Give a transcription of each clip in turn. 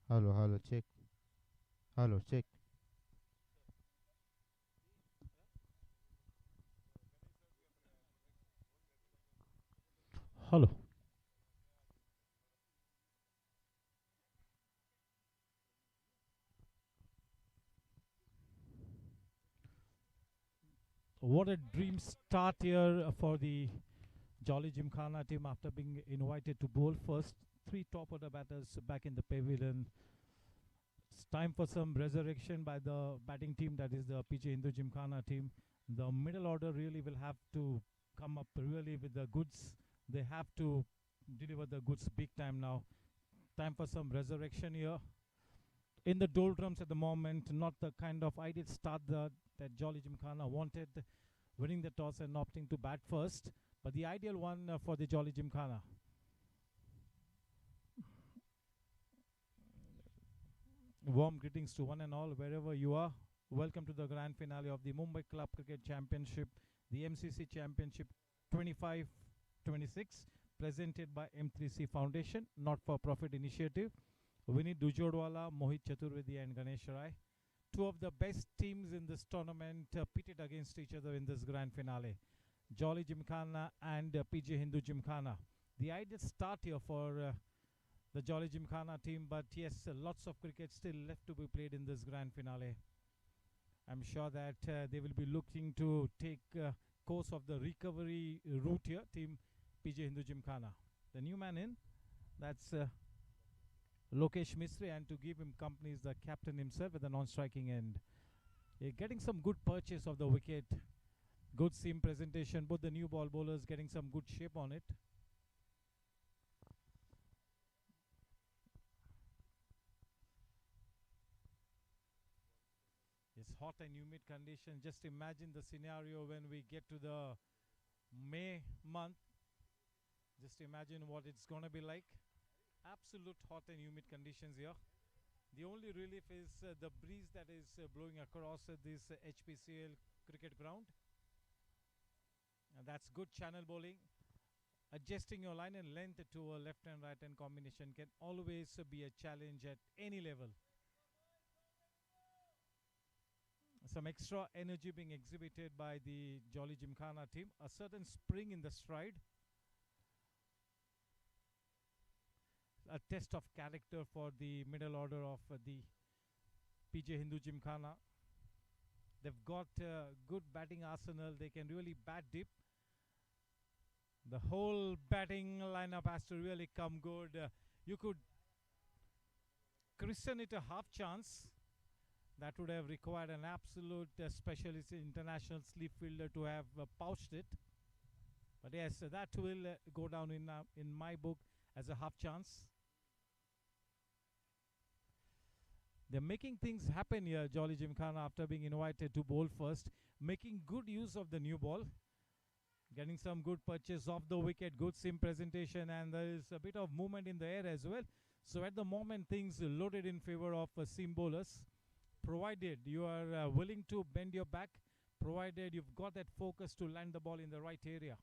Hello, hello, check. Hello, check. Hello. What a dream start here for the Jolly Gymkhana team after being invited to bowl first. Three top order batters back in the pavilion. It's time for some resurrection by the batting team, that is the PJ Hindu Gymkhana team. The middle order really will have to come up really with the goods. They have to deliver the goods big time now. Time for some resurrection here. In the doldrums at the moment, not the kind of ideal start that Jolly Gymkhana wanted, winning the toss and opting to bat first, but the ideal one for the Jolly Gymkhana. Warm greetings to one and all, wherever you are. Welcome to the grand finale of the Mumbai Club Cricket Championship, the MCC Championship 25-26, presented by M3C Foundation, not-for-profit initiative. Vinit Dujodwala, Mohit Chaturvedi, and Ganesh Rai. Two of the best teams in this tournament pitted against each other in this grand finale. Jolly Gymkhana and PJ Hindu Gymkhana. The ideal start here for the Jolly Gymkhana team, but yes, lots of cricket still left to be played in this grand finale. I'm sure that they will be looking to take course of the recovery route here, team PJ Hindu Gymkhana. The new man in, that's Lokesh Misri, and to give him company is the captain himself with the non-striking end. Getting some good purchase of the wicket, good seam presentation, both the new ball bowlers getting some good shape on it. It's hot and humid condition. Just imagine the scenario when we get to the May month. Just imagine what it's gonna be like. Absolute hot and humid conditions here. The only relief is the breeze that is blowing across this HPCL cricket ground. And that's good channel bowling. Adjusting your line and length to a left and right hand combination can always be a challenge at any level. Some extra energy being exhibited by the Jolly Gymkhana team. A certain spring in the stride. A test of character for the middle order of the PJ Hindu Gymkhana. They've got a good batting arsenal. They can really bat deep. The whole batting lineup has to really come good. You could christen it a half chance. That would have required an absolute specialist international sleep fielder to have pouched it. But yes, that will go down in my book as a half chance. They're making things happen here, Jolly Gymkhana, after being invited to bowl first, making good use of the new ball, getting some good purchase off the wicket, good seam presentation, and there is a bit of movement in the air as well. So at the moment, things loaded in favor of seam bowlers, provided you are willing to bend your back, provided you've got that focus to land the ball in the right area.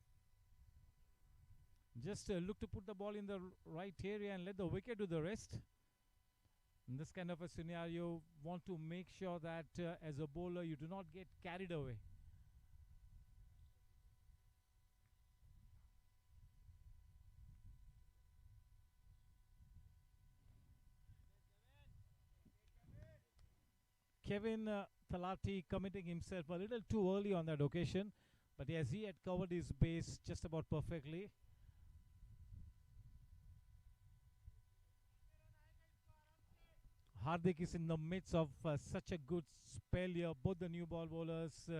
Just look to put the ball in the right area and let the wicket do the rest. In this kind of a scenario, want to make sure that as a bowler you do not get carried away. Kevin Thalati committing himself a little too early on that occasion, but yes, he had covered his base just about perfectly. Hardik is in the midst of such a good spell here. Both the new ball bowlers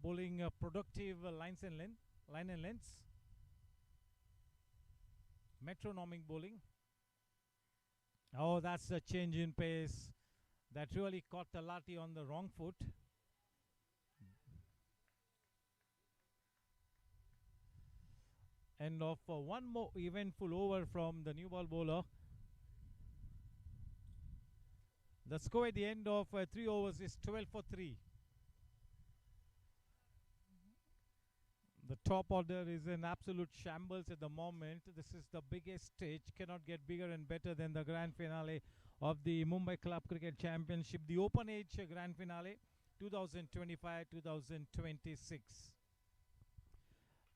bowling productive line and lengths, metronomic bowling. Oh, that's a change in pace that really caught Talati on the wrong foot. And of one more eventful over from the new ball bowler. The score at the end of 3 overs is 12 for 3. The top order is in absolute shambles at the moment. This is the biggest stage, cannot get bigger and better than the grand finale of the Mumbai Club Cricket Championship, the Open Age Grand Finale 2025-2026.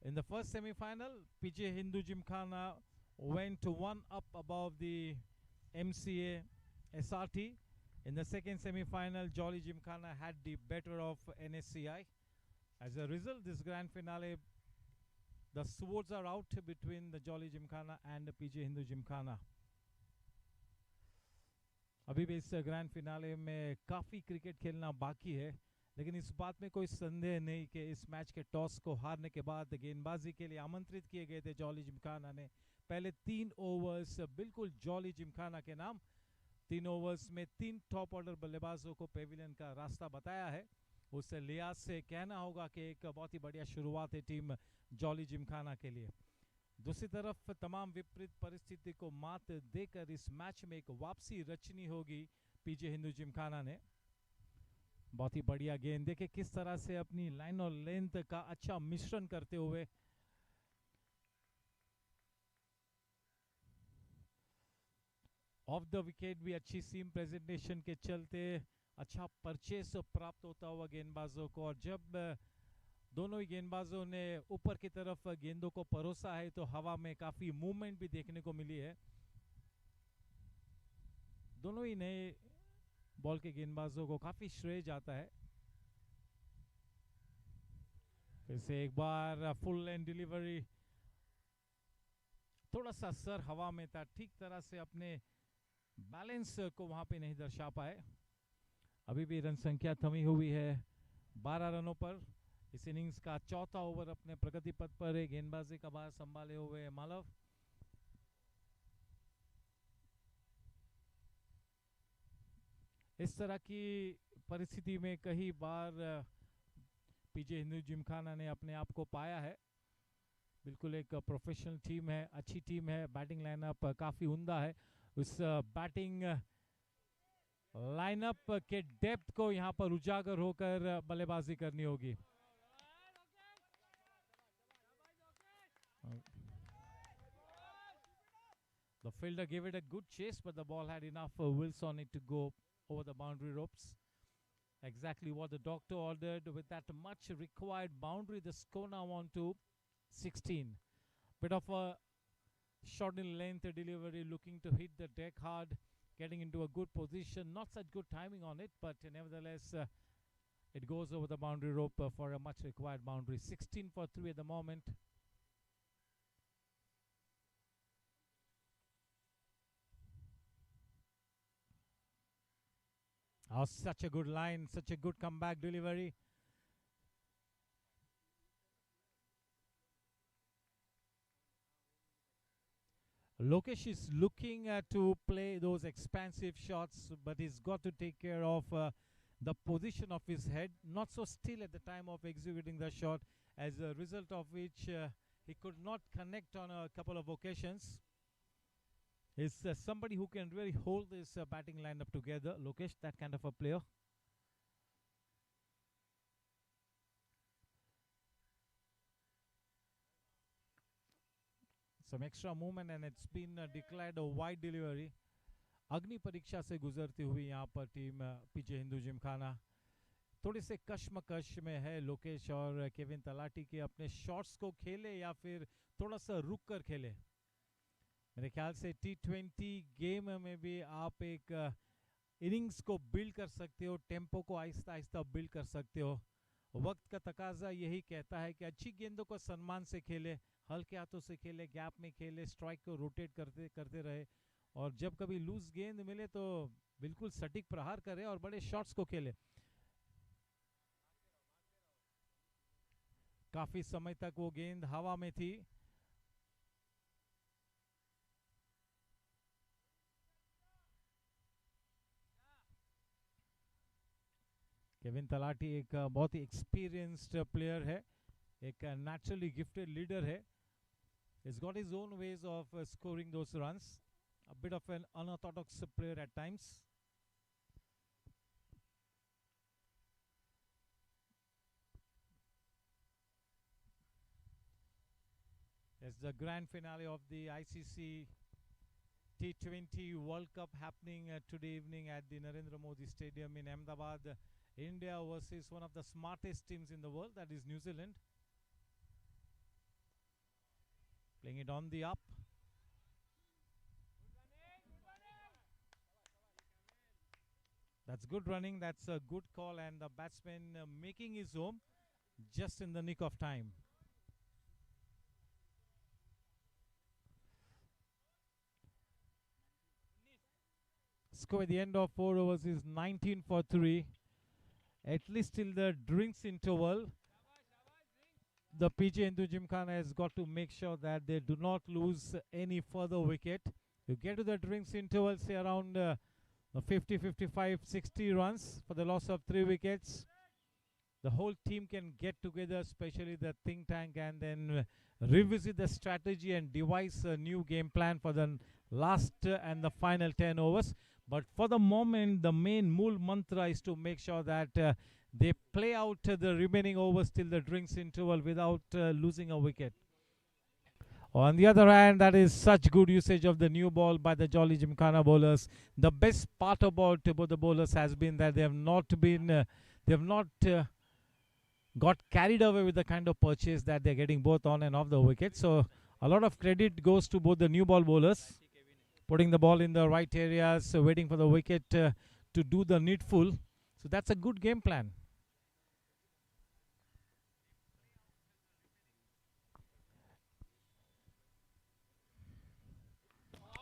In the first semi-final, PJ Hindu Gymkhana went one up above the MCA SRT. In the second semi-final, Jolly Gymkhana had the better of NSCI. As a result, this grand finale, the swords are out between the Jolly Gymkhana and the PJ Hindu Gymkhana. अभी भी इस grand finale में काफ़ी cricket खेलना बाकी है, लेकिन इस बात में कोई संदेह नहीं कि इस मैच के टॉस को हारने के बाद गेंदबाजी के लिए आमंत्रित किए गए थे जॉली जिमखाना ने। पहले 3 ओवर्स बिल्कुल जॉली जिमखाना के नाम, 3 ओवर्स में 3 टॉप ऑर्डर बल्लेबाजों को पेविलियन का रास्ता बताया है। उस लिहाज से कहना होगा कि एक बहुत ही बढ़िया शुरुआत है टीम जॉली जिमखाना के लिए। दूसरी तरफ तमाम विपरीत परिस्थिति को मात देकर इस मैच में एक वापसी रचनी होगी पीजे हिंदू जिमखाना ने। बहुत ही बढ़िया गेंद, देखे किस तरह से अपनी लाइन और लेंथ का अच्छा मिश्रण करते हुए ऑफ द विकेट भी अच्छी सीम प्रेजेंटेशन के चलते अच्छा परचेस प्राप्त होता हुआ गेंदबाजों को। और जब दोनों ही गेंदबाजों ने ऊपर की तरफ गेंदों को परोसा है तो हवा में काफी मूवमेंट भी देखने को मिली है। दोनों ही नए बॉल के गेंदबाजों को काफी श्रेय जाता है। फिर से एक बार फुल लेंथ डिलीवरी, थोड़ा सा सर हवा में था, ठीक तरह से अपने बैलेंस को वहां पे नहीं दर्शा पाए। अभी भी रन संख्या थमी हुई है 12 रनों पर। इस इनिंग्स का चौथा ओवर अपने प्रगति पथ पर है, गेंदबाजी का भार संभाले हुए मालव। इस तरह की परिस्थिति में कई बार पीजे हिंदू जिमखाना ने अपने आप को पाया है। बिल्कुल एक प्रोफेशनल टीम है, अच्छी टीम है, बैटिंग लाइनअप काफी उम्दा है। उस बैटिंग लाइनअप के डेप्थ को यहां पर उजागर होकर बल्लेबाजी करनी होगी। The fielder gave it a good chase, but the ball had enough wheels on it to go over the boundary ropes. Exactly what the doctor ordered. With that much required boundary, the score now on to 16. Bit of a short in length delivery, looking to hit the deck hard, getting into a good position. Not such good timing on it, but nevertheless, it goes over the boundary rope for a much required boundary. 16 for 3 at the moment. Oh, such a good line, such a good comeback delivery. Lokesh is looking to play those expansive shots, but he's got to take care of the position of his head. Not so still at the time of executing the shot, as a result of which he could not connect on a couple of occasions. Is somebody who can really hold this batting lineup together. Lokesh, that kind of a player. Some extra movement and it's been declared a wide delivery. अग्नि परीक्षा से गुजरती हुई यहाँ पर team पीजे हिंदू जिमखाना थोड़े से कश्मकश में है। लोकेश और केविन तलाटी के अपने शॉट्स को खेले या फिर थोड़ा सा रुक कर खेले। मेरे ख्याल से T20 गेम में भी आप एक इनिंग्स को बिल्ड कर सकते हो, टेम्पो को आहिस्ता आहिस्ता बिल्ड कर सकते हो। वक्त का तकाजा यही कहता है कि अच्छी गेंदों को सम्मान से खेले, हल्के हाथों से खेले, गैप में खेले, स्ट्राइक को रोटेट करते करते रहे, और जब कभी लूज गेंद मिले तो बिल्कुल सटीक प्रहार करे और बड़े शॉट्स को खेले। काफी समय तक वो गेंद हवा में थी। केविन तलाटी एक बहुत ही एक्सपीरियंस्ड प्लेयर है, एक नेचुरली गिफ्टेड लीडर है। He's got his own ways of scoring those runs. A bit of an unorthodox player at times. It's the grand finale of the ICC T20 World Cup happening today evening at the Narendra Modi Stadium in Ahmedabad. India versus one of the smartest teams in the world, that is New Zealand. Playing it on the up. That's good running, that's a good call, and the batsman making his home just in the nick of time. Score at the end of 4 overs is 19 for 3. At least till the drinks interval, the PJ into Gymkhana has got to make sure that they do not lose any further wicket. You get to the drinks interval, say around 50, 55, 60 runs for the loss of 3 wickets. The whole team can get together, especially the think tank, and then revisit the strategy and devise a new game plan for the last and the final 10 overs. But for the moment, the main mool mantra is to make sure that they play out the remaining overs till the drinks interval without losing a wicket. On the other hand, that is such good usage of the new ball by the Jolly Gymkhana bowlers. The best part about both the bowlers has been that they have not got carried away with the kind of purchase that they're getting both on and off the wicket. So a lot of credit goes to both the new ball bowlers, putting the ball in the right areas, waiting for the wicket to do the needful. So that's a good game plan.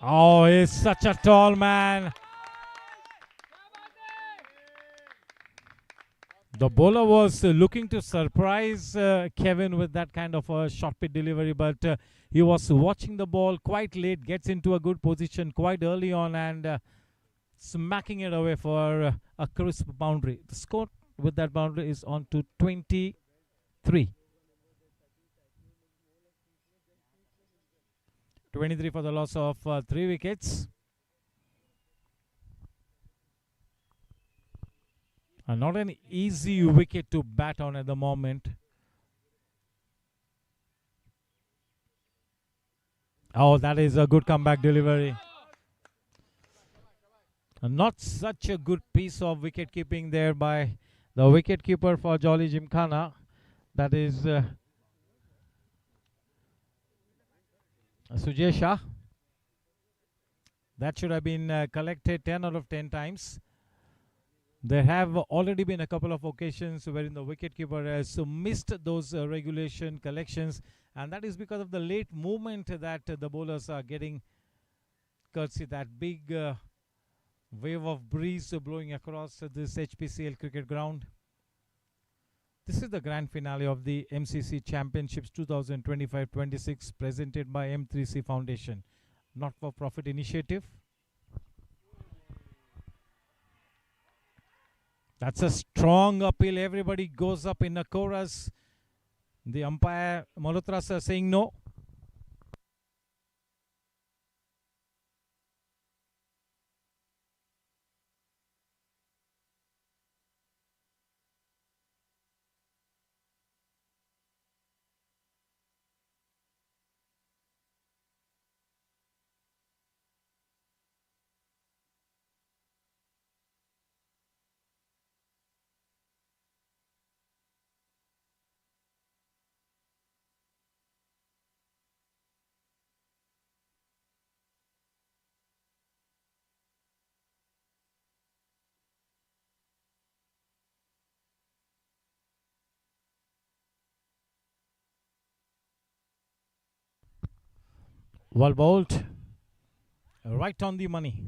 Oh, he's such a tall man. The bowler was looking to surprise Kevin with that kind of a short pitch delivery, but he was watching the ball quite late, gets into a good position quite early on, and smacking it away for a crisp boundary. The score with that boundary is on to 23. 23 for the loss of 3 wickets. Not an easy wicket to bat on at the moment. Oh, that is a good comeback delivery. Not such a good piece of wicket keeping there by the wicket keeper for Jolly Gymkhana. That is Sujay Shah. That should have been collected 10 out of 10 times. There have already been a couple of occasions wherein the wicketkeeper has missed those regulation collections, and that is because of the late movement that the bowlers are getting, courtesy that big wave of breeze blowing across this HPCL cricket ground. This is the grand finale of the MCC Championships 2025-26 presented by M3C Foundation, not-for-profit initiative. That's a strong appeal. Everybody goes up in a chorus. The umpire, Malhotra sir, saying no. Well bowled. Right on the money.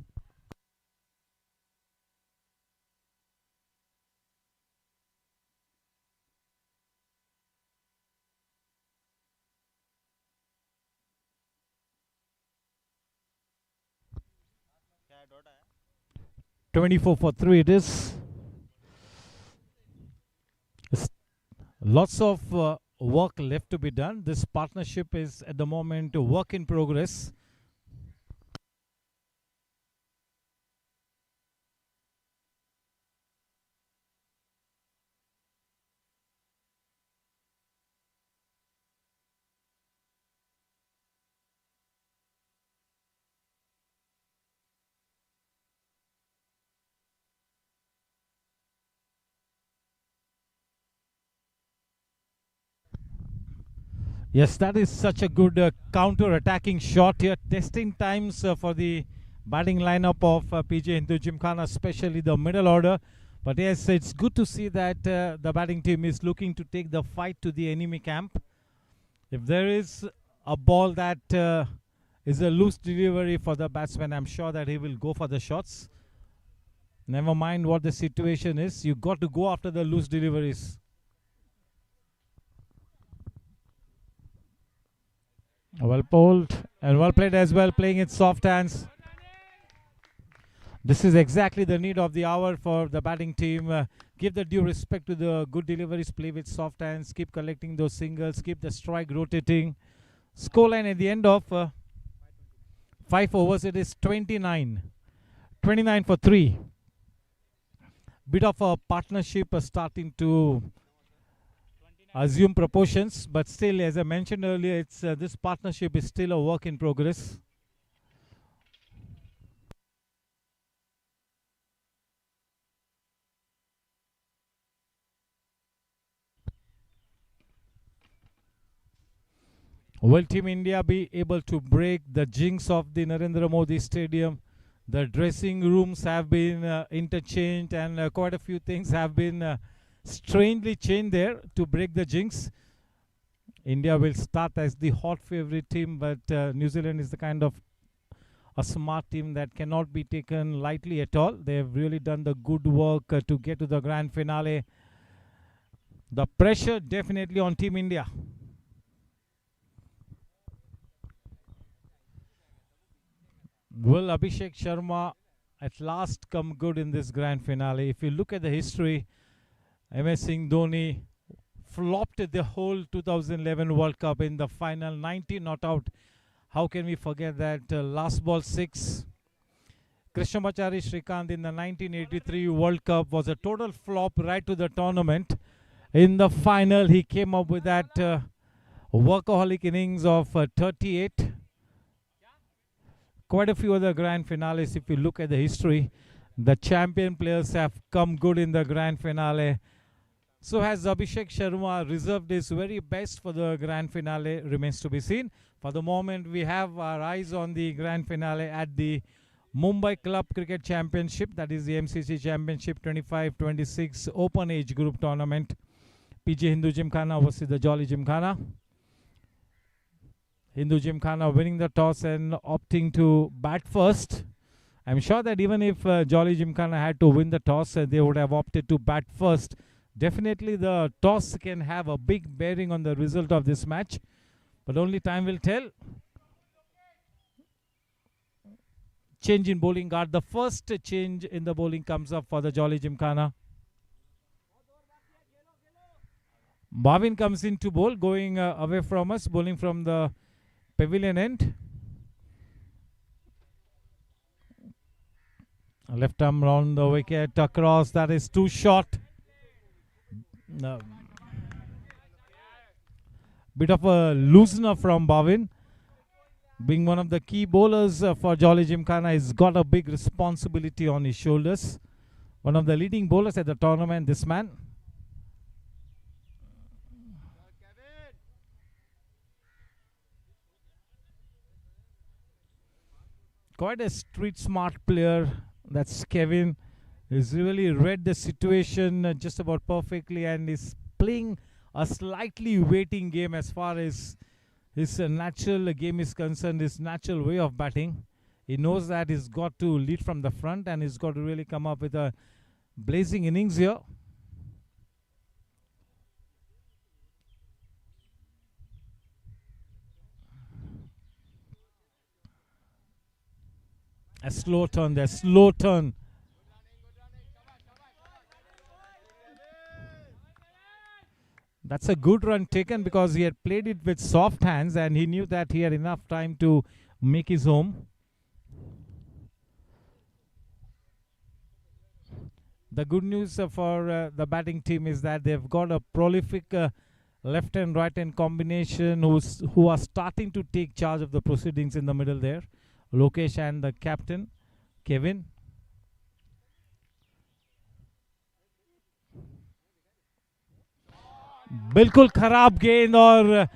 .24 for 3 it is. Lots of work left to be done. This partnership is at the moment a work in progress. Yes, that is such a good counter-attacking shot here. Testing times for the batting lineup of PJ Hindu Gymkhana, especially the middle order. But yes, it's good to see that the batting team is looking to take the fight to the enemy camp. If there is a ball that is a loose delivery for the batsman, I'm sure that he will go for the shots. Never mind what the situation is, you got to go after the loose deliveries. Well pulled and well played as well, playing it soft hands. This is exactly the need of the hour for the batting team. Give the due respect to the good deliveries, play with soft hands, keep collecting those singles, keep the strike rotating. Scoreline at the end of 5 overs, it is 29. 29 for 3. Bit of a partnership starting to assume proportions, but still, as I mentioned earlier, it's this partnership is still a work in progress. Will Team India be able to break the jinx of the Narendra Modi Stadium? The dressing rooms have been interchanged, and quite a few things have been strangely changed there to break the jinx. India will start as the hot favorite team, but New Zealand is the kind of a smart team that cannot be taken lightly at all. They have really done the good work to get to the grand finale. The pressure definitely on Team India. Will Abhishek Sharma at last come good in this grand finale? If you look at the history, MS Singh Dhoni flopped the whole 2011 World Cup in the final, 90 not out. How can we forget that? Last ball 6. Krishnamachari Srikanth in the 1983 World Cup was a total flop right to the tournament. In the final, he came up with that workaholic innings of 38. Quite a few other grand finales, if you look at the history, the champion players have come good in the grand finale. So has Abhishek Sharma reserved his very best for the grand finale? Remains to be seen. For the moment, we have our eyes on the grand finale at the Mumbai Club Cricket Championship, that is the MCC Championship 25-26 Open Age Group Tournament. PJ Hindu Gymkhana versus the Jolly Gymkhana. Hindu Gymkhana winning the toss and opting to bat first. I'm sure that even if Jolly Gymkhana had to win the toss, they would have opted to bat first. Definitely the toss can have a big bearing on the result of this match, but only time will tell. Change in bowling guard. The first change in the bowling comes up for the Jolly Gymkhana. Bhavin comes in to bowl, going away from us, bowling from the pavilion end. Left arm round the wicket, across, that is too short. Bit of a loosener from Bhavin. Being one of the key bowlers for Jolly Gymkhana, he's got a big responsibility on his shoulders. One of the leading bowlers at the tournament, this man. Quite a street smart player. That's Kevin. He's really read the situation just about perfectly and is playing a slightly waiting game as far as his natural game is concerned, his natural way of batting. He knows that he's got to lead from the front and he's got to really come up with a blazing innings here. A slow turn there, slow turn. That's a good run taken because he had played it with soft hands and he knew that he had enough time to make his home. The good news for the batting team is that they've got a prolific left and right hand combination who are starting to take charge of the proceedings in the middle there. Lokesh and the captain, Kevin. बिल्कुल खराब गेंद और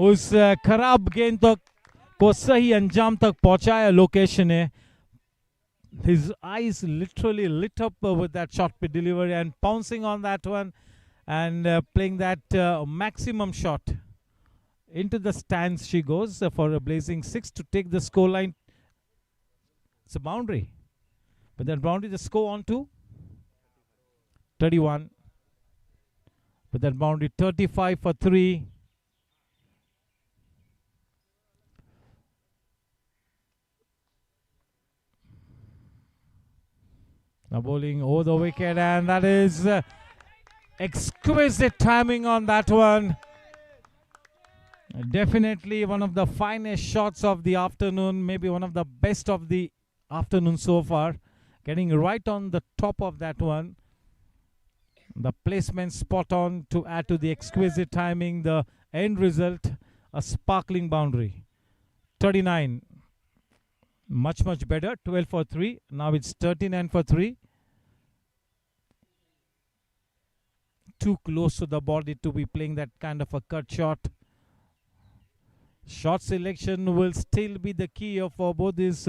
उस खराब गेंद तक को सही अंजाम तक पहुंचाया लोकेश ने. His eyes literally lit up with that short pit delivery and pouncing on that one and playing that maximum shot. Into the stands she goes for a blazing 6 to take the scoreline. It's a boundary. But that boundary, the score on to 31. But that boundary, 35 for 3. Now bowling over the wicket, and that is exquisite timing on that one. Definitely one of the finest shots of the afternoon, maybe one of the best of the afternoon so far. Getting right on the top of that one. The placement spot on to add to the exquisite timing. The end result, a sparkling boundary. 39. Much better. 12 for 3. Now it's 39 for 3. Too close to the body to be playing that kind of a cut shot. Shot selection will still be the key for both these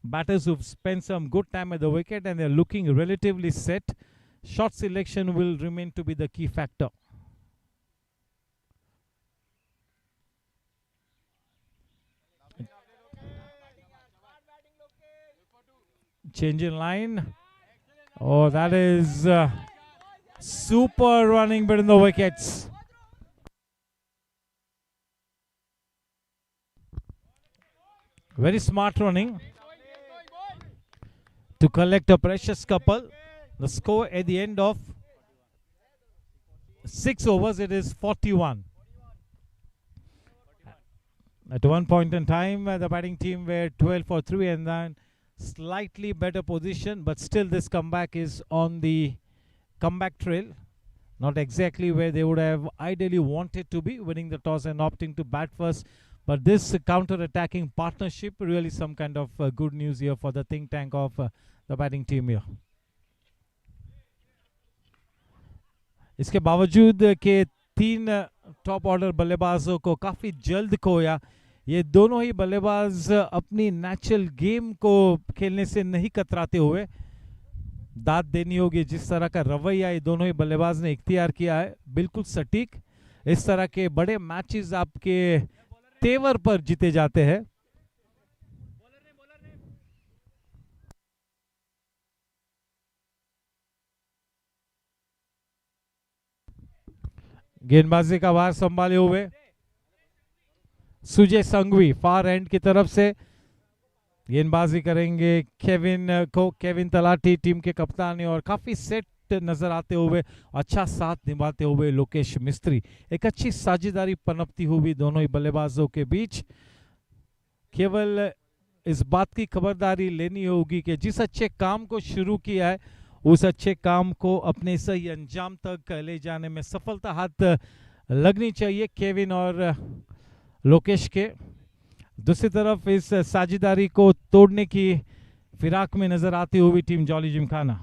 batters who've spent some good time at the wicket and they're looking relatively set. Shot selection will remain to be the key factor. Change in line. Oh, that is super running between the wickets. Very smart running to collect a precious couple. The score at the end of 6 overs, it is 41. At one point in time, the batting team were 12 for 3 and then slightly better position, but still this comeback is on the comeback trail. Not exactly where they would have ideally wanted to be, winning the toss and opting to bat first. But this counter-attacking partnership, really some kind of good news here for the think tank of the batting team here. इसके बावजूद के 3 top order बल्लेबाजों को काफ़ी जल्द खोया, ये दोनों ही बल्लेबाज अपनी नेचुरल गेम को खेलने से नहीं कतराते हुए, दाद देनी होगी जिस तरह का रवैया ये दोनों ही बल्लेबाज ने इख्तियार किया है, बिल्कुल सटीक. इस तरह के बड़े मैचेस आपके तेवर पर जीते जाते हैं. गेंदबाजी का वार संभाले हुए सुजय संघवी फार एंड की तरफ से गेंदबाजी करेंगे. केविन तलाटी टीम के कप्तान और काफी सेट नजर आते हुए अच्छा साथ निभाते हुए लोकेश मिस्त्री. एक अच्छी साझेदारी पनपती हुई दोनों ही बल्लेबाजों के बीच. केवल इस बात की खबरदारी लेनी होगी कि जिस अच्छे काम को शुरू किया है उस अच्छे काम को अपने सही अंजाम तक ले जाने में सफलता हाथ लगनी चाहिए केविन और लोकेश के. दूसरी तरफ इस साझेदारी को तोड़ने की फिराक में नजर आती हुई team jolly Gymkhana.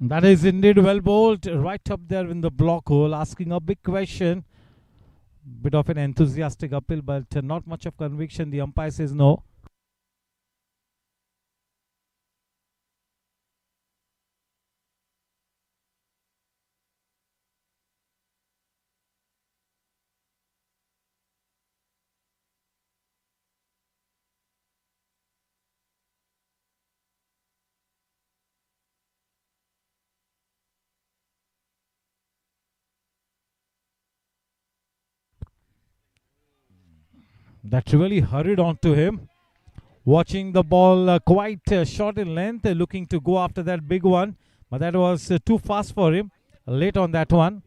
That is indeed well bowled, right up there in the block hole, asking a big question. Bit of an enthusiastic appeal, but not much of conviction. The umpire says no. That really hurried on to him. Watching the ball quite short in length, looking to go after that big one. But that was too fast for him. Late on that one.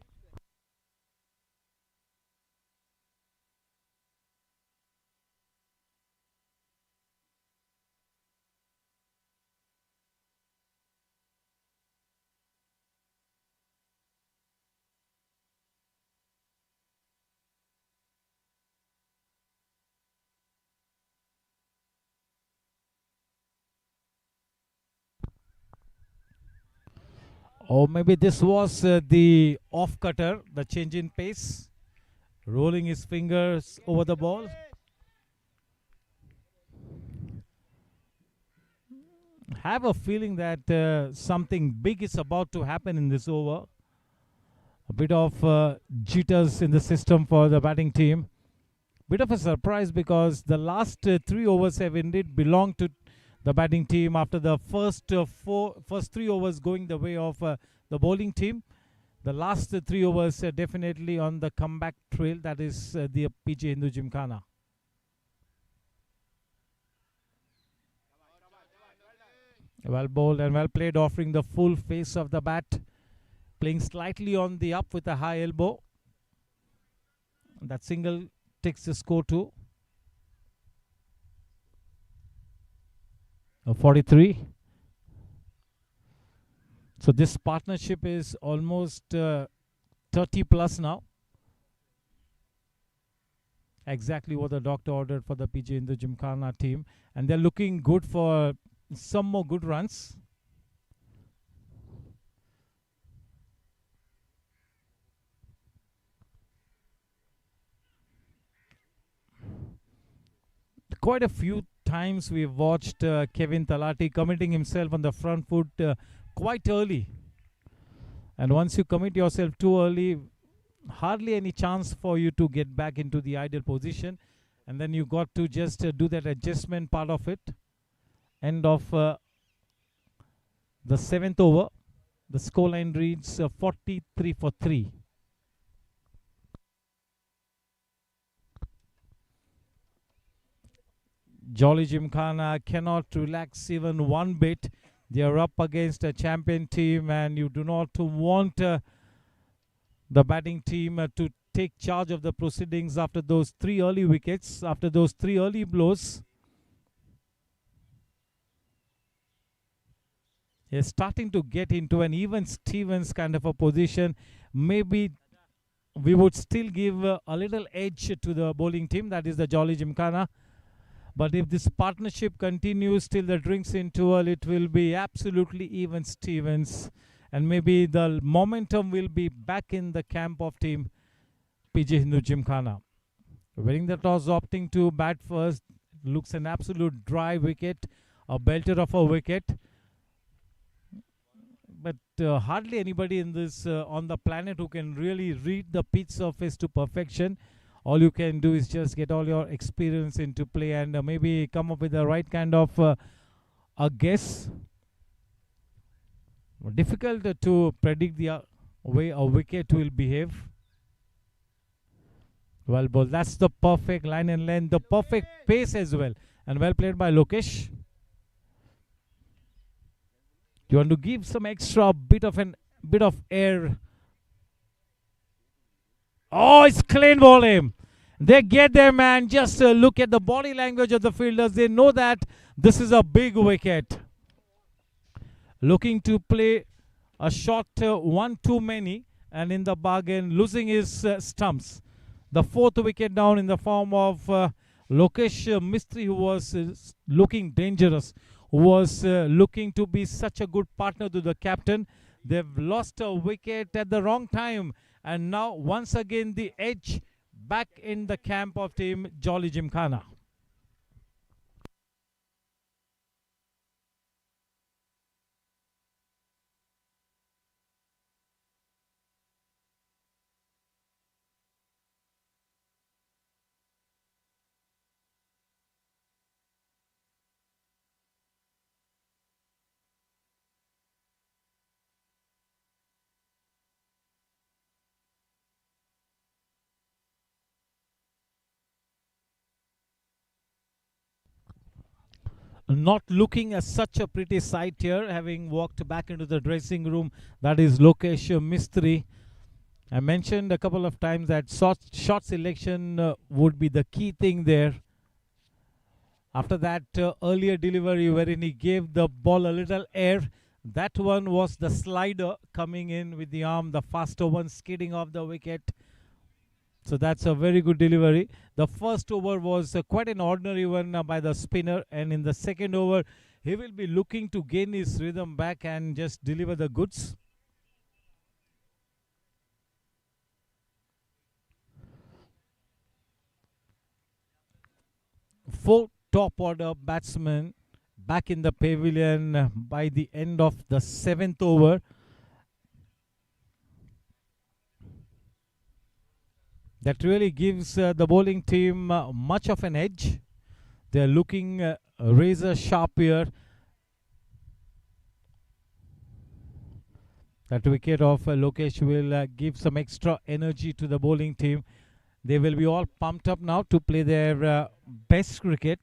Or maybe this was the off cutter, the change in pace. Rolling his fingers over the ball. Have a feeling that something big is about to happen in this over. A bit of jitters in the system for the batting team. Bit of a surprise because the last 3 overs have indeed belonged to the batting team after the first 3 overs going the way of the bowling team. The last 3 overs are definitely on the comeback trail. That is the PJ Hindu Gymkhana. Well bowled and well played, offering the full face of the bat. Playing slightly on the up with a high elbow. That single takes the score to 43. So this partnership is almost 30 plus now. Exactly what the doctor ordered for the PJ in the Gymkhana team. And they're looking good for some more good runs. Quite a few times we've watched Kevin Talati committing himself on the front foot quite early. And once you commit yourself too early, hardly any chance for you to get back into the ideal position. And then you got to just do that adjustment part of it. End of the 7th over. The scoreline reads 43 for 3. Jolly Gymkhana cannot relax even one bit. They are up against a champion team, and you do not want the batting team to take charge of the proceedings after those 3 early wickets, after those 3 early blows. He's starting to get into an even Stevens kind of a position. Maybe we would still give a little edge to the bowling team, that is the Jolly Gymkhana. But if this partnership continues till the drinks interval, it will be absolutely even Stevens. And maybe the momentum will be back in the camp of team PJ Hindu Gymkhana. Winning the toss, opting to bat first. Looks an absolute dry wicket, a belter of a wicket. But hardly anybody in this on the planet who can really read the pitch surface to perfection. All you can do is just get all your experience into play and maybe come up with the right kind of a guess. Difficult to predict the way a wicket will behave. Well bowled. That's the perfect line and length, the perfect pace as well. And well played by Lokesh. You want to give some extra bit of air. Oh, it's clean ball him. They get there, man. Just look at the body language of the fielders. They know that this is a big wicket. Looking to play a shot one too many, and in the bargain losing his stumps. The 4th wicket down in the form of Lokesh Mistry, who was looking dangerous, who was looking to be such a good partner to the captain. They've lost a wicket at the wrong time. And now, once again, the edge back in the camp of team Jolly Gymkhana. Not looking as such a pretty sight here, having walked back into the dressing room. That is Lokesh Mistry. I mentioned a couple of times that shot selection would be the key thing there. After that earlier delivery wherein he gave the ball a little air, that one was the slider coming in with the arm, the faster one skidding off the wicket. So that's a very good delivery. The first over was quite an ordinary one by the spinner, and in the second over, he will be looking to gain his rhythm back and just deliver the goods. Four top order batsmen back in the pavilion by the end of the 7th over. That really gives the bowling team much of an edge. They're looking razor sharp here. That wicket of Lokesh will give some extra energy to the bowling team. They will be all pumped up now to play their best cricket.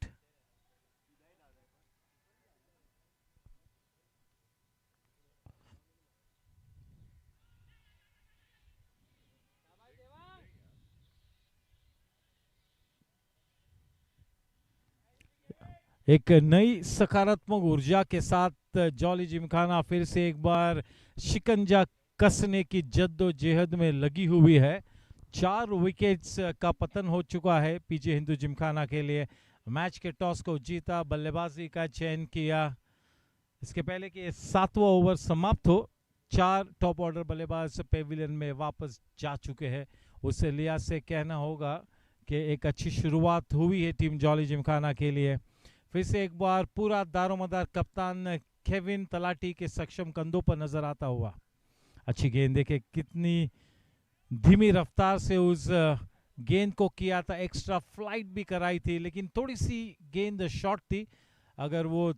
एक नई सकारात्मक ऊर्जा के साथ jolly Gymkhana फिर से एक बार शिकंजा कसने की जद्दोजहद में लगी हुई है. 4 विकेट्स का पतन हो चुका है पीजे हिंदू जिमखाना के लिए. मैच के टॉस को जीता, बल्लेबाजी का चयन किया. इसके पहले कि 7वां ओवर समाप्त हो, 4 टॉप ऑर्डर बल्लेबाज पेविलियन में वापस जा चुके हैं. उससे लिहाज से कहना होगा कि एक अच्छी शुरुआत हुई है टीम जॉली जिमखाना के लिए. फिर से एक बार पूरा दारोमदार कप्तान केविन तलाटी के सक्षम कंधों पर नजर आता हुआ. अच्छी गेंद, देखे कितनी धीमी रफ्तार से उस गेंद को किया था. एक्स्ट्रा फ्लाइट भी कराई थी, लेकिन थोड़ी सी गेंद शॉर्ट थी. अगर वो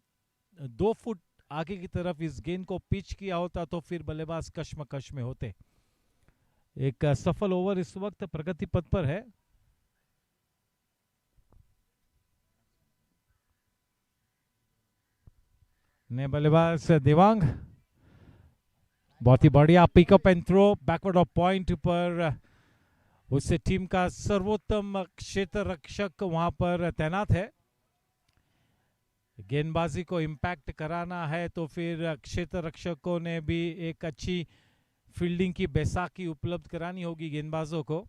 2 फुट आगे की तरफ इस गेंद को पिच किया होता तो फिर बल्लेबाज कश्मकश में होते. एक सफल ओवर इस वक्त प्रगति पथ पर है. ने बल्लेबाज देवांग, बहुत ही बढ़िया pickup and throw backward of point पर. उससे टीम का सर्वोत्तम क्षेत्र रक्षक वहां पर तैनात है. गेंदबाजी को इम्पैक्ट कराना है तो फिर क्षेत्र रक्षकों ने भी एक अच्छी फील्डिंग की बैसाखी उपलब्ध करानी होगी गेंदबाजों को.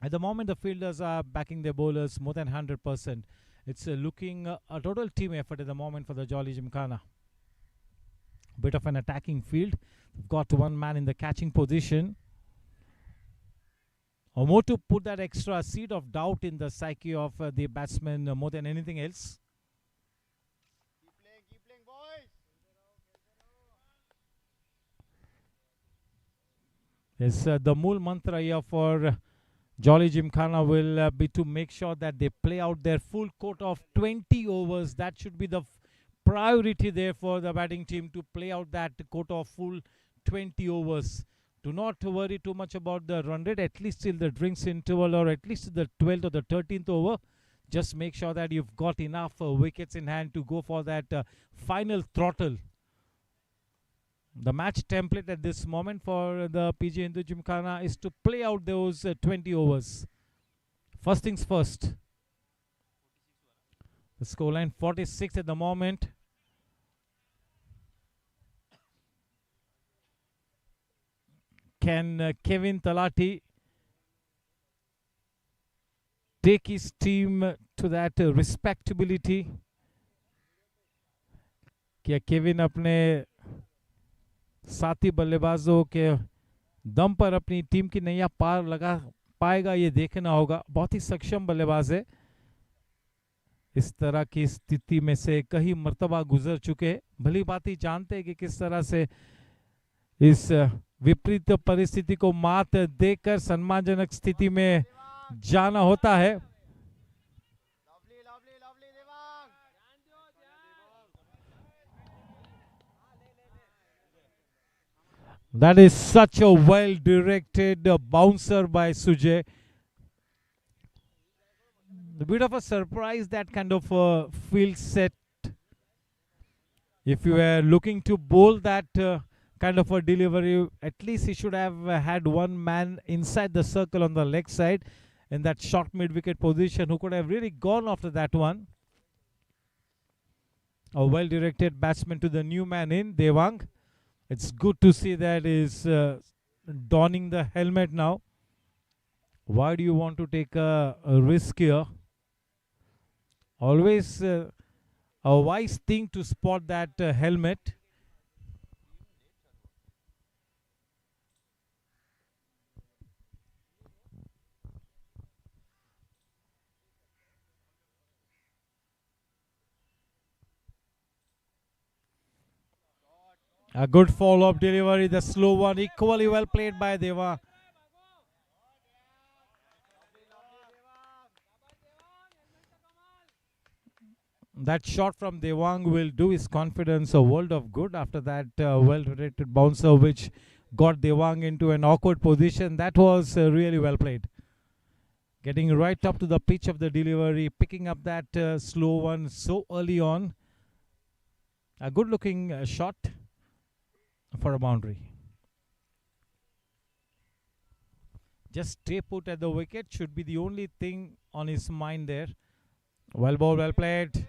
At the moment, the fielders are backing their bowlers more than 100%. It's looking a total team effort at the moment for the Jolly Gymkhana. Bit of an attacking field. They've got one man in the catching position. Or more to put that extra seed of doubt in the psyche of the batsman more than anything else. Keep playing, boys. Yes, the Mool mantra here for Jolly Gymkhana will be to make sure that they play out their full quota of 20 overs. That should be the priority there for the batting team, to play out that quota of full 20 overs. Do not worry too much about the run rate, at least till the drinks interval or at least the 12th or the 13th over. Just make sure that you've got enough wickets in hand to go for that final throttle. The match template at this moment for the PG Hindu Gymkhana is to play out those 20 overs. First things first. The scoreline 46 at the moment. Can Kevin Talati take his team to that respectability? क्या Kevin अपने साथी बल्लेबाजों के दम पर अपनी team की नैया पार लगा पाएगा ये देखना होगा। बहुत ही सक्षम बल्लेबाज है, इस तरह की स्थिति में से कई मर्तबा गुजर चुके हैं, भली भांति जानते हैं कि किस तरह से इस विपरीत परिस्थिति को मात देकर सम्मानजनक स्थिति में जाना होता है। That is such a well directed bouncer by Sujay. A bit of a surprise, that kind of field set. If you were looking to bowl that kind of a delivery, at least he should have had one man inside the circle on the leg side in that short mid wicket position who could have really gone after that one. A well directed batsman to the new man in Devang. It's good to see that he's donning the helmet now. Why do you want to take a risk here? Always a wise thing to spot that helmet. A good follow-up delivery, the slow one, equally well played by Deva. That shot from Devang will do his confidence a world of good after that well-directed bouncer which got Devang into an awkward position. That was really well played. Getting right up to the pitch of the delivery, picking up that slow one so early on. A good-looking shot for a boundary. Just stay put at the wicket should be the only thing on his mind there. Well ball, well played.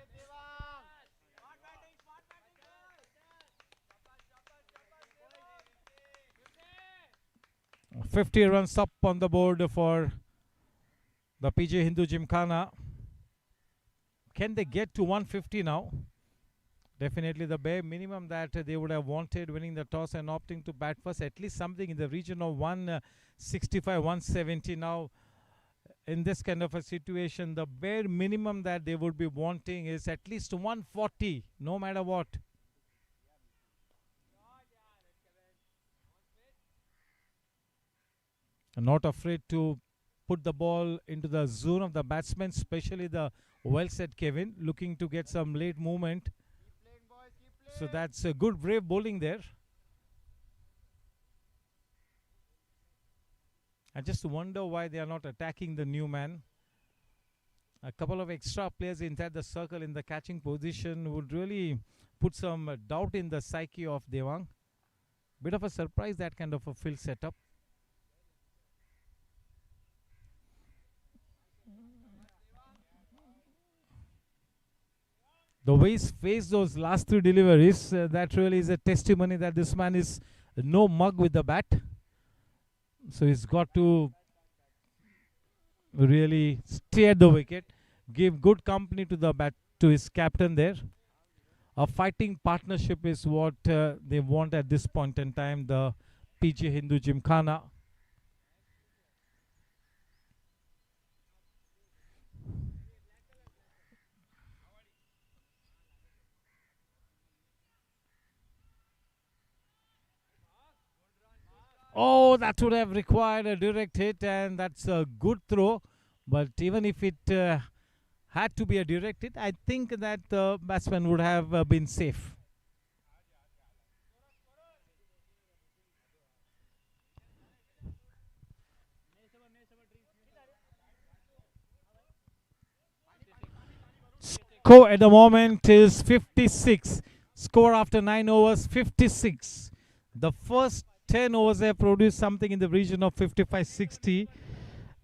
50 runs up on the board for the PJ Hindu Gymkhana. Can they get to 150 now? Definitely the bare minimum that they would have wanted, winning the toss and opting to bat first. At least something in the region of 165, 170 now. In this kind of a situation, the bare minimum that they would be wanting is at least 140, no matter what. Not afraid to put the ball into the zone of the batsman, especially the well set Kevin, looking to get some late movement. So that's a good brave bowling there. I just wonder why they are not attacking the new man. A couple of extra players inside the circle in the catching position would really put some doubt in the psyche of Devang. Bit of a surprise, that kind of a field setup. The way he's faced those last three deliveries, that really is a testimony that this man is no mug with the bat. So he's got to really stay at the wicket, give good company to the bat, to his captain there. A fighting partnership is what they want at this point in time, the PJ Hindu Gymkhana. Oh, that would have required a direct hit, and that's a good throw. But even if it had to be a direct hit, I think that the batsman would have been safe. Score at the moment is 56. Score after 9 overs, 56. The first 10 overs have produced something in the region of 55-60.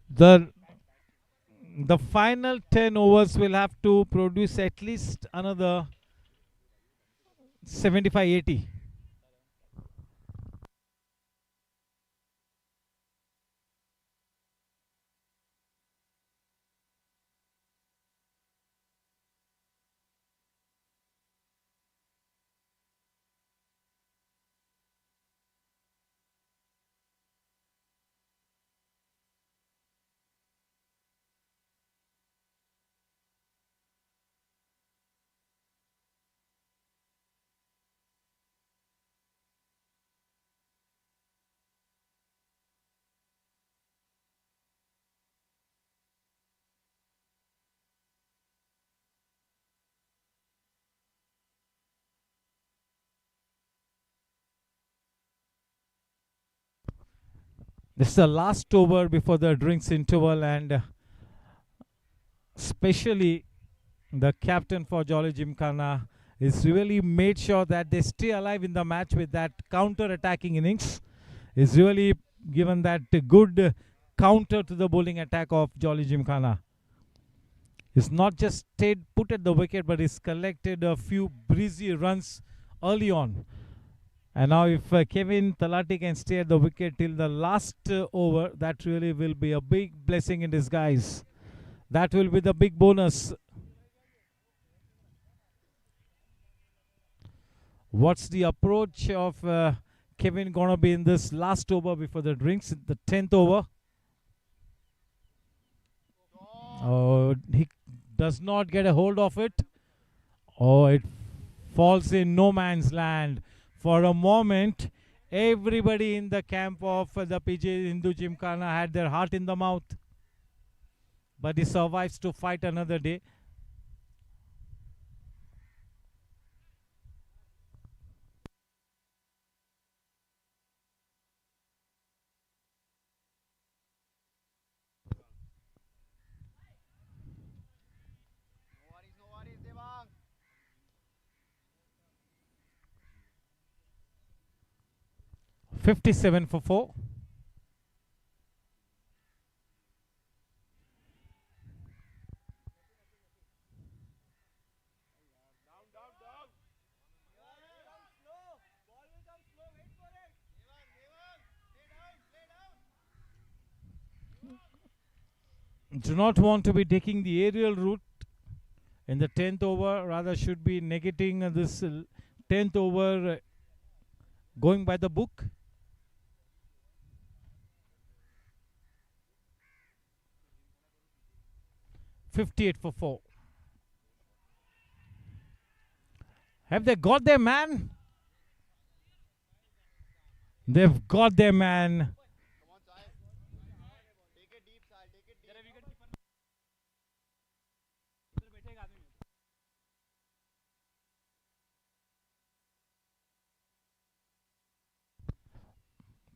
The final 10 overs will have to produce at least another 75-80. This is the last over before the drinks interval, and especially the captain for Jolly Gymkhana is really made sure that they stay alive in the match with that counter-attacking innings. Is really given that good counter to the bowling attack of Jolly Gymkhana. He's not just stayed put at the wicket, but he's collected a few breezy runs early on. And now if Kevin Talati can stay at the wicket till the last over, that really will be a big blessing in disguise. That will be the big bonus. What's the approach of Kevin gonna be in this last over before the drinks, the 10th over? Oh, he does not get a hold of it. Oh, it falls in no man's land. For a moment, everybody in the camp of the PJ Hindu Gymkhana had their heart in the mouth. But he survives to fight another day. No worries, Devang. 57 for 4. Do not want to be taking the aerial route in the 10th over, rather should be negating this 10th over going by the book. 58 for 4. Have they got their man? They've got their man. Come on, Sai. Take it deep, Sai. Take it deep.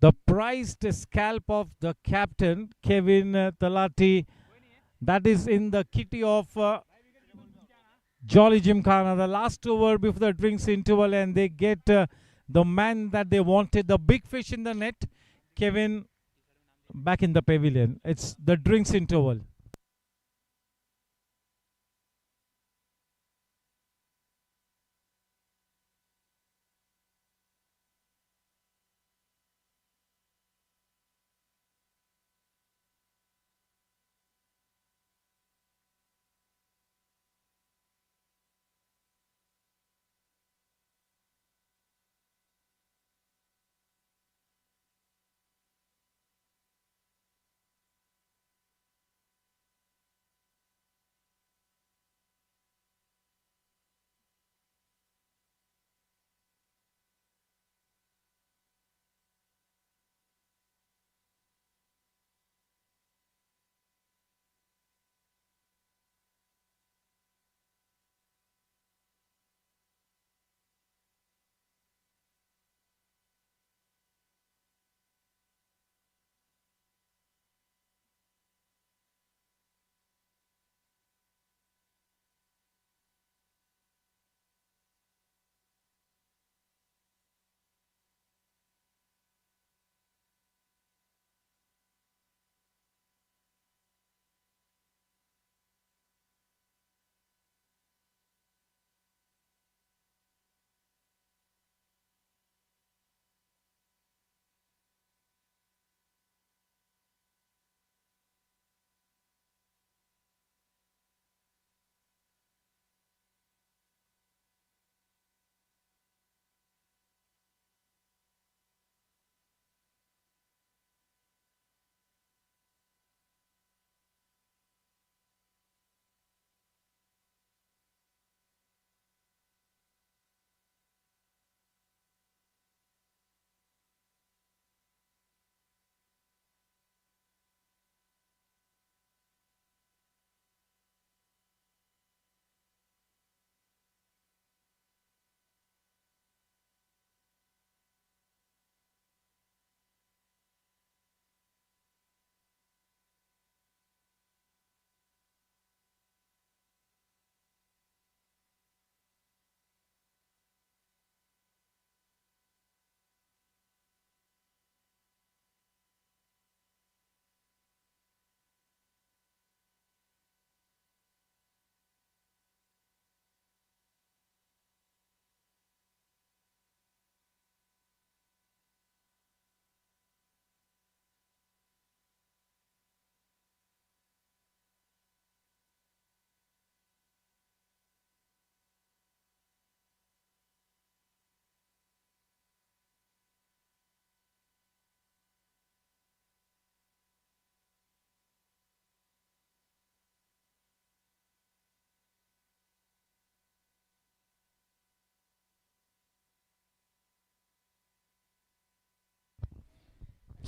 The prized scalp of the captain, Kevin Talati, that is in the kitty of Jolly Gymkhana. The last over before the drinks interval, and they get the man that they wanted, the big fish in the net, Kevin, back in the pavilion. It's the drinks interval.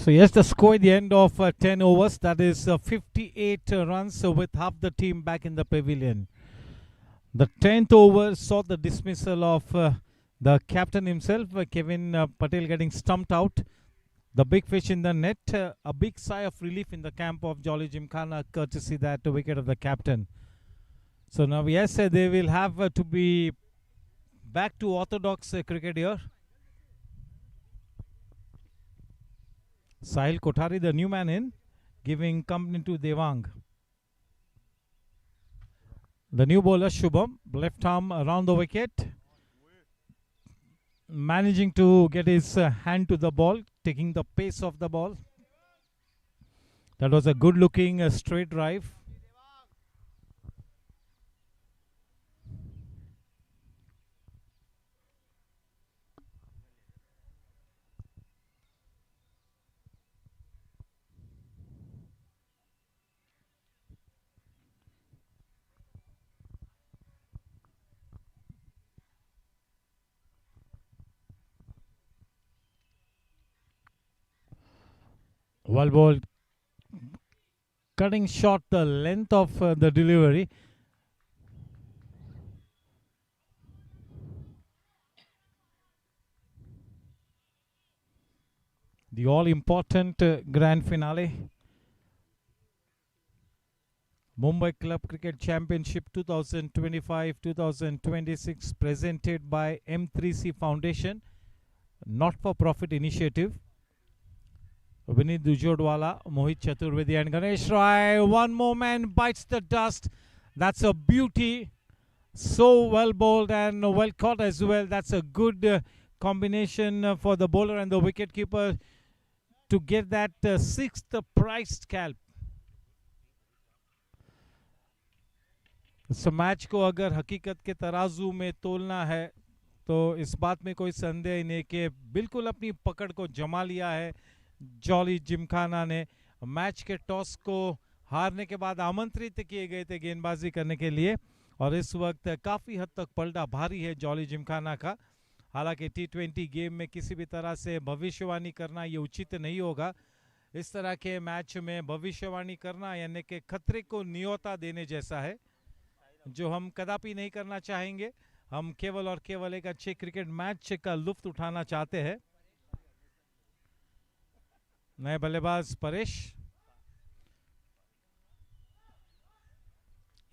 So yes, the score at the end of 10 overs, that is 58 runs with half the team back in the pavilion. The 10th over saw the dismissal of the captain himself, Kevin Patel, getting stumped out. The big fish in the net, a big sigh of relief in the camp of Jolly Gymkhana, courtesy that wicket of the captain. So now, yes, they will have to be back to orthodox cricket here. Sahil Kothari, the new man in, giving company to Devang. The new bowler Shubham, left arm around the wicket, managing to get his hand to the ball, taking the pace of the ball. That was a good looking straight drive. Well bowled, cutting short the length of the delivery. The all-important grand finale. Mumbai Club Cricket Championship 2025-2026 presented by M3C Foundation, not-for-profit initiative. Vinit Dujodwala, Mohit Chaturvedi and Ganesh Rai. One more man bites the dust. That's a beauty. So well bowled and well caught as well. That's a good combination for the bowler and the wicketkeeper to get that sixth prize scalp. इस match को अगर हकीकत के तराजू में तोलना है तो इस बात में कोई संदेह नहीं कि बिल्कुल अपनी पकड़ को जमा लिया है जॉली जिमखाना ने। मैच के टॉस को हारने के बाद आमंत्रित किए गए थे गेंदबाजी करने के लिए और इस वक्त काफ़ी हद तक पलटा भारी है जॉली जिमखाना का। हालांकि T20 गेम में किसी भी तरह से भविष्यवाणी करना ये उचित नहीं होगा। इस तरह के मैच में भविष्यवाणी करना यानी कि खतरे को न्योता देने जैसा है, जो हम कदापि नहीं करना चाहेंगे। हम केवल और केवल एक अच्छे क्रिकेट मैच का लुत्फ उठाना चाहते हैं। नए बल्लेबाज परेश,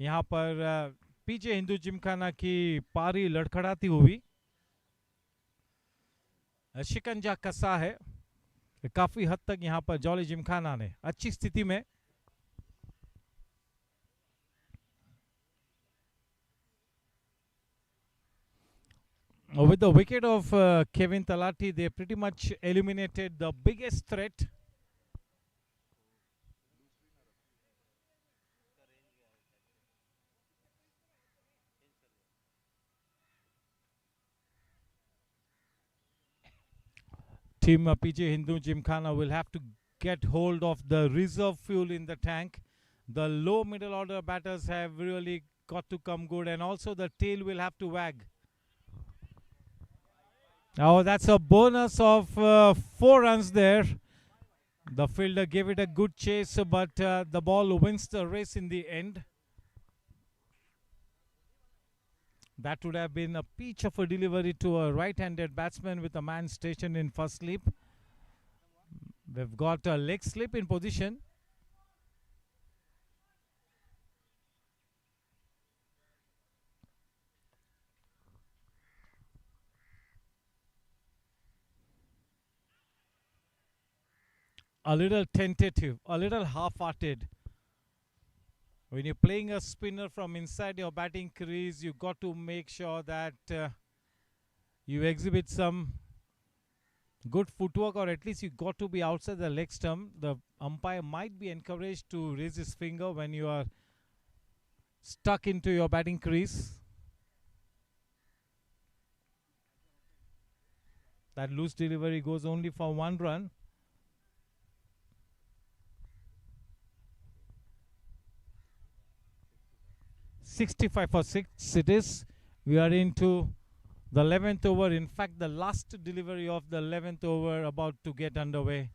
यहाँ पर पीछे हिंदू जिमखाना की पारी लड़खड़ाती हुई, शिकंजा कसा है काफी हद तक यहाँ पर जॉली जिमखाना ने अच्छी स्थिति में। With the wicket of Kevin Talati, they pretty much eliminated the biggest threat. Team PJ Hindu Gymkhana will have to get hold of the reserve fuel in the tank. The low middle order batters have really got to come good, and also the tail will have to wag. Oh, that's a bonus of 4 runs there. The fielder gave it a good chase, but the ball wins the race in the end. That would have been a peach of a delivery to a right-handed batsman with a man stationed in first slip. We've got a leg slip in position. A little tentative, a little half-hearted. When you're playing a spinner from inside your batting crease, you got to make sure that you exhibit some good footwork, or at least you got to be outside the leg stump. The umpire might be encouraged to raise his finger when you are stuck into your batting crease. That loose delivery goes only for 1 run. .65 for 6 it is. We are into the 11th over. In fact, the last delivery of the 11th over about to get underway.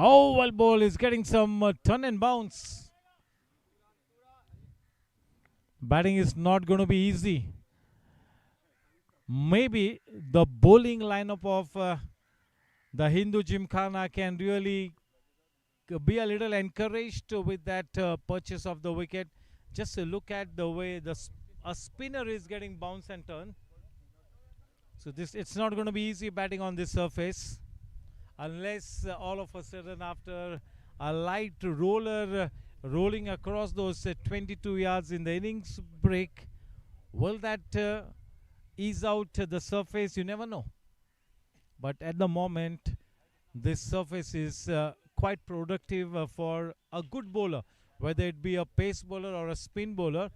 Oh, well, ball is getting some turn and bounce. Batting is not going to be easy. Maybe the bowling lineup of the Hindu Gymkhana can really be a little encouraged with that purchase of the wicket. Just look at the way a spinner is getting bounce and turn. So it's not going to be easy batting on this surface, unless all of a sudden after a light roller rolling across those 22 yards in the innings break, will that ease out the surface? You never know. But at the moment, this surface is quite productive for a good bowler, whether it be a pace bowler or a spin bowler.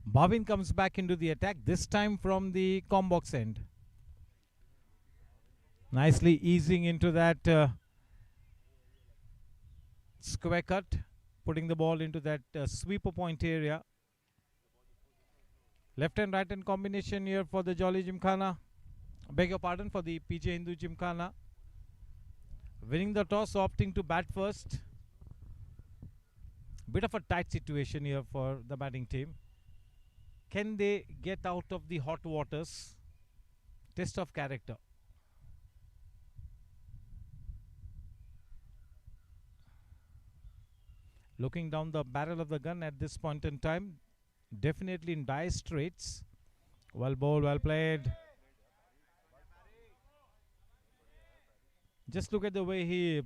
Bhavin comes back into the attack, this time from the combox end. Nicely easing into that square cut, putting the ball into that sweeper point area. Left and right hand combination here for the Jolly Gymkhana. Beg your pardon, for the PJ Hindu Gymkhana. Winning the toss, opting to bat first. Bit of a tight situation here for the batting team. Can they get out of the hot waters? Test of character. Looking down the barrel of the gun at this point in time, definitely in dire straits. Well bowled, well played. Just look at the way he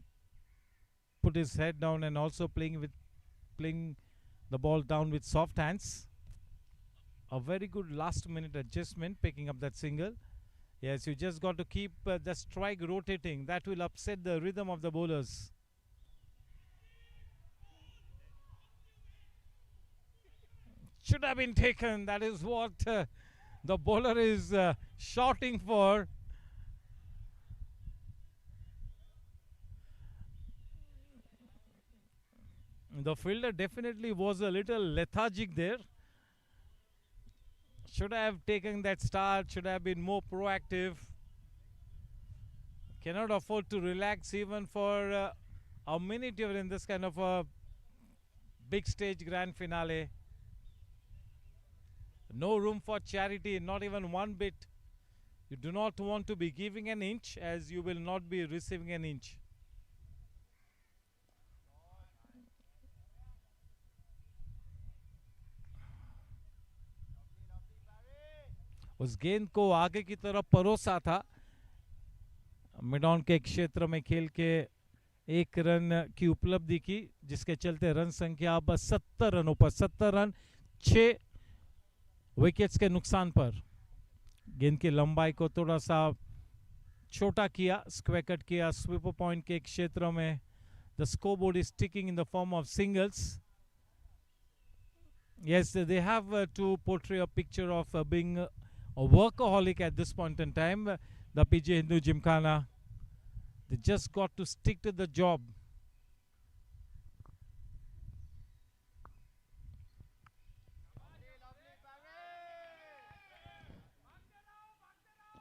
put his head down and also playing the ball down with soft hands. A very good last minute adjustment, picking up that single. Yes, you just got to keep the strike rotating. That will upset the rhythm of the bowlers. Should have been taken. That is what the bowler is shouting for. The fielder definitely was a little lethargic there. Should have taken that start, should have been more proactive. Cannot afford to relax even for a minute even in this kind of a big stage grand finale. No room for charity, not even one bit. You do not want to be giving an inch, as you will not be receiving an inch. उस गेंद को आगे की तरफ परोसा था, mid on के क्षेत्र में खेल के 1 रन की उपलब्धि की, जिसके चलते रन संख्या अब 70 रनों पर, 70 रन 6 विकेट्स के नुकसान पर। गेंद की लंबाई को थोड़ा सा छोटा किया, स्क्वायर कट किया स्वीपर पॉइंट के क्षेत्र में। The scoreboard is ticking in the form of singles. Yes, they have to portray a picture of being a workaholic at this point in time. The PJ Hindu Gymkhana, they just got to stick to the job.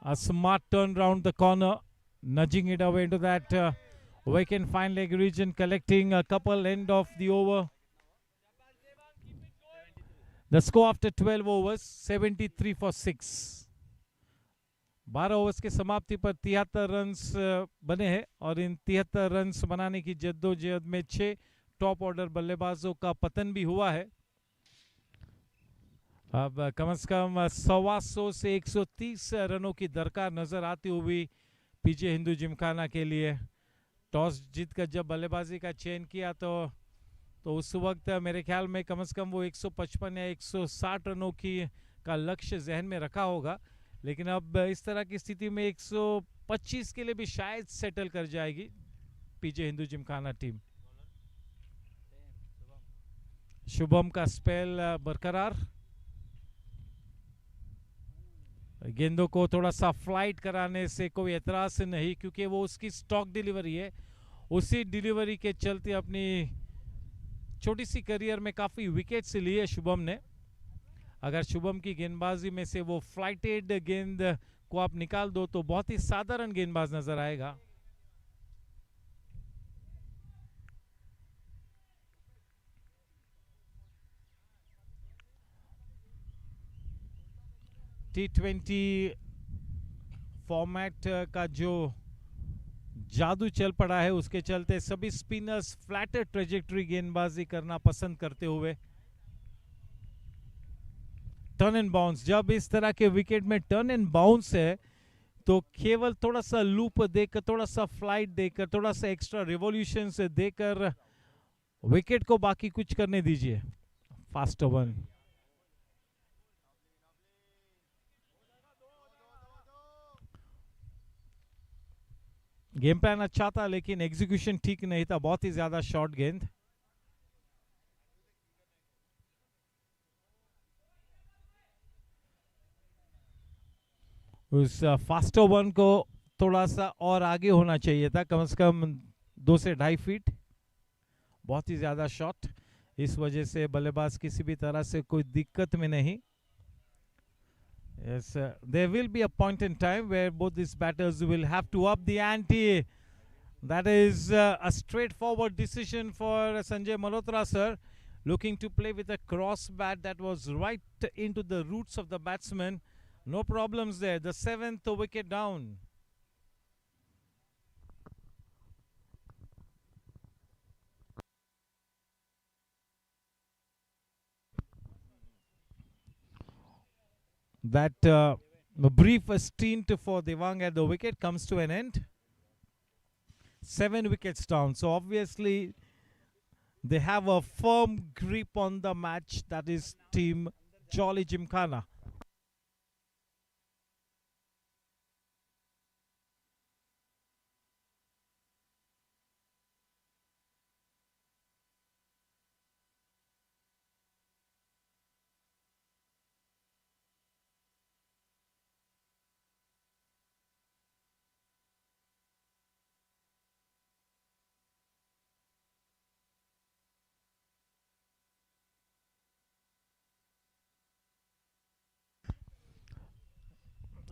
A smart turn round the corner, nudging it away into that vacant fine leg region, collecting a couple end of the over. The score after 12 overs, 73 for 6. 12 overs के समाप्ति पर 73 runs बने हैं और इन 73 runs बनाने की जद्दोजहद में 6 टॉप ऑर्डर बल्लेबाजों का पतन भी हुआ है। अब कम से कम 125 से 130 रनों की दरकार नजर आती हुई पीजे हिंदू जिमखाना के लिए। टॉस जीतकर जब बल्लेबाजी का चयन किया तो उस वक्त मेरे ख्याल में कम से कम वो 155 या 160 रनों का लक्ष्य जहन में रखा होगा, लेकिन अब इस तरह की स्थिति में 125 के लिए भी शायद सेटल कर जाएगी पीजे हिंदू जिमखाना टीम। शुभम का स्पेल बरकरार, गेंदों को थोड़ा सा फ्लाइट कराने से कोई एतराज नहीं, क्योंकि वो उसकी स्टॉक डिलीवरी है उसी डिलीवरी के चलते अपनी छोटी सी करियर में काफ़ी विकेट्स लिए शुभम ने। अगर शुभम की गेंदबाजी में से वो फ्लाइटेड गेंद को आप निकाल दो तो बहुत ही साधारण गेंदबाज नजर आएगा। T20 फॉर्मेट का जो जादू चल पड़ा है उसके चलते सभी स्पिनर्स फ्लैटर ट्रेजेक्टरी गेंदबाजी करना पसंद करते हुए टर्न एंड बाउंस, जब इस तरह के विकेट में टर्न एंड बाउंस है तो केवल थोड़ा सा लूप देकर, थोड़ा सा फ्लाइट देकर, थोड़ा सा एक्स्ट्रा रिवॉल्यूशन से देकर विकेट को बाकी कुछ करने दीजिए। फास्ट ओवर गेम प्लान अच्छा था लेकिन एग्जीक्यूशन ठीक नहीं था, बहुत ही ज्यादा शॉर्ट गेंद। उस फास्ट ओवर को थोड़ा सा और आगे होना चाहिए था, कम से कम 2 से 2.5 फीट। बहुत ही ज्यादा शॉट, इस वजह से बल्लेबाज किसी भी तरह से कोई दिक्कत में नहीं। Yes, there will be a point in time where both these batters will have to up the ante. That is a straightforward decision for Sanjay Malhotra, sir. Looking to play with a cross bat that was right into the roots of the batsman. No problems there. The 7th wicket down. That brief stint for Devang at the wicket comes to an end. 7 wickets down. So obviously they have a firm grip on the match. That is team Jolly Gymkhana.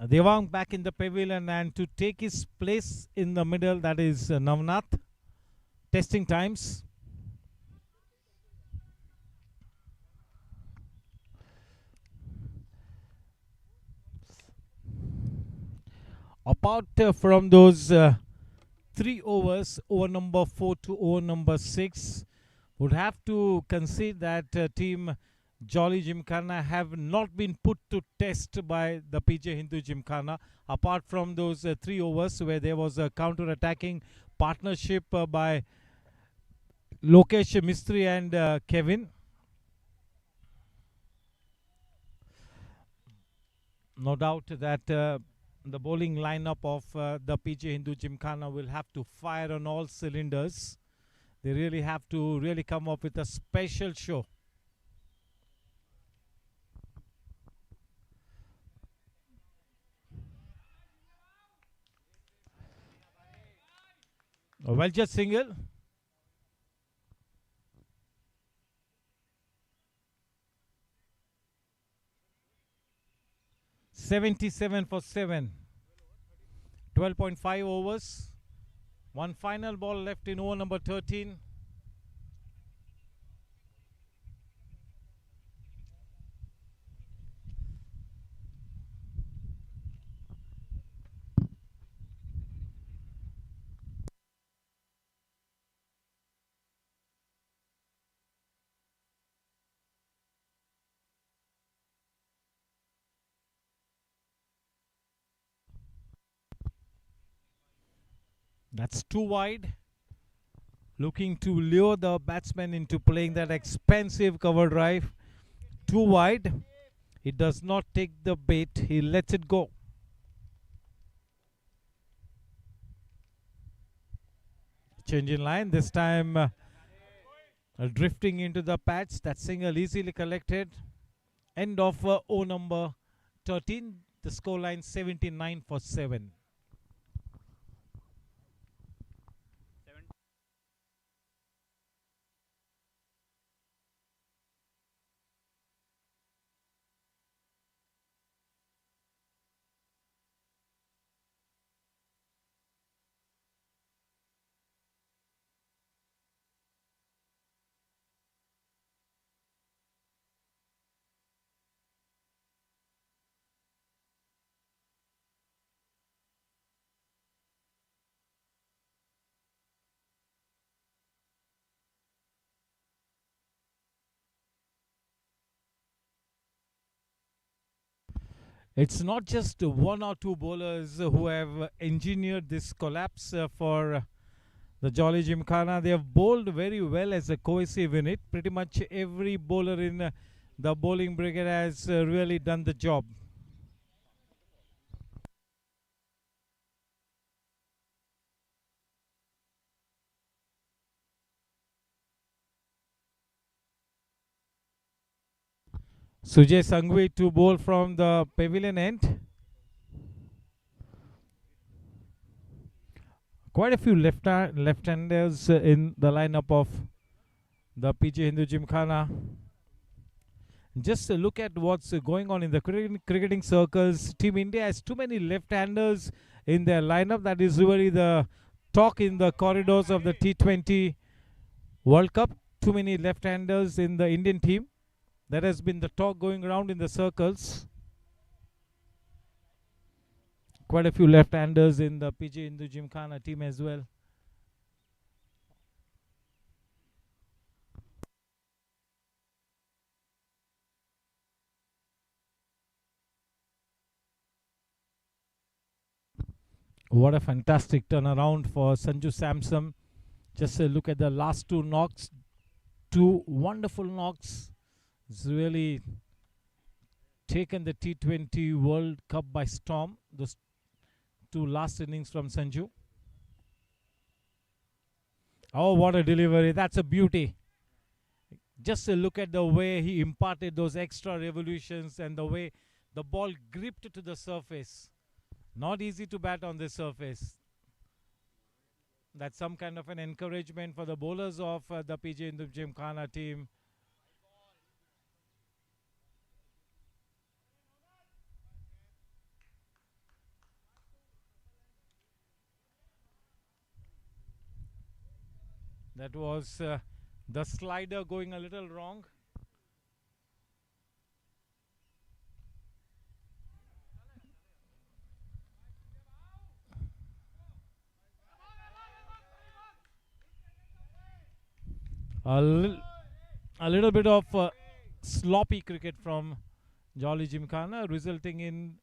Devang back in the pavilion, and to take his place in the middle, that is Navnath. Testing times. Apart from those 3 overs, over number 4 to over number 6, would have to concede that team Jolly Gymkhana have not been put to test by the PJ Hindu Gymkhana. Apart from those 3 overs where there was a counter-attacking partnership by Lokesh Mistry and Kevin. No doubt that the bowling lineup of the PJ Hindu Gymkhana will have to fire on all cylinders. They really have to really come up with a special show. A well just single. $77 for 7. 12.5 overs. One final ball left in over number 13. That's too wide. Looking to lure the batsman into playing that expensive cover drive. Too wide. He does not take the bait. He lets it go. Change in line. This time drifting into the patch. That single easily collected. End of O number 13. The scoreline 79 for 7. It's not just one or two bowlers who have engineered this collapse for the Jolly Gymkhana. They have bowled very well as a cohesive unit. Pretty much every bowler in the bowling brigade has really done the job. Sujay Sangvi to bowl from the pavilion end. Quite a few left-handers in the lineup of the PG Hindu Gymkhana. Just look at what's going on in the cricketing circles. Team India has too many left-handers in their lineup. That is really the talk in the corridors of the T20 World Cup. Too many left-handers in the Indian team. That has been the talk going around in the circles. Quite a few left-handers in the PG Hindu Gymkhana team as well. What a fantastic turnaround for Sanju Samson. Just look at the last two knocks. Two wonderful knocks. It's really taken the T20 World Cup by storm. Those two last innings from Sanju. Oh, what a delivery. That's a beauty. Just look at the way he imparted those extra revolutions and the way the ball gripped to the surface. Not easy to bat on this surface. That's some kind of an encouragement for the bowlers of the PJ Hindu Gymkhana team. That was the slider going a little wrong. A little bit of sloppy cricket from Jolly Gymkhana, resulting in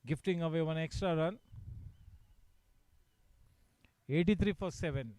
gifting away one extra run. 83 for 7.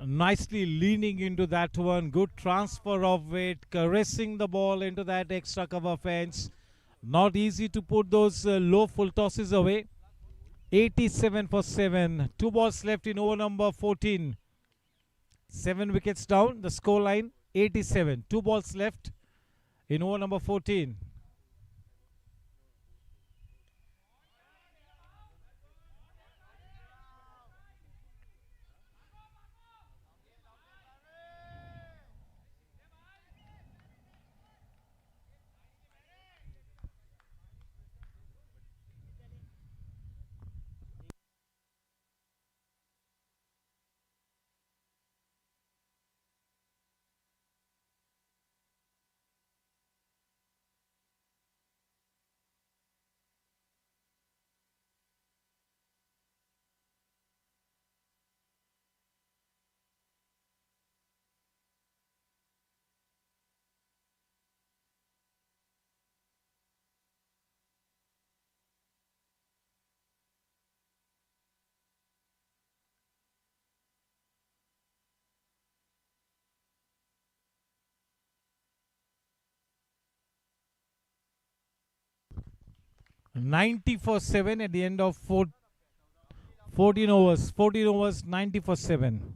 Nicely leaning into that one. Good transfer of weight, caressing the ball into that extra cover fence. Not easy to put those low full tosses away. 87 for 7. 2 balls left in over number 14. 7 wickets down. The score line 87. 2 balls left in over number 14. Ninety for 7 at the end of 14 overs. 14 overs, 90 for 7.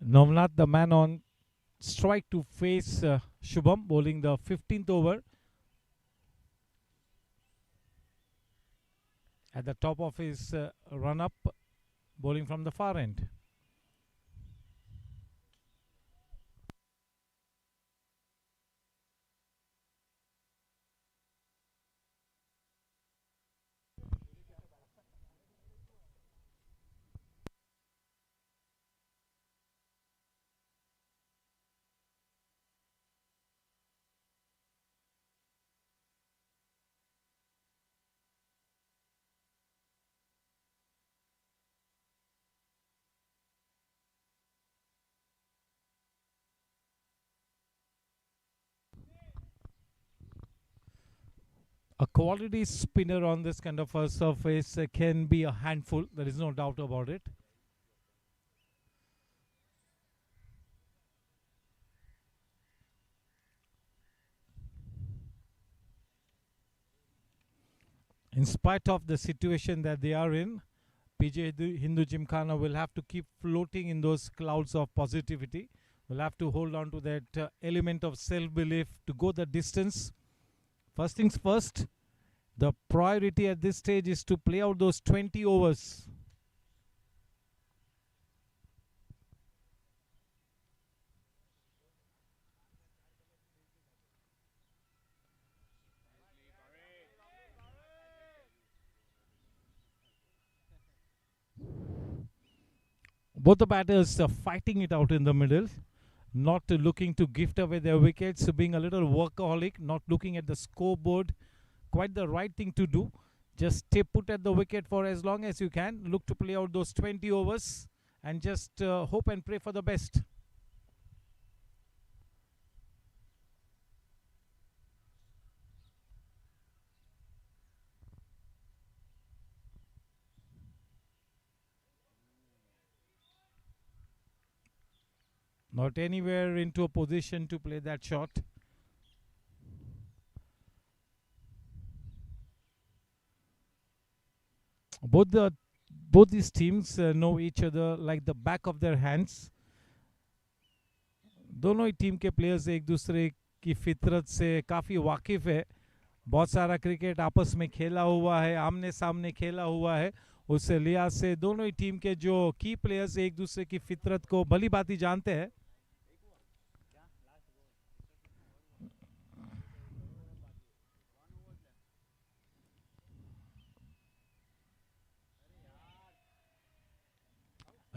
Navnath, the man on strike to face Shubham, bowling the 15th over. At the top of his run-up, bowling from the far end. A quality spinner on this kind of a surface can be a handful. There is no doubt about it. In spite of the situation that they are in, PJ Hindu Gymkhana will have to keep floating in those clouds of positivity. Will have to hold on to that element of self-belief to go the distance. First things first, the priority at this stage is to play out those 20 overs. Both the batters are fighting it out in the middle, not looking to gift away their wickets, being a little workaholic, not looking at the scoreboard. Quite the right thing to do. Just stay put at the wicket for as long as you can. Look to play out those 20 overs and just hope and pray for the best. Not anywhere into a position to play that shot. Both these teams know each other like the back of their hands. दोनों ही team के players एक दूसरे की फितरत से काफ़ी वाकिफ है. बहुत सारा क्रिकेट आपस में खेला हुआ है, आमने सामने खेला हुआ है. उस लिहाज से दोनों ही टीम के जो की प्लेयर्स एक दूसरे की फितरत को भली भांति जानते हैं.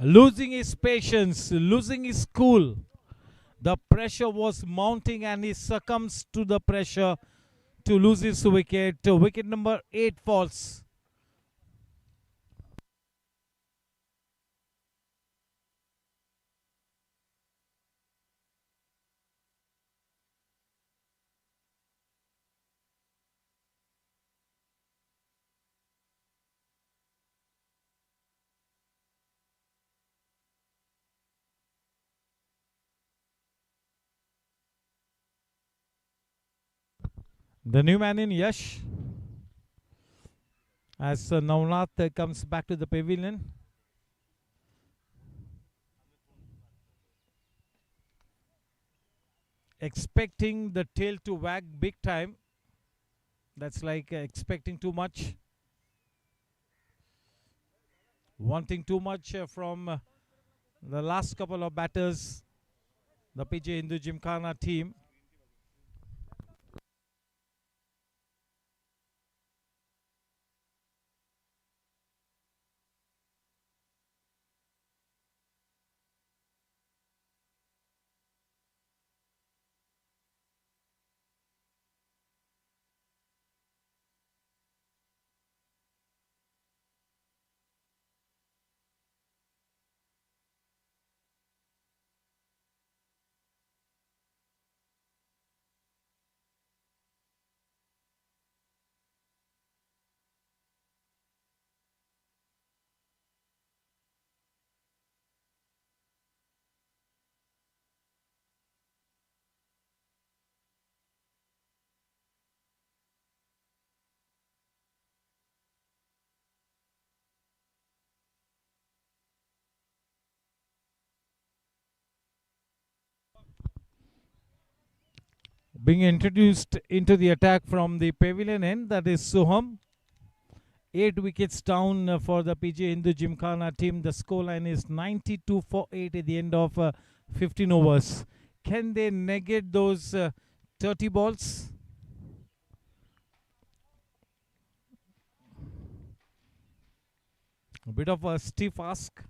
Losing his patience, losing his cool. The pressure was mounting and he succumbs to the pressure to lose his wicket. Wicket number 8 falls. The new man in Yash, as Navnath comes back to the pavilion. Expecting the tail to wag big time. That's like expecting too much. Wanting too much from the last couple of batters, the PJ Hindu Gymkhana team. Being introduced into the attack from the pavilion end, that is Soham. 8 wickets down for the PG Hindu Gymkhana team. The scoreline is 92 for 8 at the end of 15 overs. Can they negate those 30 balls? A bit of a stiff ask.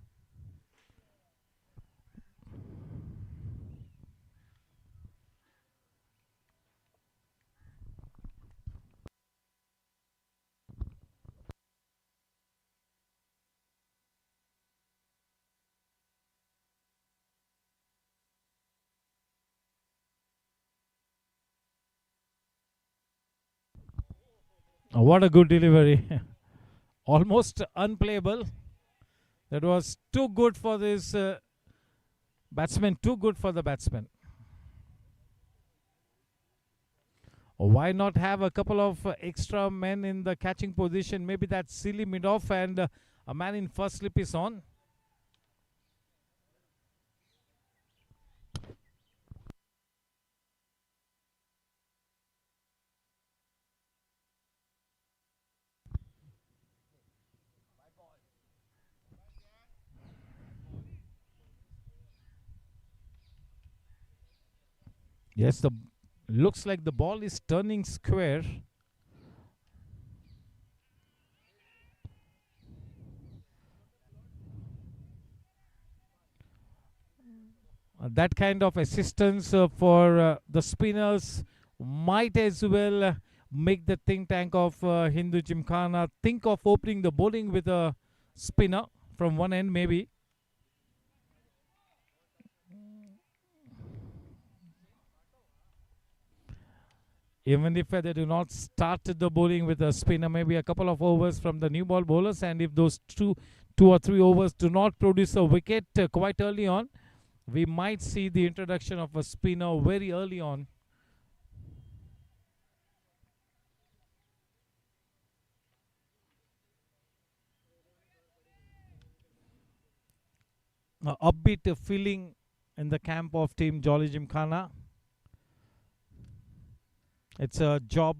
What a good delivery. Almost unplayable. That was too good for this batsman, too good for the batsman. Why not have a couple of extra men in the catching position? Maybe that silly mid-off and a man in first slip is on. Yes, the looks like the ball is turning square. That kind of assistance for the spinners might as well make the think tank of Hindu Gymkhana think of opening the bowling with a spinner from one end maybe. Even if they do not start the bowling with a spinner, maybe a couple of overs from the new ball bowlers, and if those two or three overs do not produce a wicket quite early on, we might see the introduction of a spinner very early on. Upbeat feeling in the camp of team Jolly Gymkhana. It's a job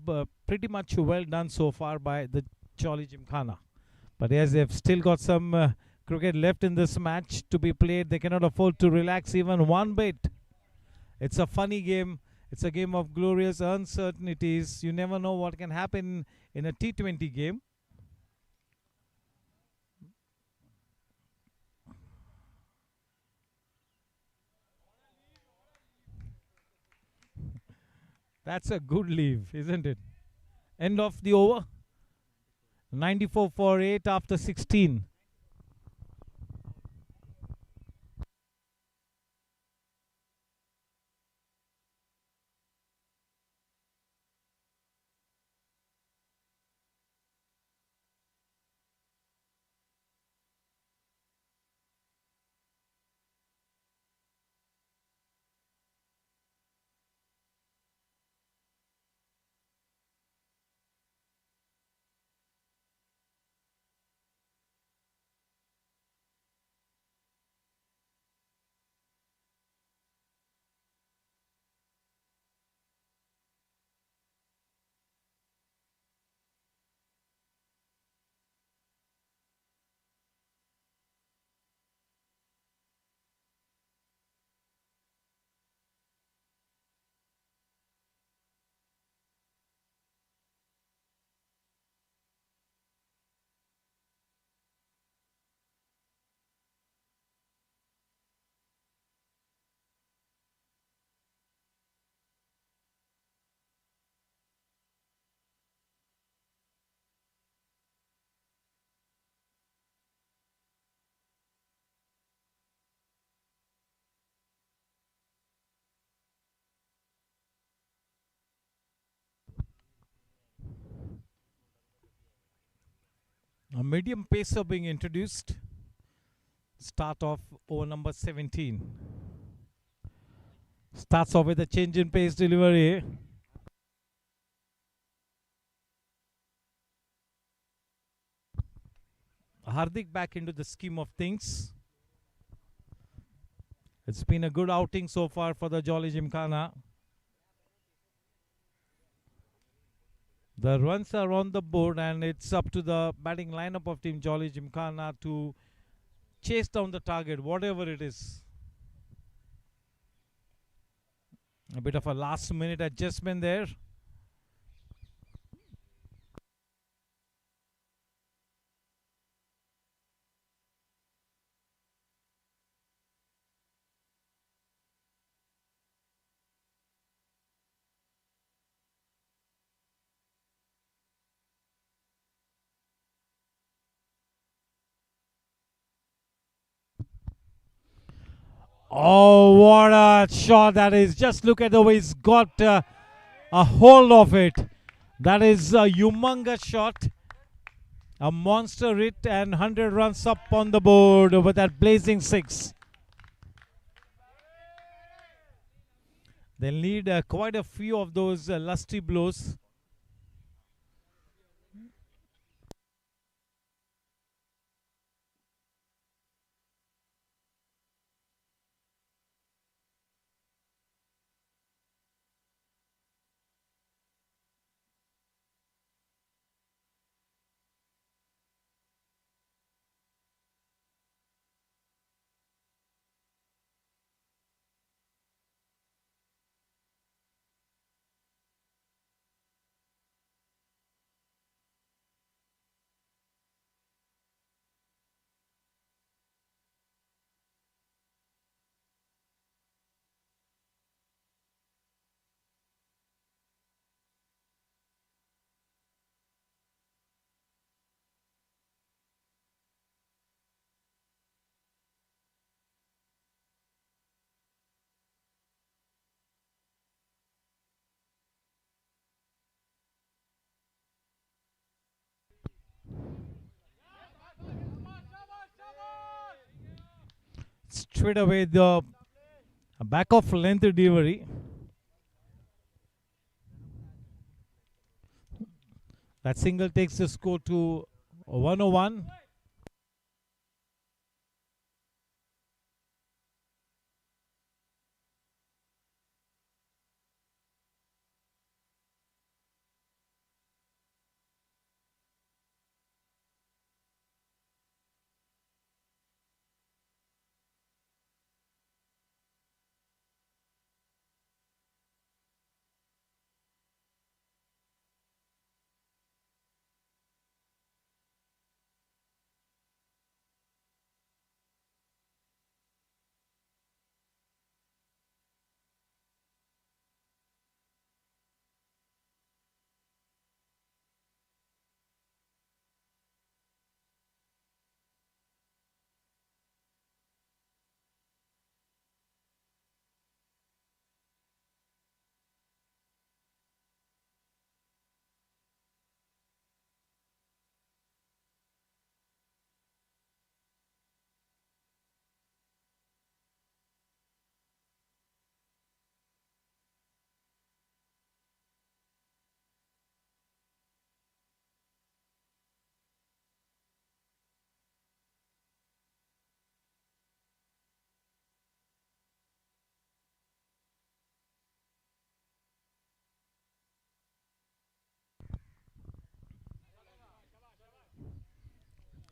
pretty much well done so far by the Jolly Gymkhana. But as they've still got some cricket left in this match to be played, they cannot afford to relax even one bit. It's a funny game. It's a game of glorious uncertainties. You never know what can happen in a T20 game. That's a good leave, isn't it? End of the over. 94 for 8 after 16. A medium pacer being introduced. Start off over number 17. Starts off with a change in pace delivery. Hardik back into the scheme of things. It's been a good outing so far for the Jolly Gymkhana. The runs are on the board, and it's up to the batting lineup of Team Jolly Gymkhana to chase down the target, whatever it is. A bit of a last minute adjustment there. Oh, what a shot that is. Just look at the way he's got a hold of it. That is a humongous shot. A monster hit and 100 runs up on the board with that blazing six. They'll need quite a few of those lusty blows. Straight away, the back of length delivery. That single takes the score to 101.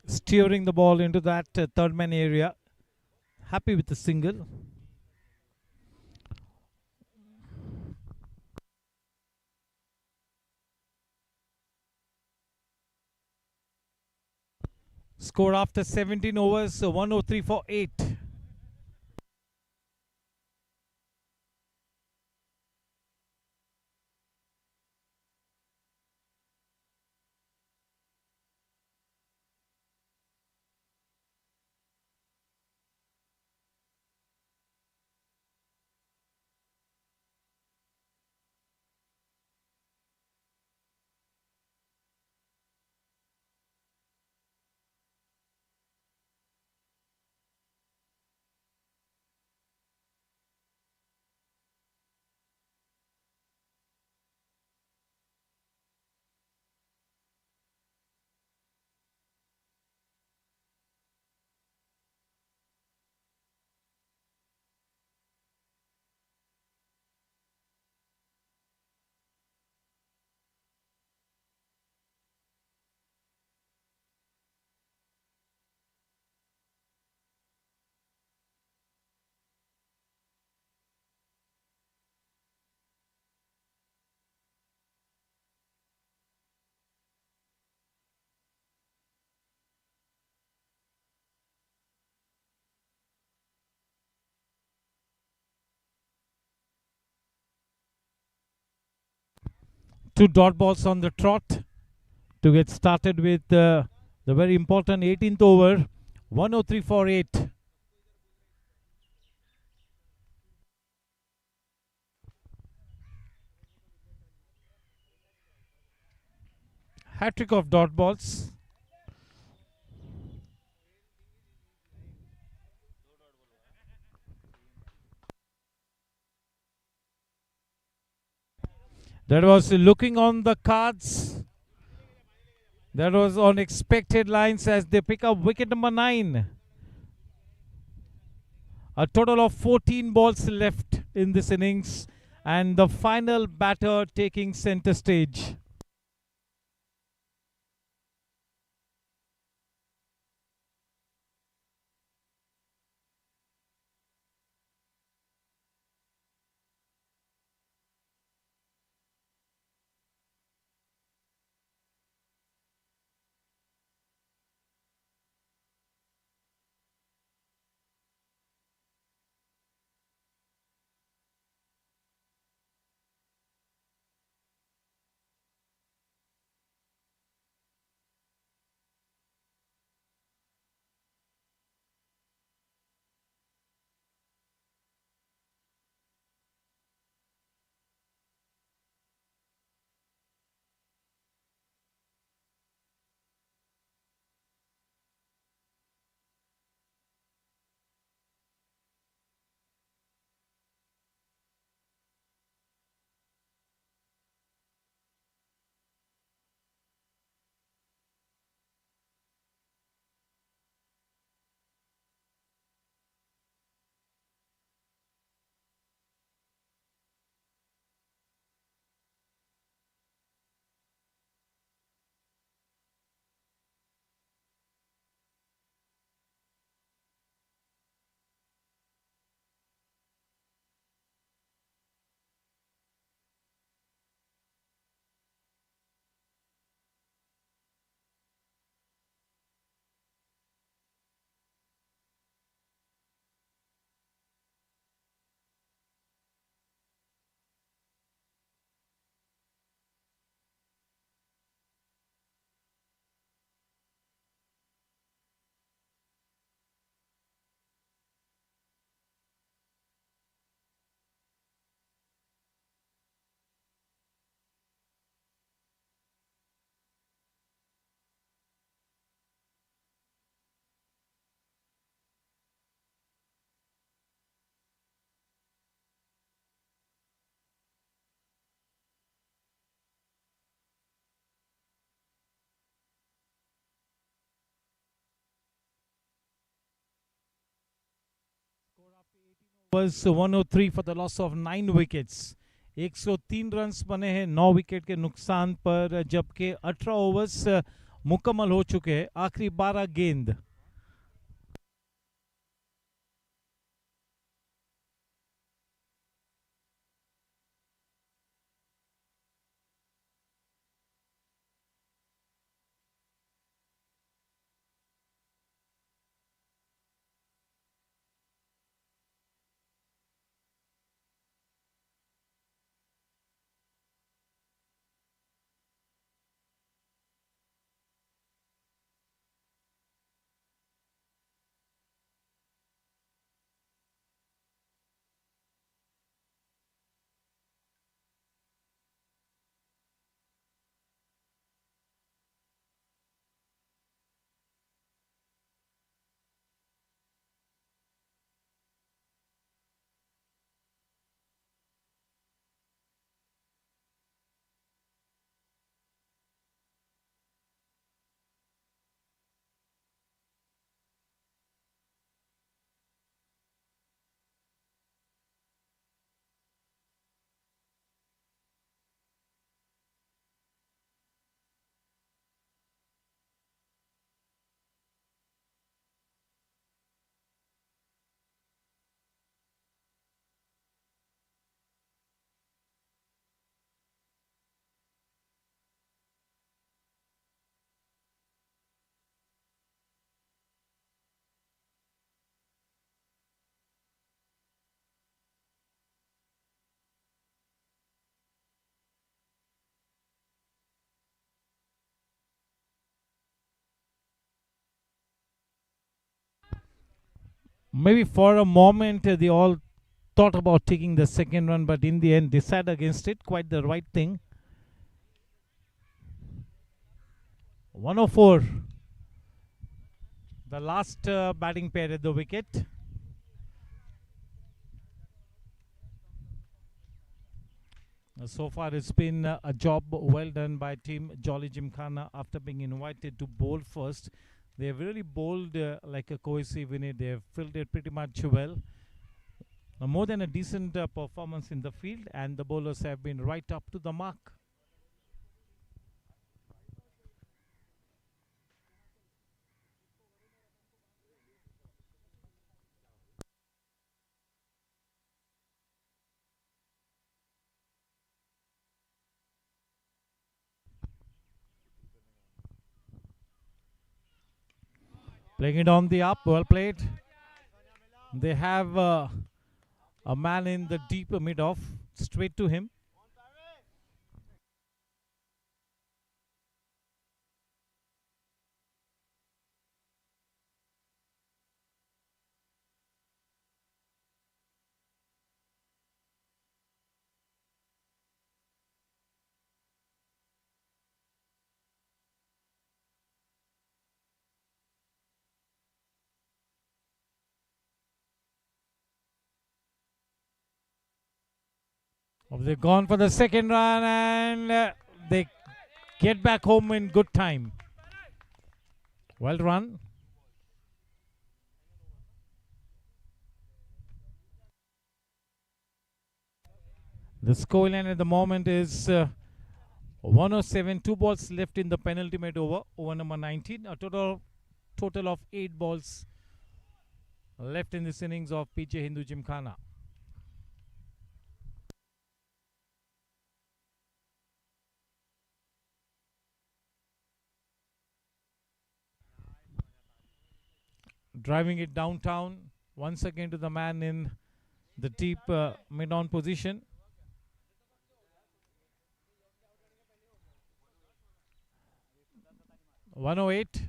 Steering the ball into that third man area. Happy with the single. Score after 17 overs, 103 for 8. Two dot balls on the trot to get started with the very important 18th over. 103 for 8. Hat-trick of dot balls. That was looking on the cards. That was on expected lines as they pick up wicket number 9. A total of 14 balls left in this innings, and the final batter taking center stage. Was 103 for the loss of 9 wickets. 103 runs बने हैं 9 wicket के नुकसान पर, जबकि 18 overs मुकम्मल हो चुके हैं. आखिरी 12 गेंद. Maybe for a moment they all thought about taking the second run, but in the end decided against it. Quite the right thing. 104. The last batting pair at the wicket. So far, it's been a job well done by Team Jolly Gymkhana after being invited to bowl first. They have really bowled like a cohesive unit. They have filled it pretty much well. More than a decent performance in the field, and the bowlers have been right up to the mark. Playing it on the up, well played. They have a man in the deep mid off, straight to him. They've gone for the second run, and they get back home in good time. Well run. The scoreline at the moment is 107. 2 balls left in the penultimate over. Over number 19. A total of 8 balls left in this innings of PJ Hindu Gymkhana. Driving it downtown once again to the man in the deep mid-on position. (108).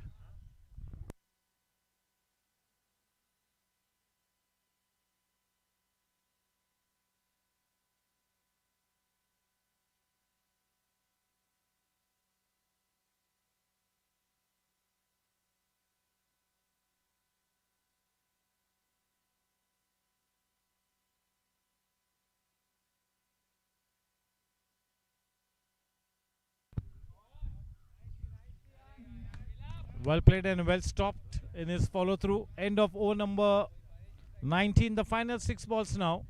Well played and well stopped in his follow through. End of over number 19. The final 6 balls now.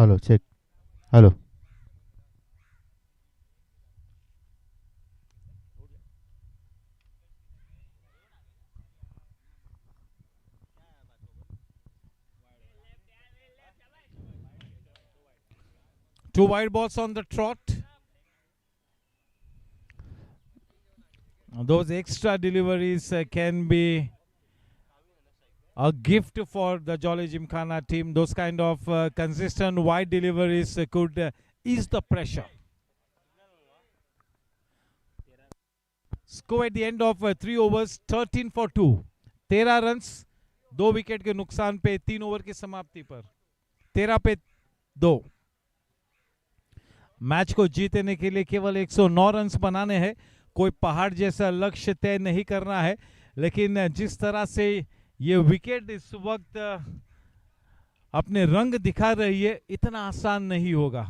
Hello, check. Hello. Two wide balls on the trot. Those extra deliveries can be a gift for the Jolly Gymkhana team. Those kind of consistent wide deliveries could ease the pressure. Score at the end of 3 overs 13 for 2. 13 runs 2 wicket के नुकसान पे 3 over की समाप्ति पर 13 पे 2. Match को जीतने के लिए केवल 109 रन्स बनाने हैं. कोई पहाड़ जैसा लक्ष्य तय नहीं करना है, लेकिन जिस तरह से ये विकेट इस वक्त अपने रंग दिखा रही है, इतना आसान नहीं होगा.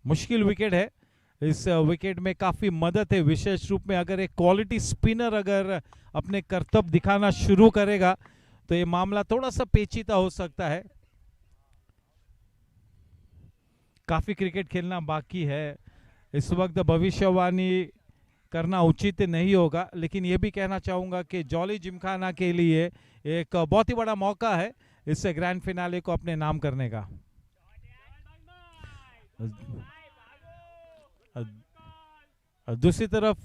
मुश्किल विकेट है. इस विकेट में काफी मदद है, विशेष रूप में अगर एक क्वालिटी स्पिनर अगर अपने करतब दिखाना शुरू करेगा तो ये मामला थोड़ा सा पेचीदा हो सकता है. काफी क्रिकेट खेलना बाकी है. इस वक्त भविष्यवाणी करना उचित नहीं होगा, लेकिन ये भी कहना चाहूंगा कि जॉली जिमखाना के लिए एक बहुत ही बड़ा मौका है इस ग्रैंड फिनाले को अपने नाम करने का. दूसरी तरफ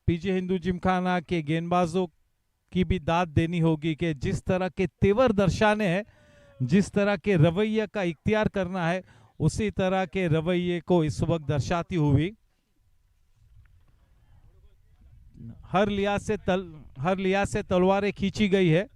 पीजे हिंदू जिमखाना के गेंदबाजों की भी दाद देनी होगी कि जिस तरह के तेवर दर्शाने हैं, जिस तरह के रवैये का इख्तियार करना है, उसी तरह के रवैये को इस वक्त दर्शाती हुई हर लिहाज से तलवारें खींची गई है.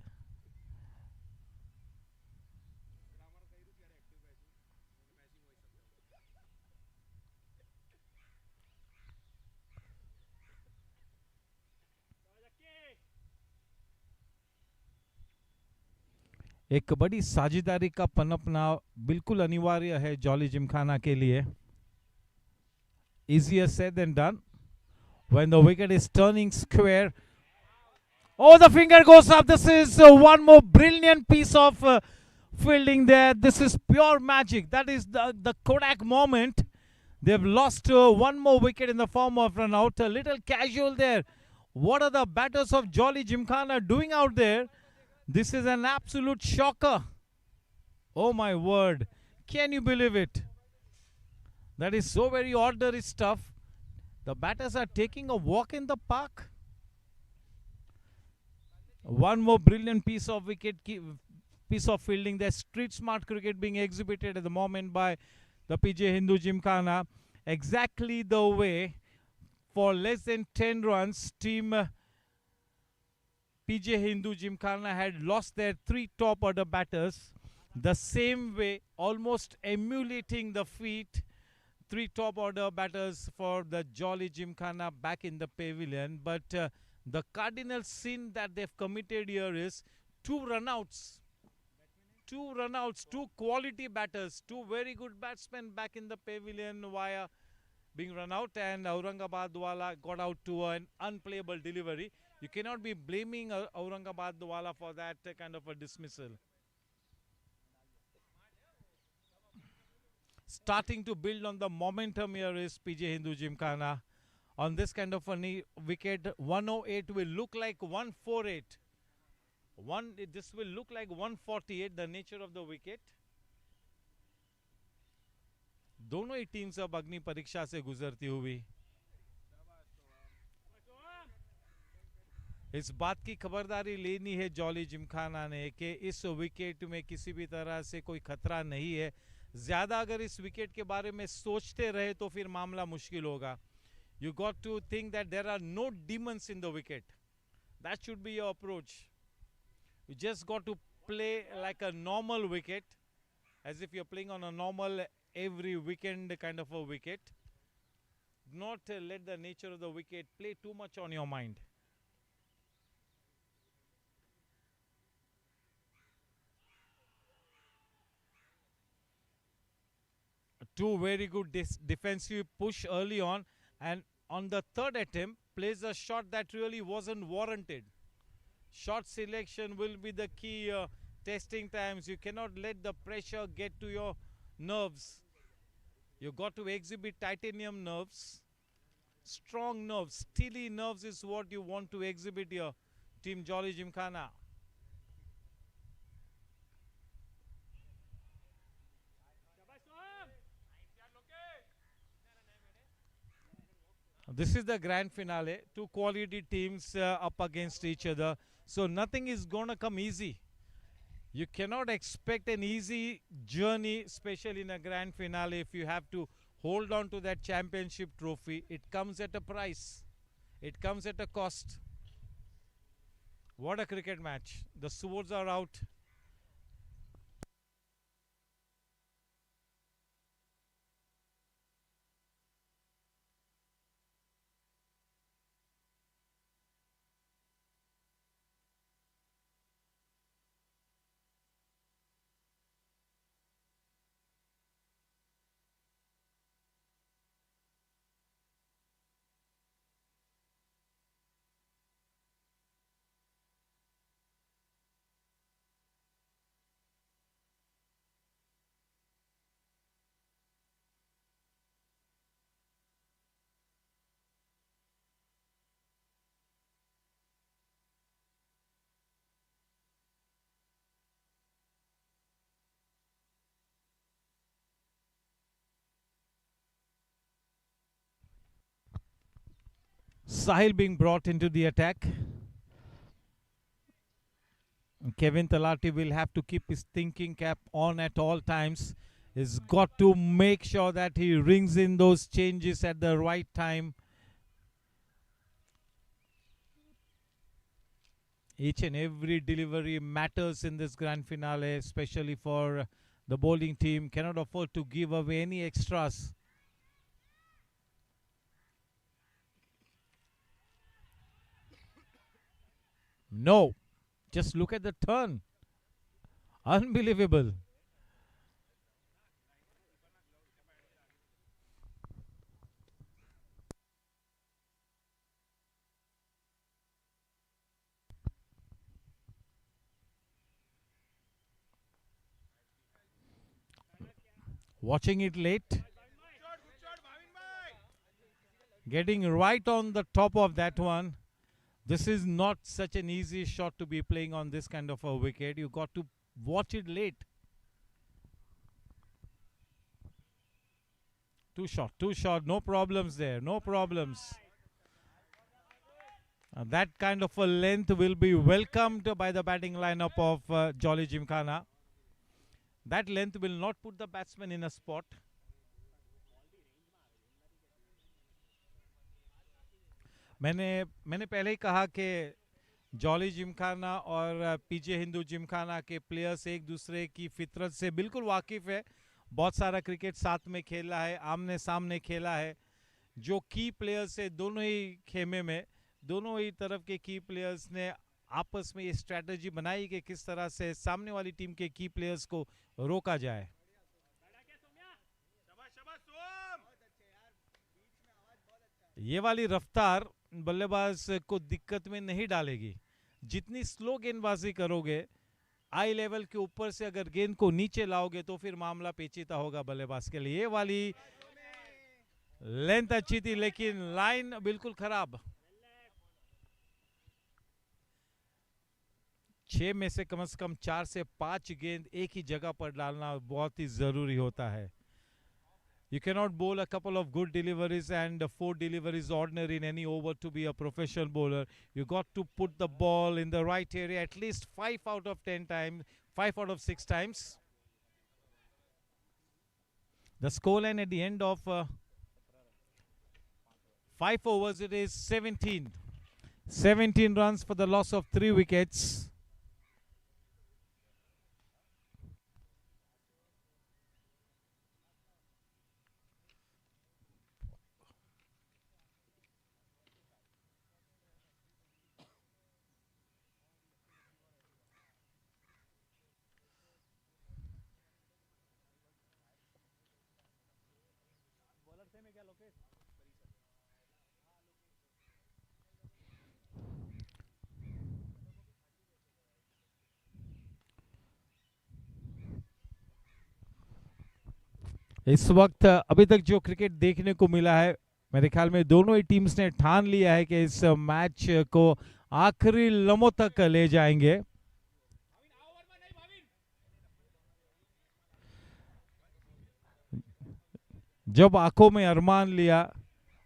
एक बड़ी साझेदारी का पनपना बिल्कुल अनिवार्य है जॉली जिमखाना के लिए. Easier said than done. When the wicket is turning square, oh, the finger goes up. This is one more brilliant piece of fielding there. This is pure magic. That is the Kodak moment. They've lost one more wicket in the form of run out. A little casual there. What are the batters of Jolly Gymkhana doing out there? This is an absolute shocker. Oh my word. Can you believe it? That is so very ordinary stuff. The batters are taking a walk in the park. One more brilliant piece of fielding. There's street smart cricket being exhibited at the moment by the PJ Hindu Gymkhana. Exactly the way for less than 10 runs, team PJ Hindu Gymkhana had lost their 3 top order batters. The same way, almost emulating the feat, 3 top order batters for the Jolly Gymkhana back in the pavilion. But the cardinal sin that they've committed here is 2 runouts. 2 runouts, 2 quality batters, 2 very good batsmen back in the pavilion via being run out, and Aurangabad Wala got out to an unplayable delivery. You cannot be blaming Aurangabad Wala for that kind of a dismissal. Starting to build on the momentum here is PJ Hindu Gymkhana. On this kind of a wicket, 108 will look like 148. This will look like 148, the nature of the wicket. दोनों ही teams अब अग्नि परीक्षा से गुजरती हुई इस बात की खबरदारी लेनी है जॉली जिमखाना ने कि इस विकेट में किसी भी तरह से कोई खतरा नहीं है. ज्यादा अगर इस विकेट के बारे में सोचते रहे तो फिर मामला मुश्किल होगा. You got to think that there are no demons in the wicket. That should be your approach. You just got to play like a normal wicket, as if you're playing on a normal every weekend kind of a wicket. Not let the nature of the wicket play too much on your mind. Two very good defensive push early on, and on the third attempt plays a shot that really wasn't warranted. Shot selection will be the key testing times. You cannot let the pressure get to your nerves. You got to exhibit titanium nerves, strong nerves, steely nerves is what you want to exhibit here, Team Jolly Gymkhana. This is the grand finale. Two quality teams up against each other. So nothing is going to come easy. You cannot expect an easy journey, especially in a grand finale, if you have to hold on to that championship trophy. It comes at a price. It comes at a cost. What a cricket match. The swords are out. Sahil being brought into the attack. Kevin Talati will have to keep his thinking cap on at all times. He's got to make sure that he rings in those changes at the right time. Each and every delivery matters in this grand finale, especially for the bowling team. Cannot afford to give away any extras. No. Just look at the turn. Unbelievable. Watching it late. Getting right on the top of that one. This is not such an easy shot to be playing on this kind of a wicket. You got to watch it late. Too short. No problems there. No problems. That kind of a length will be welcomed by the batting lineup of Jolly Gymkhana. That length will not put the batsman in a spot. मैंने पहले ही कहा कि jolly Gymkhana और पीजे हिंदू जिमखाना के players एक दूसरे की फितरत से बिल्कुल वाकिफ़ है. बहुत सारा क्रिकेट साथ में खेला है, आमने सामने खेला है. जो की प्लेयर्स है दोनों ही खेमे में, दोनों ही तरफ के की प्लेयर्स ने आपस में ये स्ट्रैटेजी बनाई कि किस तरह से सामने वाली टीम के की प्लेयर्स को रोका जाए. ये वाली रफ्तार बल्लेबाज को दिक्कत में नहीं डालेगी. जितनी स्लो गेंदबाजी करोगे, आई लेवल के ऊपर से अगर गेंद को नीचे लाओगे तो फिर मामला पेचीदा होगा बल्लेबाज के लिए. ये वाली लेंथ अच्छी थी लेकिन लाइन बिल्कुल खराब. 6 में से कम 4 से 5 गेंद एक ही जगह पर डालना बहुत ही जरूरी होता है. You cannot bowl a couple of good deliveries and 4 deliveries ordinary in any over to be a professional bowler. You got to put the ball in the right area at least 5 out of 10 times, 5 out of 6 times. The scoreline at the end of 5 overs, it is 17. 17 runs for the loss of 3 wickets. इस वक्त अभी तक जो cricket देखने को मिला है, मेरे ख्याल में दोनों ही टीम्स ने ठान लिया है कि इस मैच को आखिरी लम्हों तक ले जाएंगे। जब आंखों में अरमान लिया,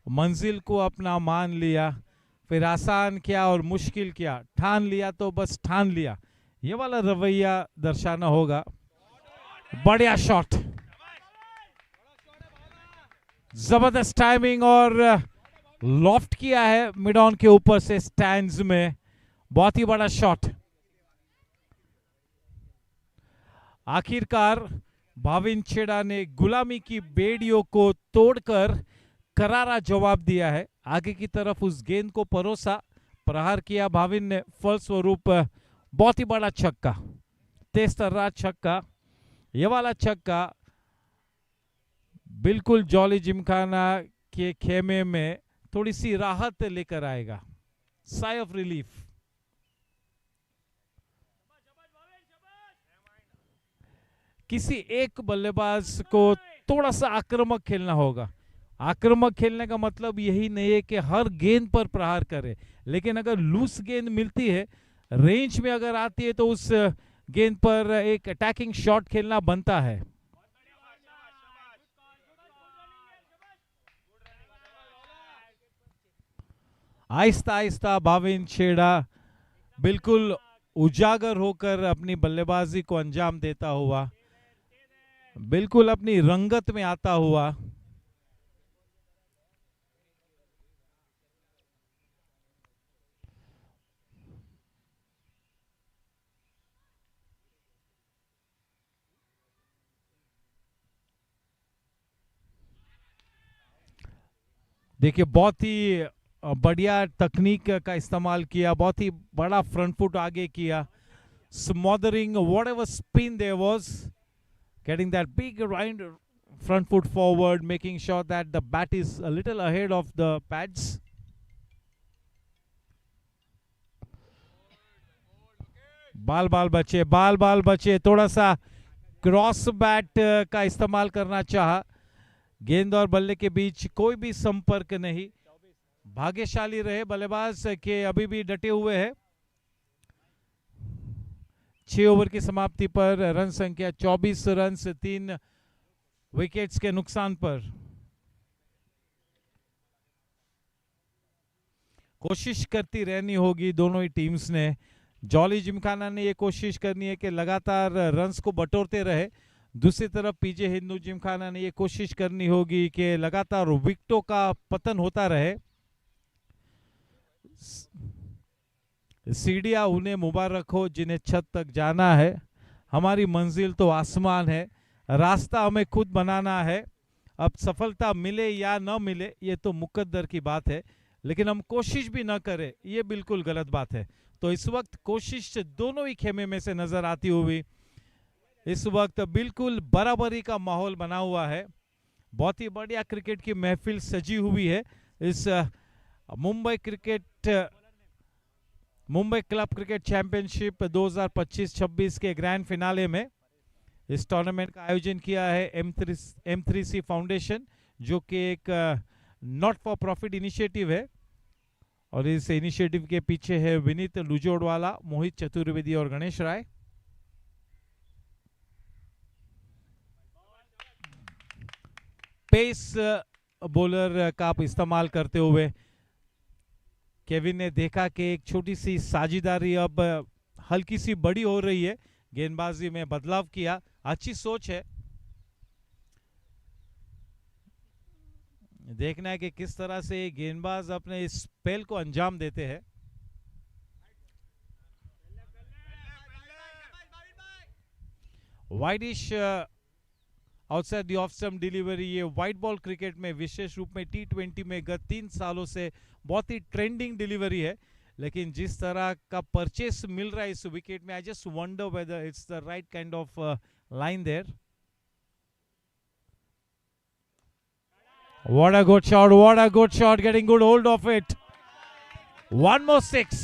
मंजिल को अपना मान लिया, फिर आसान क्या और मुश्किल क्या, ठान लिया तो बस ठान लिया, ये वाला रवैया दर्शाना होगा। बढ़िया शॉट, जबरदस्त टाइमिंग और लॉफ्ट किया है मिड ऑन के ऊपर से स्टैंड्स में, बहुत ही बड़ा शॉट। आखिरकार भाविन छेड़ा ने गुलामी की बेड़ियों को तोड़कर करारा जवाब दिया है। आगे की तरफ उस गेंद को परोसा, प्रहार किया भाविन ने, फलस्वरूप बहुत ही बड़ा छक्का, तेज तर्रार छक्का। ये वाला छक्का बिल्कुल जॉली जिमखाना के खेमे में थोड़ी सी राहत लेकर आएगा, साई ऑफ रिलीफ। किसी एक बल्लेबाज को थोड़ा सा आक्रामक खेलना होगा। आक्रामक खेलने का मतलब यही नहीं है कि हर गेंद पर प्रहार करे, लेकिन अगर लूज गेंद मिलती है, रेंज में अगर आती है, तो उस गेंद पर एक अटैकिंग शॉट खेलना बनता है। आहिस्ता आहिस्ता भाविन छेड़ा बिल्कुल उजागर होकर अपनी बल्लेबाजी को अंजाम देता हुआ, बिल्कुल अपनी रंगत में आता हुआ। देखिए, बहुत ही बढ़िया तकनीक का इस्तेमाल किया, बहुत ही बड़ा फ्रंट फुट आगे किया, स्मॉदरिंग whatever spin there was, getting that big round front foot forward, making sure that the bat is a little ahead of the pads. बाल बाल बचे, थोड़ा सा क्रॉस बैट का इस्तेमाल करना चाहा, गेंद और बल्ले के बीच कोई भी संपर्क नहीं। भाग्यशाली रहे बल्लेबाज के अभी भी डटे हुए हैं। 6 ओवर की समाप्ति पर रन संख्या 24 रन से 3 विकेट्स के नुकसान पर। कोशिश करती रहनी होगी दोनों ही टीम्स ने। जॉली जिमखाना ने ये कोशिश करनी है कि लगातार रन्स को बटोरते रहे। दूसरी तरफ पीजे हिंदू जिमखाना ने ये कोशिश करनी होगी कि लगातार विकेटों का पतन होता रहे। सीढ़ियां उन्हें मुबारक हो जिन्हें छत तक जाना है, हमारी मंजिल तो आसमान है, रास्ता हमें खुद बनाना है। अब सफलता मिले या न मिले ये तो मुकद्दर की बात है, लेकिन हम कोशिश भी न करें ये बिल्कुल गलत बात है। तो इस वक्त कोशिश दोनों ही खेमे में से नजर आती हुई, इस वक्त बिल्कुल बराबरी का माहौल बना हुआ है। बहुत ही बढ़िया क्रिकेट की महफिल सजी हुई है इस मुंबई क्लब क्रिकेट चैंपियनशिप 2025-26 के ग्रैंड फिनाले में। इस टूर्नामेंट का आयोजन किया है M3C फाउंडेशन, जो कि एक नॉट फॉर प्रॉफिट इनिशिएटिव है, और इस इनिशिएटिव के पीछे है विनीत लुजोड़वाला, मोहित चतुर्वेदी और गणेश राय। पेस बॉलर का इस्तेमाल करते हुए केविन ने देखा कि एक छोटी सी साझेदारी अब हल्की सी बड़ी हो रही है, गेंदबाजी में बदलाव किया। अच्छी सोच है, देखना है कि किस तरह से गेंदबाज अपने इस स्पेल को अंजाम देते हैं। Widish outside the off stump delivery, ये व्हाइट बॉल क्रिकेट में विशेष रूप में T20 में गत 3 सालों से बहुत ही ट्रेंडिंग डिलीवरी है, लेकिन जिस तरह का परचेस मिल रहा है इस विकेट में, I just wonder whether it's the right kind of line there. What a good shot, what a good shot, getting good hold of it. One more 6.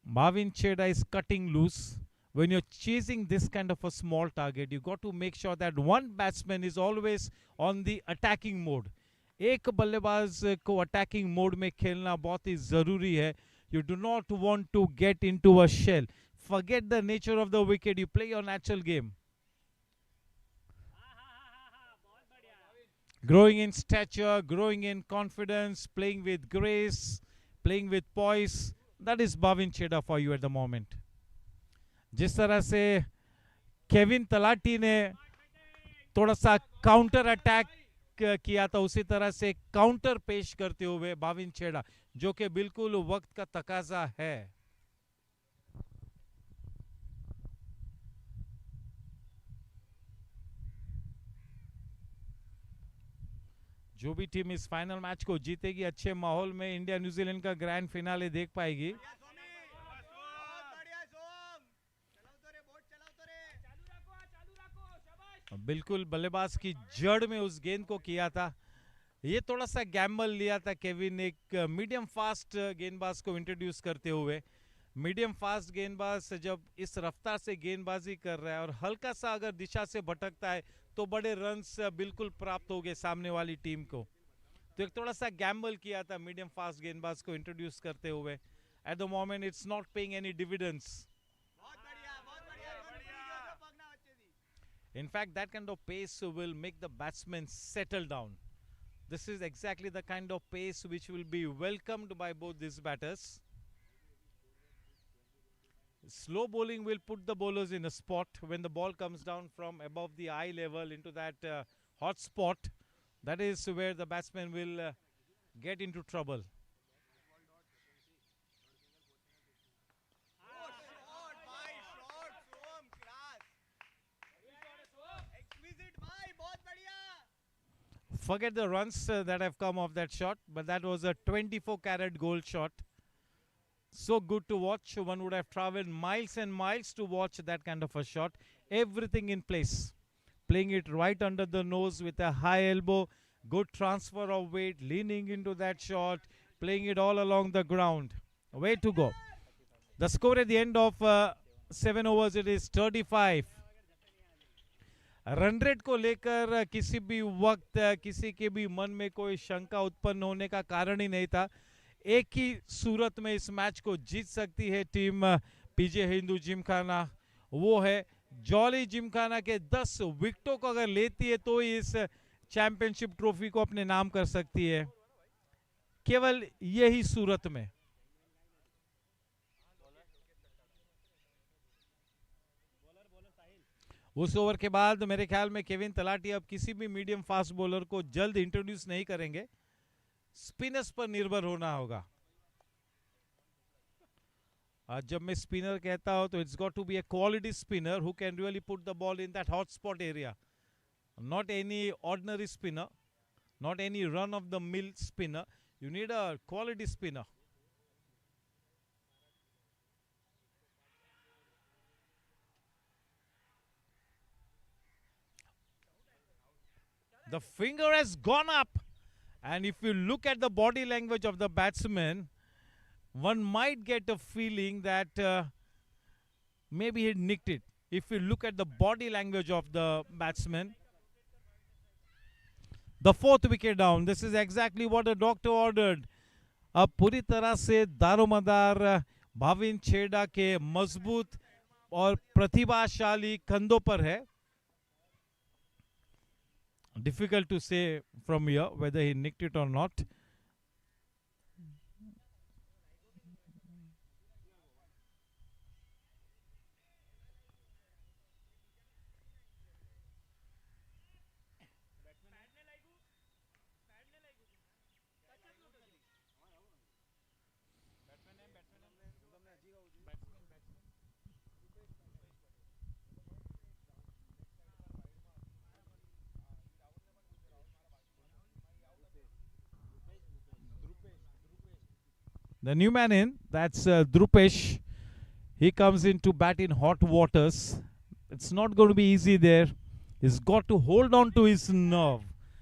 Bhavin Cheda is cutting loose. when you're chasing this kind of a small target, you got to make sure that one batsman is always on the attacking mode. एक बल्लेबाज को attacking mode में खेलना बहुत ही जरूरी है. You do not want to get into a shell. Forget the nature of the wicket. You play your natural game. Growing in stature, growing in confidence, playing with grace, playing with poise. That is Bhavin Chheda for you at the moment. जिस तरह से Kevin talati ने थोड़ा सा counter attack किया था, उसी तरह से काउंटर पेश करते हुए भाविन छेड़ा, जो कि बिल्कुल वक्त का तकाजा है. जो भी टीम इस फाइनल मैच को जीतेगी, अच्छे माहौल में इंडिया न्यूजीलैंड का ग्रैंड फिनाले देख पाएगी. बिल्कुल बल्लेबाज की जड़ में उस गेंद को किया था. ये थोड़ा सा गैम्बल लिया था केविन, एक मीडियम फास्ट गेंदबाज को इंट्रोड्यूस करते हुए. मीडियम फास्ट गेंदबाज जब इस रफ्तार से गेंदबाजी कर रहा है और हल्का सा अगर दिशा से भटकता है तो बड़े रन्स बिल्कुल प्राप्त हो गए सामने वाली टीम को. तो एक थोड़ा सा गैम्बल किया था मीडियम फास्ट गेंदबाज को इंट्रोड्यूस करते हुए. At the moment it's not paying any dividends. In fact, that kind of pace will make the batsmen settle down. This is exactly the kind of pace which will be welcomed by both these batters. Slow bowling will put the bowlers in a spot when the ball comes down from above the eye level into that hot spot. That is where the batsman will get into trouble. Forget the runs that have come off that shot, but that was a 24-carat gold shot. So good to watch. One would have traveled miles and miles to watch that kind of a shot. Everything in place. Playing it right under the nose with a high elbow. Good transfer of weight. Leaning into that shot. Playing it all along the ground. Way to go. The score at the end of 7 overs, it is 35. Run rate को लेकर किसी भी वक्त किसी के भी मन में कोई शंका उत्पन्न होने का कारण ही नहीं था. एक ही सूरत में इस मैच को जीत सकती है टीम पीजे हिंदू जिमखाना. वो है जॉली जिमखाना के 10 विकेटों को अगर लेती है तो इस चैंपियनशिप ट्रॉफी को अपने नाम कर सकती है. केवल यही सूरत में. उस ओवर के बाद मेरे ख्याल में केविन तलाटी अब किसी भी मीडियम फास्ट बॉलर को जल्द इंट्रोड्यूस नहीं करेंगे. स्पिनर्स पर निर्भर होना होगा. जब मैं स्पिनर कहता हूं तो it's got to be a quality spinner who can really put the ball in that hot spot area. Not any ordinary spinner, not any run of the mill spinner. You need a quality spinner. The finger has gone up, and if you look at the body language of the batsman, one might get a feeling that maybe he nicked it. If you look at the body language of the batsman. The 4th wicket down. This is exactly what the doctor ordered. अब पूरी तरह से दारोमदार भाविन छेड़ा के मजबूत और प्रतिभाशाली कंधों पर है. Difficult to say from here whether he nicked it or not. The new man in, that's Drupesh. He comes in to bat in hot waters. It's not going to be easy there. He's got to hold on to his nerve.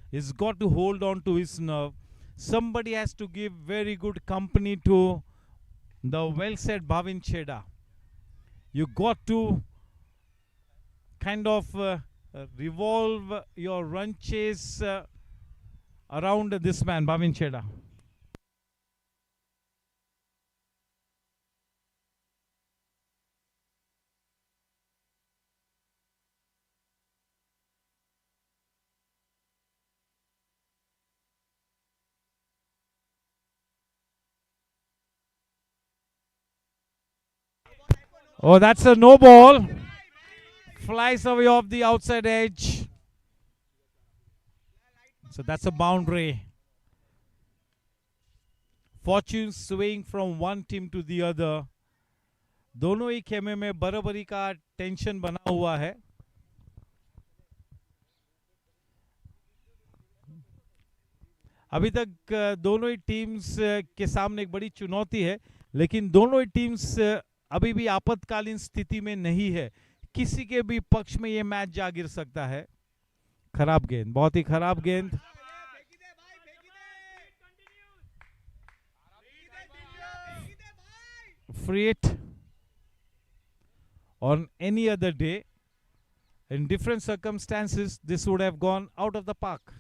He's got to hold on to his nerve. Somebody has to give very good company to the well-said Bhavin Chheda. You got to kind of revolve your run chase around this man, Bhavin Cheda. Oh, that's a no ball. Flies away off the outside edge. So that's a boundary. Fortune swaying from one team to the other. दोनों ही खेमे में बराबरी का tension बना हुआ है. अभी तक दोनों ही टीम्स के सामने एक बड़ी चुनौती है, लेकिन दोनों ही टीम्स अभी भी आपातकालीन स्थिति में नहीं है. किसी के भी पक्ष में ये मैच जा गिर सकता है. खराब गेंद, बहुत ही खराब गेंद. Free it. On any other day, in different circumstances, this would have gone out of the park.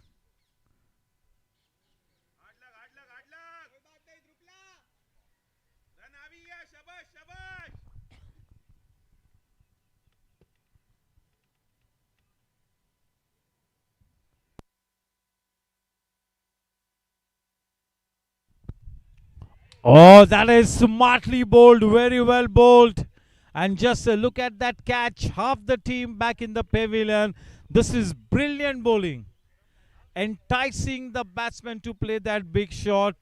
Oh, that is smartly bowled, very well bowled. And just look at that catch. Half the team back in the pavilion. This is brilliant bowling. Enticing the batsman to play that big shot.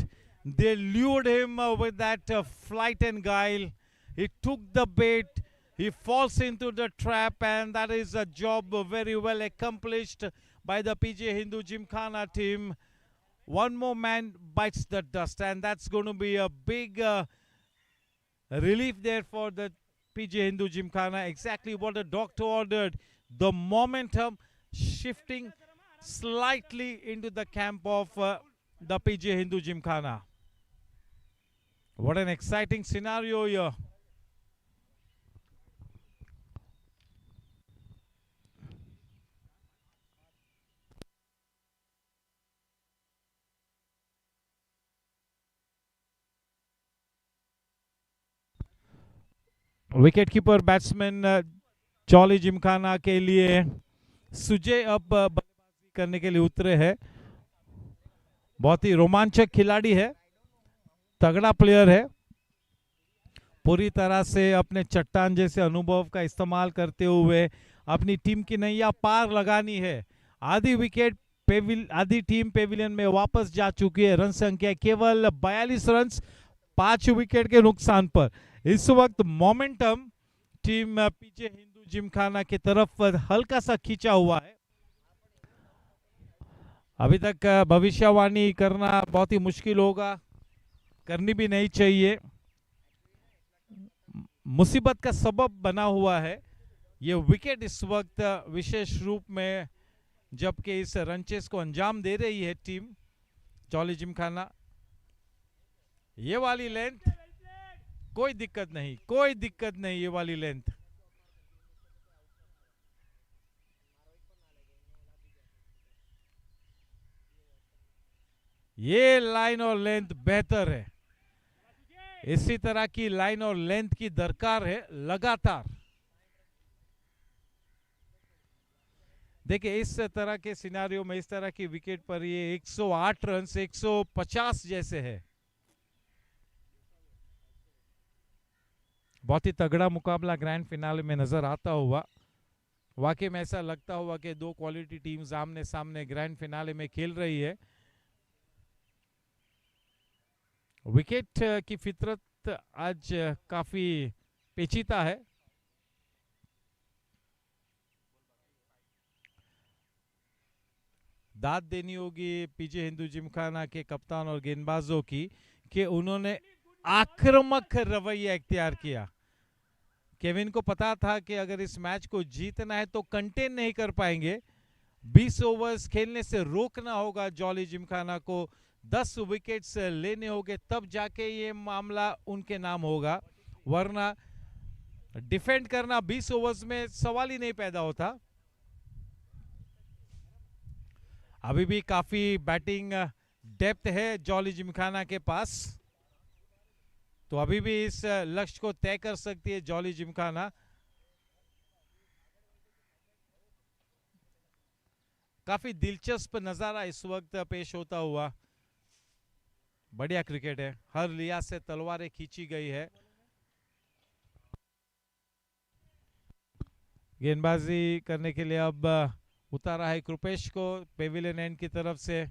They lured him with that flight and guile. He took the bait. He falls into the trap, and that is a job very well accomplished by the PJ Hindu Gymkhana team. One more man bites the dust, and that's going to be a big relief there for the PJ Hindu Gymkhana. Exactly what the doctor ordered. The momentum shifting slightly into the camp of the PJ Hindu Gymkhana. What an exciting scenario here. Wicket keeper batsman jolly Gymkhana के लिए सुजय अब बल्लेबाजी करने के लिए उतरे हैं. बहुत ही रोमांचक खिलाड़ी है, तगड़ा प्लेयर है. पूरी तरह से अपने चट्टान जैसे अनुभव का इस्तेमाल करते हुए अपनी टीम की नैया पार लगानी है. आधी टीम पेविलियन में वापस जा चुकी है. रन संख्या केवल 42 रन 5 विकेट के नुकसान पर. इस वक्त मोमेंटम टीम पीजे हिंदू जिमखाना की तरफ हल्का सा खींचा हुआ है. अभी तक भविष्यवाणी करना बहुत ही मुश्किल होगा, करनी भी नहीं चाहिए. मुसीबत का सबब बना हुआ है ये विकेट इस वक्त, विशेष रूप में जबकि इस रनचेस को अंजाम दे रही है टीम जॉली जिमखाना. ये वाली लेंथ कोई दिक्कत नहीं, कोई दिक्कत नहीं. ये वाली लेंथ ये लाइन और लेंथ बेहतर है. इसी तरह की लाइन और लेंथ की दरकार है लगातार. देखिए इस तरह के सिनारियो में, इस तरह की विकेट पर ये 108 रन 150 जैसे है. बहुत ही तगड़ा मुकाबला ग्रैंड फिनाले में नजर आता हुआ. वाकई में ऐसा लगता हुआ कि दो क्वालिटी टीम्स आमने सामने ग्रैंड फिनाले में खेल रही है. विकेट की फितरत आज काफी पेचीदा है. दाद देनी होगी पीजे हिंदू जिमखाना के कप्तान और गेंदबाजों की कि उन्होंने आक्रामक रवैया इख्तियार किया. केविन को पता था कि अगर इस मैच को जीतना है तो कंटेन नहीं कर पाएंगे. 20 ओवर्स खेलने से रोकना होगा जॉली जिमखाना को. 10 विकेट्स लेने होंगे, तब जाके ये मामला उनके नाम होगा. वरना डिफेंड करना 20 ओवर्स में सवाल ही नहीं पैदा होता। अभी भी काफी बैटिंग डेप्थ है जॉली जिमखाना के पास, तो अभी भी इस लक्ष्य को तय कर सकती है जॉली जिमखाना। काफी दिलचस्प नजारा इस वक्त पेश होता हुआ। बढ़िया क्रिकेट है, हर लिहाज से तलवारें खींची गई है। गेंदबाजी करने के लिए अब उतारा है कृपेश को पेविलियन एंड की तरफ से।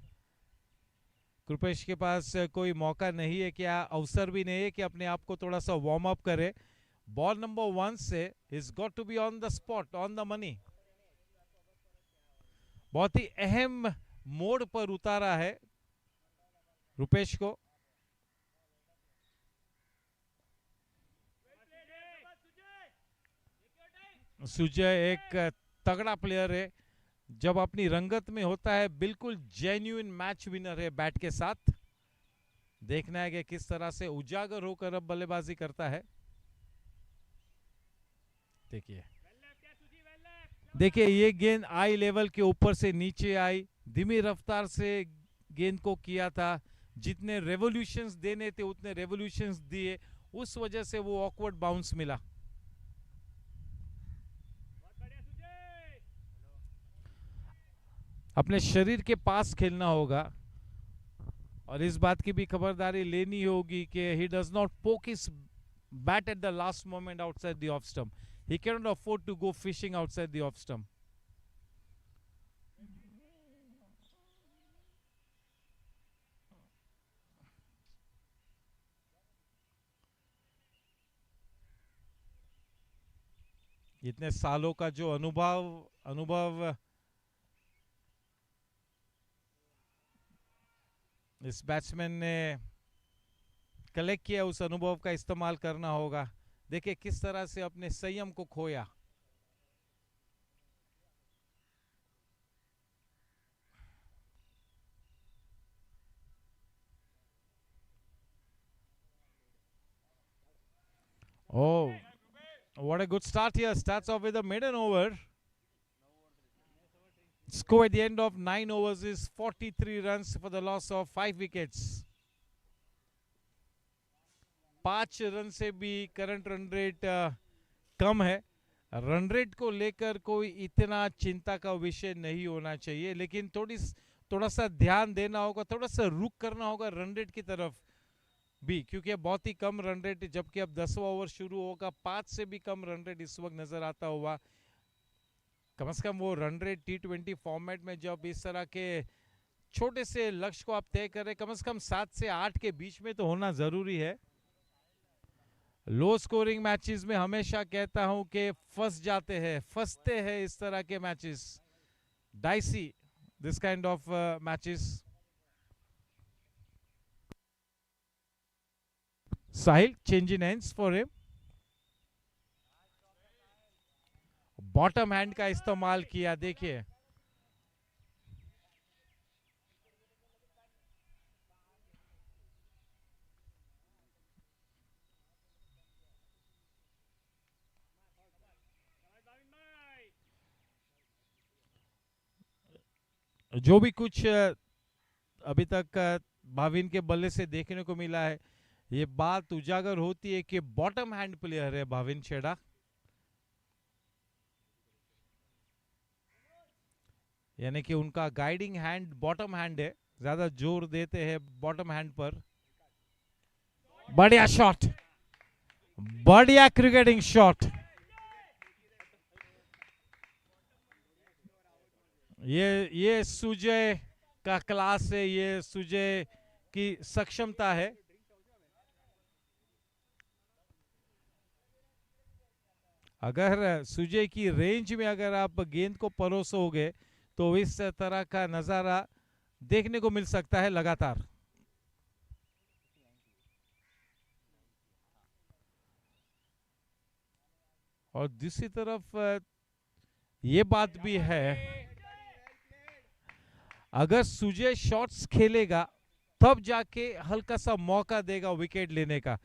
कृपेश के पास कोई मौका नहीं है, क्या अवसर भी नहीं है कि अपने आप को थोड़ा सा वार्म अप करे। बॉल नंबर 1 से is got to be on the spot, on the money. बहुत ही अहम मोड़ पर उतारा है रुपेश को। सुजय एक तगड़ा प्लेयर है, जब अपनी रंगत में होता है बिल्कुल जेन्युइन मैच विनर है बैट के साथ। देखना है कि किस तरह से उजागर होकर अब बल्लेबाजी करता है। देखिए ये गेंद आई लेवल के ऊपर से नीचे आई, धीमी रफ्तार से गेंद को किया था। जितने रेवोल्यूशंस देने थे उतने रेवोल्यूशंस दिए, उस वजह से वो ऑकवर्ड बाउंस मिला। अपने शरीर के पास खेलना होगा और इस बात की भी खबरदारी लेनी होगी कि he does not poke his bat at the last moment outside the off stump. He can not afford to go fishing outside the off stump. इतने सालों का जो अनुभव इस बैट्समैन ने कलेक्ट किया, उस अनुभव का इस्तेमाल करना होगा। देखिए किस तरह से अपने संयम को खोया। Oh, what a good start here. Starts off with a maiden over. Score at the end of 9 overs is 43 runs for the loss of 5 wickets. 5 run से भी करंट रन रेट कम है। रन रेट को लेकर कोई इतना चिंता का विषय नहीं होना चाहिए, लेकिन थोड़ा सा ध्यान देना होगा, थोड़ा सा रुक करना होगा रन रेट की तरफ भी, क्योंकि बहुत ही कम रन रेट, जबकि अब 10वां ओवर शुरू होगा। 5 से भी कम रन रेट इस वक्त नजर आता हुआ। कम से कम वो रन रेट T20 फॉर्मेट में जब इस तरह के छोटे से लक्ष्य को आप तय करें, कम से कम 7 से 8 के बीच में तो होना जरूरी है। लो स्कोरिंग मैचेस में हमेशा कहता हूं कि फंसते हैं इस तरह के matches, dicey this kind of matches. Sahil change in ends for him. Bottom hand का इस्तेमाल किया। देखिए जो भी कुछ अभी तक भाविन के बल्ले से देखने को मिला है, ये बात उजागर होती है कि बॉटम हैंड प्लेयर है भाविन छेड़ा। यानी कि उनका गाइडिंग हैंड बॉटम हैंड है, ज्यादा जोर देते हैं बॉटम हैंड पर। बढ़िया शॉट, बढ़िया क्रिकेटिंग शॉट। ये सुजय का क्लास है, ये सुजय की सक्षमता है। अगर सुजय की रेंज में अगर आप गेंद को परोसोगे तो इस तरह का नजारा देखने को मिल सकता है लगातार। और दूसरी तरफ ये बात भी है, अगर सुजय शॉट्स खेलेगा तब जाके हल्का सा मौका देगा विकेट लेने का,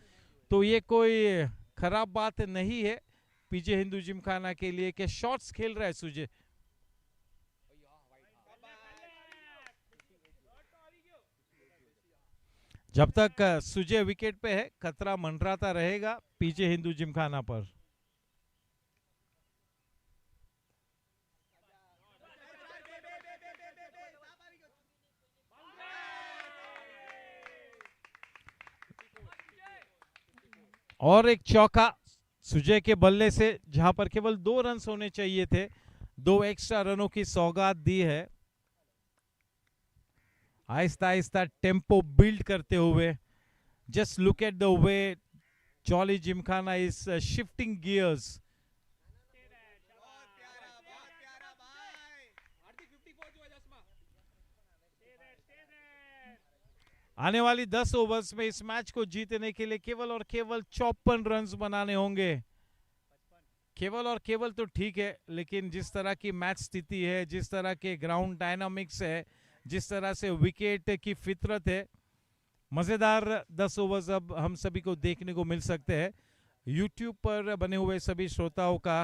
तो ये कोई खराब बात नहीं है। पीजे हिंदू जिमखाना के लिए कि शॉट्स खेल रहा है सुजय। जब तक सुजय विकेट पे है खतरा मंडराता रहेगा पीजे हिंदू जिमखाना पर। और एक चौका सुजय के बल्ले से, जहां पर केवल 2 रन होने चाहिए थे, 2 एक्स्ट्रा रनों की सौगात दी है। आहिस्ता आहिस्ता टेम्पो बिल्ड करते हुए, just look at the way jolly Gymkhana is shifting gears. आने वाली 10 ओवर्स में इस मैच को जीतने के लिए केवल और केवल 54 रन्स बनाने होंगे। केवल और केवल तो ठीक है, लेकिन जिस तरह की मैच स्थिति है, जिस तरह के ग्राउंड डायनामिक्स है, जिस तरह से विकेट की फितरत है, मजेदार 10 ओवर्स अब हम सभी को देखने को मिल सकते हैं। यूट्यूब पर बने हुए सभी श्रोताओं का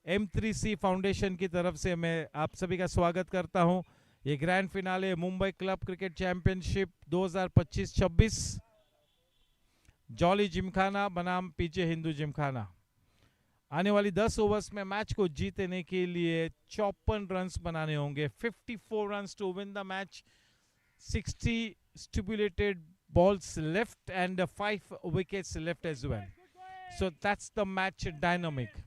M3C फाउंडेशन की तरफ से मैं आप सभी का स्वागत करता हूं। ये grand finale Mumbai club cricket championship 2025-26, jolly Gymkhana बनाम पीजे हिंदू जिमखाना। आने वाली 10 ओवर्स में मैच को जीतने के लिए 54 रन्स बनाने होंगे। 54 runs to win the match, 60 stipulated balls left and 5 wickets left as well. So that's the match dynamic.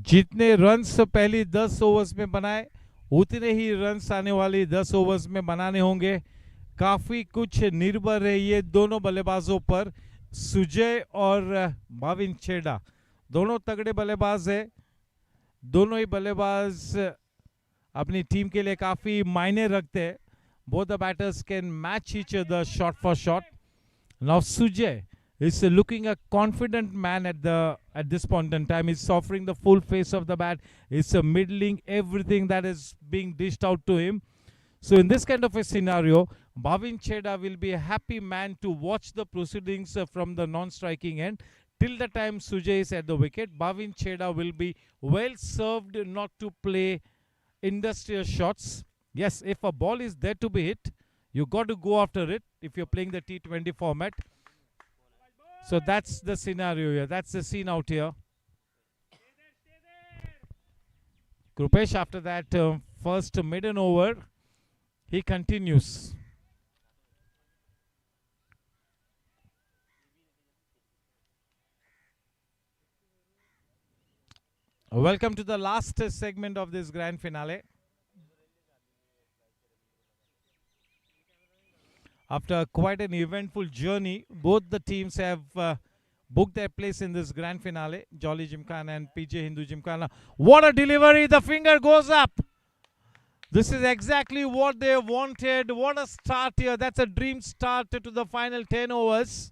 जितने रन्स पहली 10 ओवर्स में बनाए, उतने ही रन्स आने वाली 10 ओवर्स में बनाने होंगे। काफी कुछ निर्भर है ये दोनों बल्लेबाजों पर। सुजय और भाविन छेड़ा दोनों तगड़े बल्लेबाज है। दोनों ही बल्लेबाज अपनी टीम के लिए काफी मायने रखते हैं। Both the batters can match each other shot for shot. Now Sujay is looking a confident man at this point in time. He's offering the full face of the bat. It's middling everything that is being dished out to him. So in this kind of a scenario, Bhavin Cheda will be a happy man to watch the proceedings from the non-striking end. Till the time Sujay is at the wicket, Bhavin Cheda will be well served not to play industrial shots. Yes, if a ball is there to be hit, you got to go after it if you're playing the T20 format. So that's the scenario here. That's the scene out here. Krupesh, after that first maiden over, he continues. Welcome to the last segment of this grand finale. After quite an eventful journey, both the teams have booked their place in this grand finale, Jolly Gymkhana and PJ Hindu Gymkhana. What a delivery! The finger goes up. This is exactly what they wanted. What a start here. That's a dream start to the final 10 overs.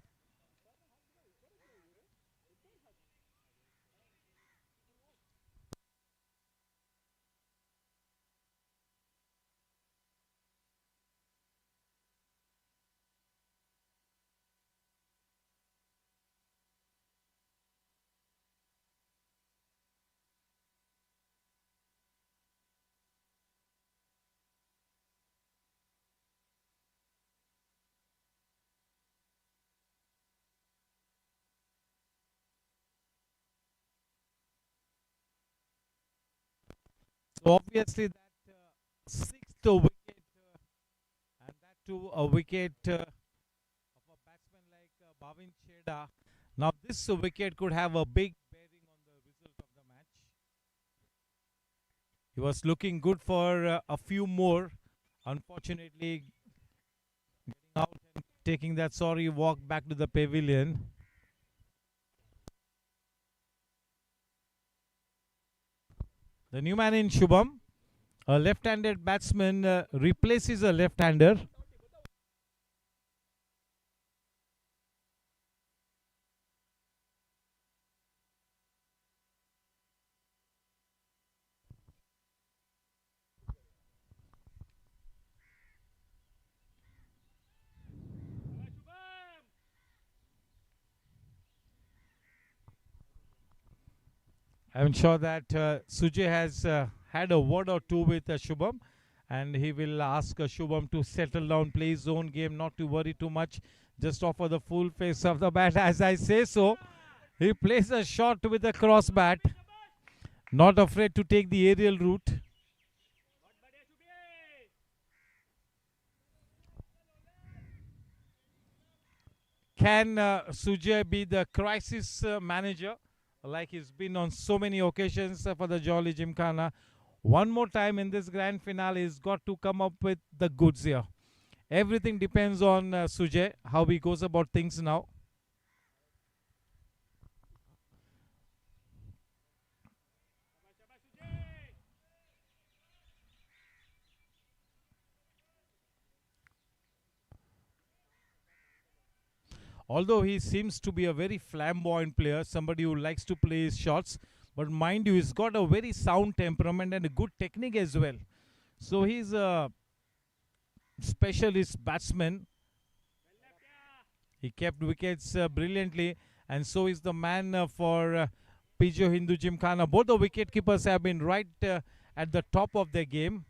So obviously that sixth wicket, and that too a wicket of a batsman like Bhavin Cheda, Now this wicket could have a big bearing on the result of the match. He was looking good for a few more. Unfortunately, getting out and taking that sorry walk back to the pavilion. The new man in Shubham, a left-handed batsman, replaces a left-hander. I'm sure that Sujay has had a word or two with Shubham, and he will ask Shubham to settle down, play his own game, not to worry too much, just offer the full face of the bat. As I say so, he plays a shot with a cross bat, not afraid to take the aerial route. Can Sujay be the crisis manager like he's been on so many occasions for the Jolly Gymkhana? One more time in this grand finale, he's got to come up with the goods here. Everything depends on Sujay, how he goes about things now. Although he seems to be a very flamboyant player, somebody who likes to play his shots, but mind you, he's got a very sound temperament and a good technique as well. So he's a specialist batsman. He kept wickets brilliantly, and so is the man for Pijo Hindu Gymkhana. Both the wicket keepers have been right at the top of their game.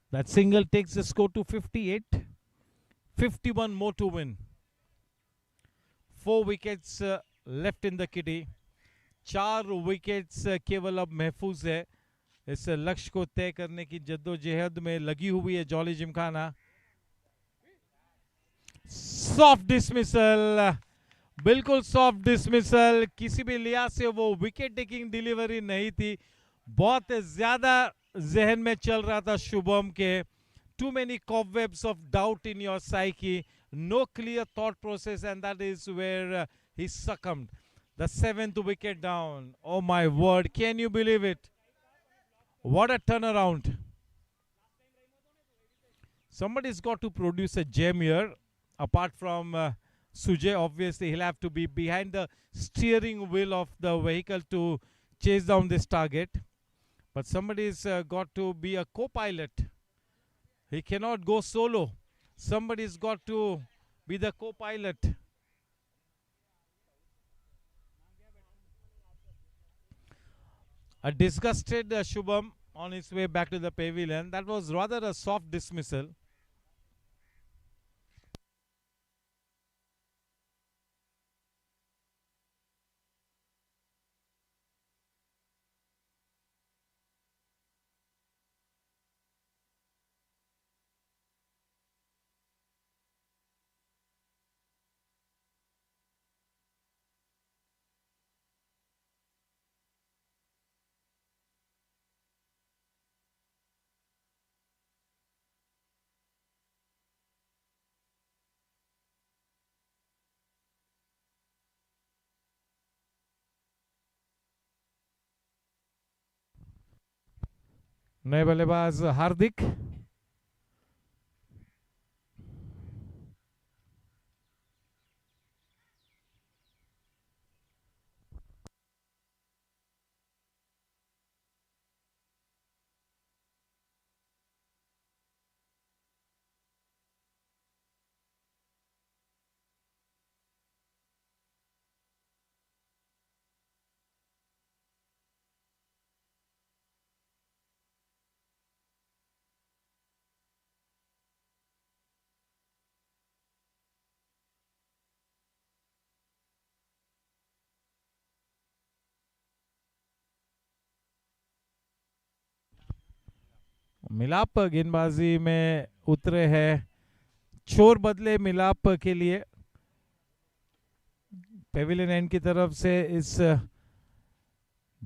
That single takes the score to 58. 51 more to win. 4 wickets left in the kitty. 4 wickets केवल अब महफूज है. इस लक्ष्य को तय करने की जद्दोजहद में लगी हुई है जॉली जिमखाना. सॉफ्ट डिसमिसल, बिल्कुल सॉफ्ट डिसमिसल. किसी भी लिहाज से वो विकेट टेकिंग डिलीवरी नहीं थी. बहुत ज्यादा जहन में चल रहा था शुभम के. Too many cobwebs of doubt in your psyche, no clear thought process, and that is where he succumbed. The 7th wicket down. Oh my word, can you believe it? What a turnaround. Somebody's got to produce a gem here. Apart from Sujay, obviously he'll have to be behind the steering wheel of the vehicle to chase down this target. But somebody's got to be a co-pilot. He cannot go solo. Somebody's got to be the co-pilot. A disgusted Shubham on his way back to the pavilion. That was rather a soft dismissal. नए बल्लेबाज हार्दिक. मिलाप गेंदबाजी में उतरे हैं, छोर बदले मिलाप के लिए पेविलियन एंड की तरफ से इस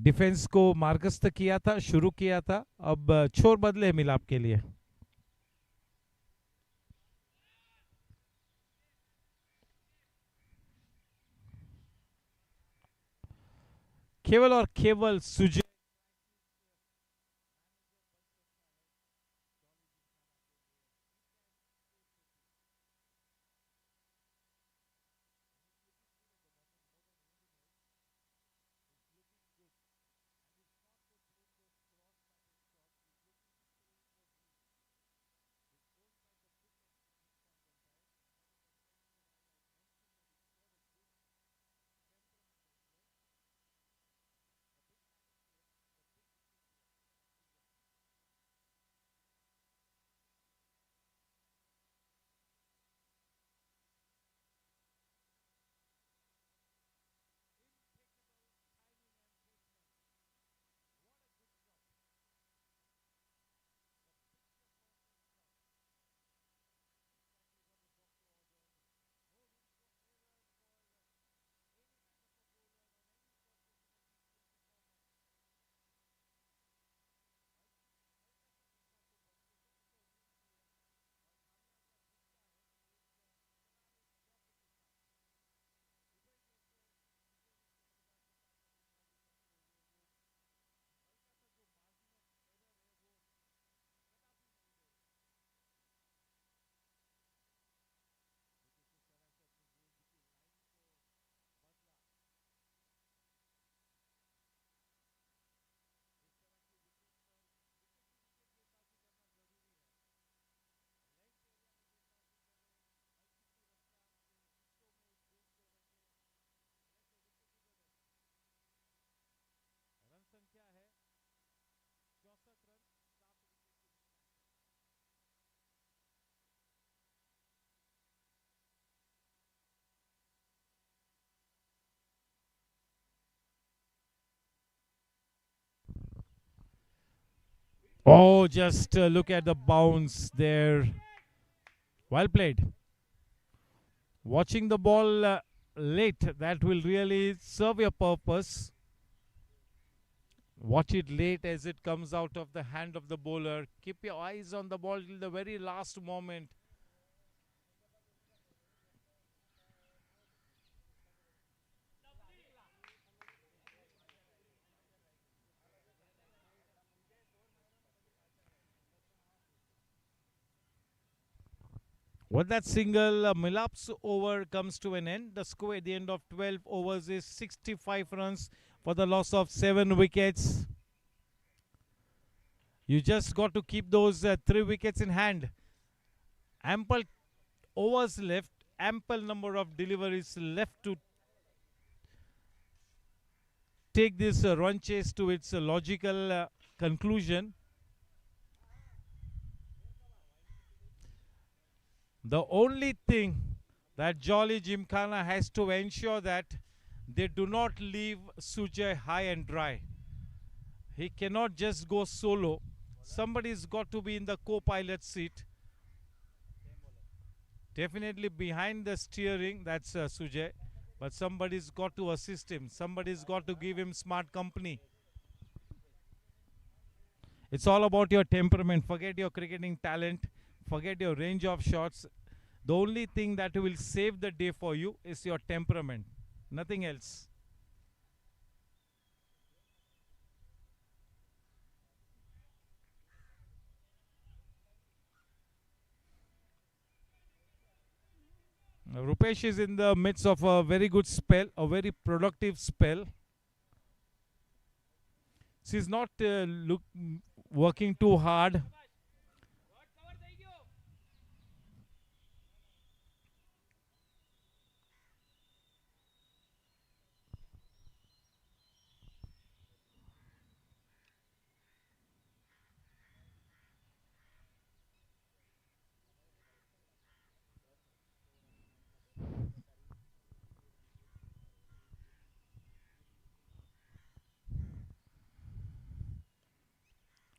डिफेंस को मार्गस्थ किया था, शुरू किया था, अब छोर बदले मिलाप के लिए। केवल और केवल Sujay Oh, just look at the bounce there. Well played. Watching the ball late, that will really serve your purpose. Watch it late as it comes out of the hand of the bowler. Keep your eyes on the ball till the very last moment. With that single, Milap's over comes to an end. The score at the end of 12 overs is 65 runs for the loss of 7 wickets. You just got to keep those 3 wickets in hand. Ample overs left, ample number of deliveries left to take this run chase to its logical conclusion. The only thing that Jolly Gymkhana has to ensure that they do not leave Sujay high and dry. He cannot just go solo. Somebody's got to be in the co-pilot seat. Definitely behind the steering, that's Sujay. But somebody's got to assist him. Somebody's got to give him smart company. It's all about your temperament. Forget your cricketing talent. Forget your range of shots. The only thing that will save the day for you is your temperament. Nothing else. Rupesh is in the midst of a very good spell, a very productive spell. She's not working too hard.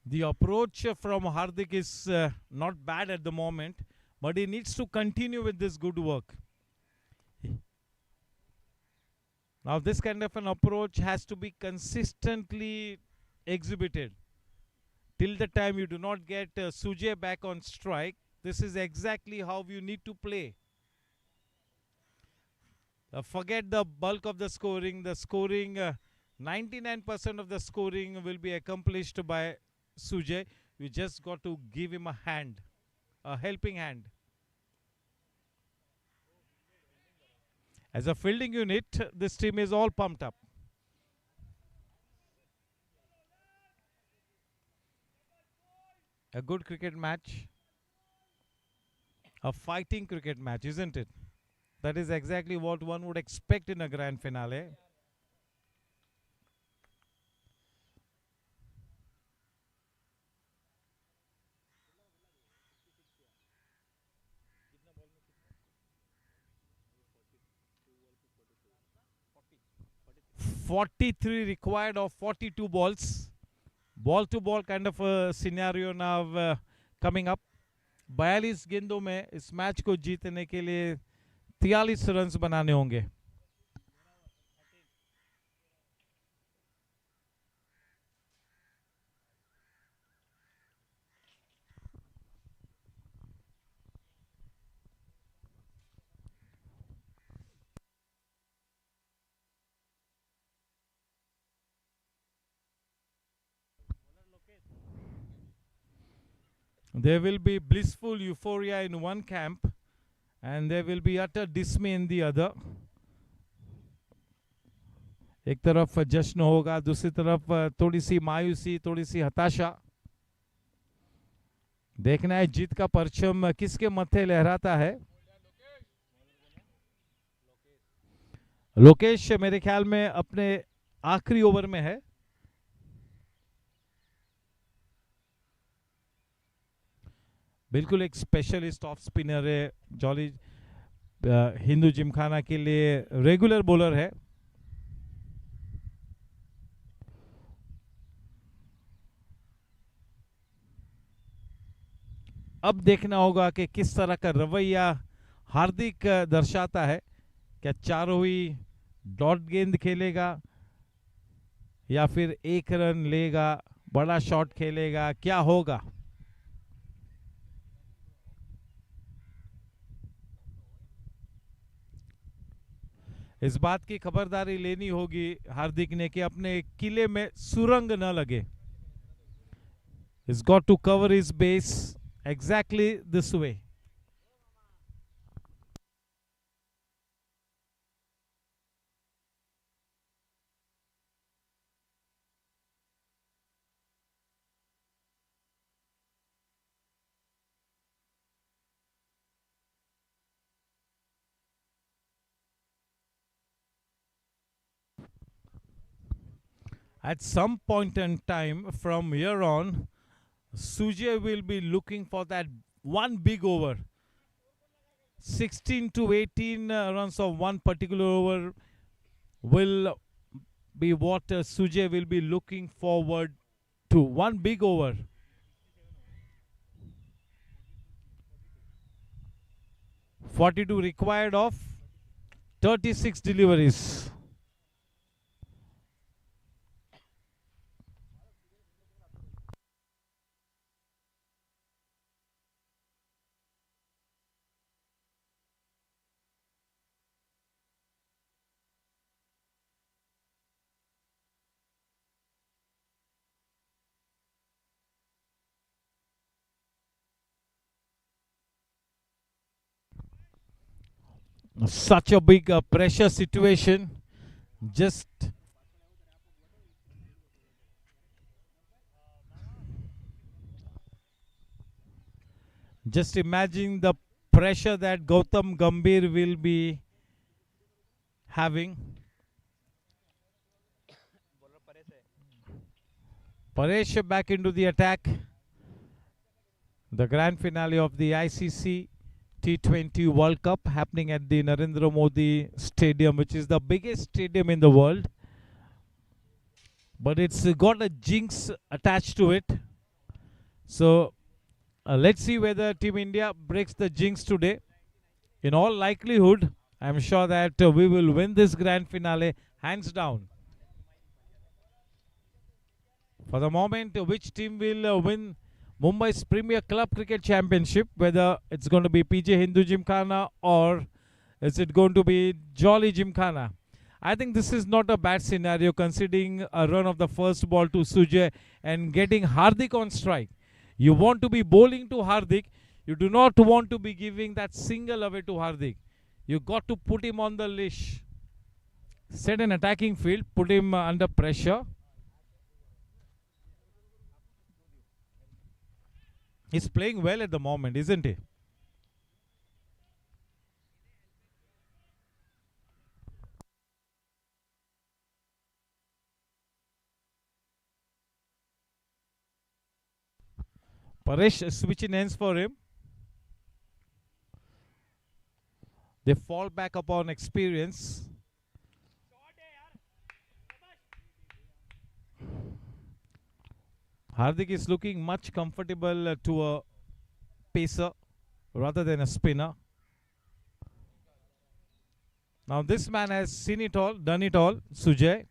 The approach from Hardik is not bad at the moment, but he needs to continue with this good work. Now, this kind of an approach has to be consistently exhibited. Till the time you do not get Sujay back on strike, this is exactly how you need to play. Forget the bulk of the scoring. The scoring, 99% of the scoring will be accomplished by Sujay. You just got to give him a hand, a helping hand. As a fielding unit, this team is all pumped up. A good cricket match. A fighting cricket match, isn't it? That is exactly what one would expect in a grand finale. .43 required of 42 balls. Ball to ball kind of a scenario now coming up. 42 गेंदों में इस match को जीतने के लिए 43 runs बनाने होंगे. There will be blissful euphoria in one camp and there will be utter dismay in the other. एक तरफ जश्न होगा, दूसरी तरफ थोड़ी सी मायूसी, थोड़ी सी हताशा. देखना है जीत का परचम किसके मत्थे लहराता है. लोकेश मेरे ख्याल में अपने आखिरी ओवर में है. बिल्कुल एक स्पेशलिस्ट ऑफ स्पिनर है. जॉली हिंदू जिमखाना के लिए रेगुलर बॉलर है. अब देखना होगा कि किस तरह का रवैया हार्दिक दर्शाता है. क्या चारों ही डॉट गेंद खेलेगा या फिर एक रन लेगा, बड़ा शॉट खेलेगा, क्या होगा. इस बात की खबरदारी लेनी होगी हार्दिक ने कि अपने किले में सुरंग न लगे. He's got to cover his base exactly this way. At some point in time from here on, Sujay will be looking for that one big over. 16 to 18 runs of one particular over will be what Sujay will be looking forward to. One big over. .42 required of 36 deliveries. Such a big pressure situation. Just imagine the pressure that Gautam Gambhir will be having. Paresh back into the attack. The grand finale of the ICC T20 World Cup happening at the Narendra Modi Stadium, which is the biggest stadium in the world. But it's got a jinx attached to it. So let's see whether Team India breaks the jinx today. In all likelihood, I'm sure that we will win this grand finale hands down. For the moment, which team will win Mumbai's Premier Club Cricket Championship? Whether it's going to be PJ Hindu Gymkhana or is it going to be Jolly Gymkhana? I think this is not a bad scenario considering a run of the first ball to Sujay and getting Hardik on strike. You want to be bowling to Hardik. You do not want to be giving that single away to Hardik. You got to put him on the leash. Set an attacking field, put him under pressure. He's playing well at the moment, isn't he? Paresh switching ends for him. They fall back upon experience. Hardik is looking much comfortable to a pacer rather than a spinner. Now this man has seen it all, done it all, Sujay.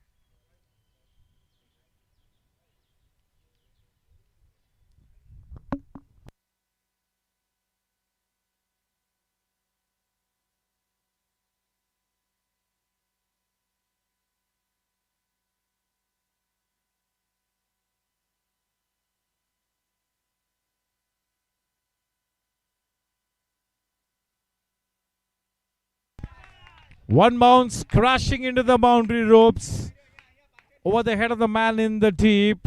One bounce crashing into the boundary ropes over the head of the man in the deep.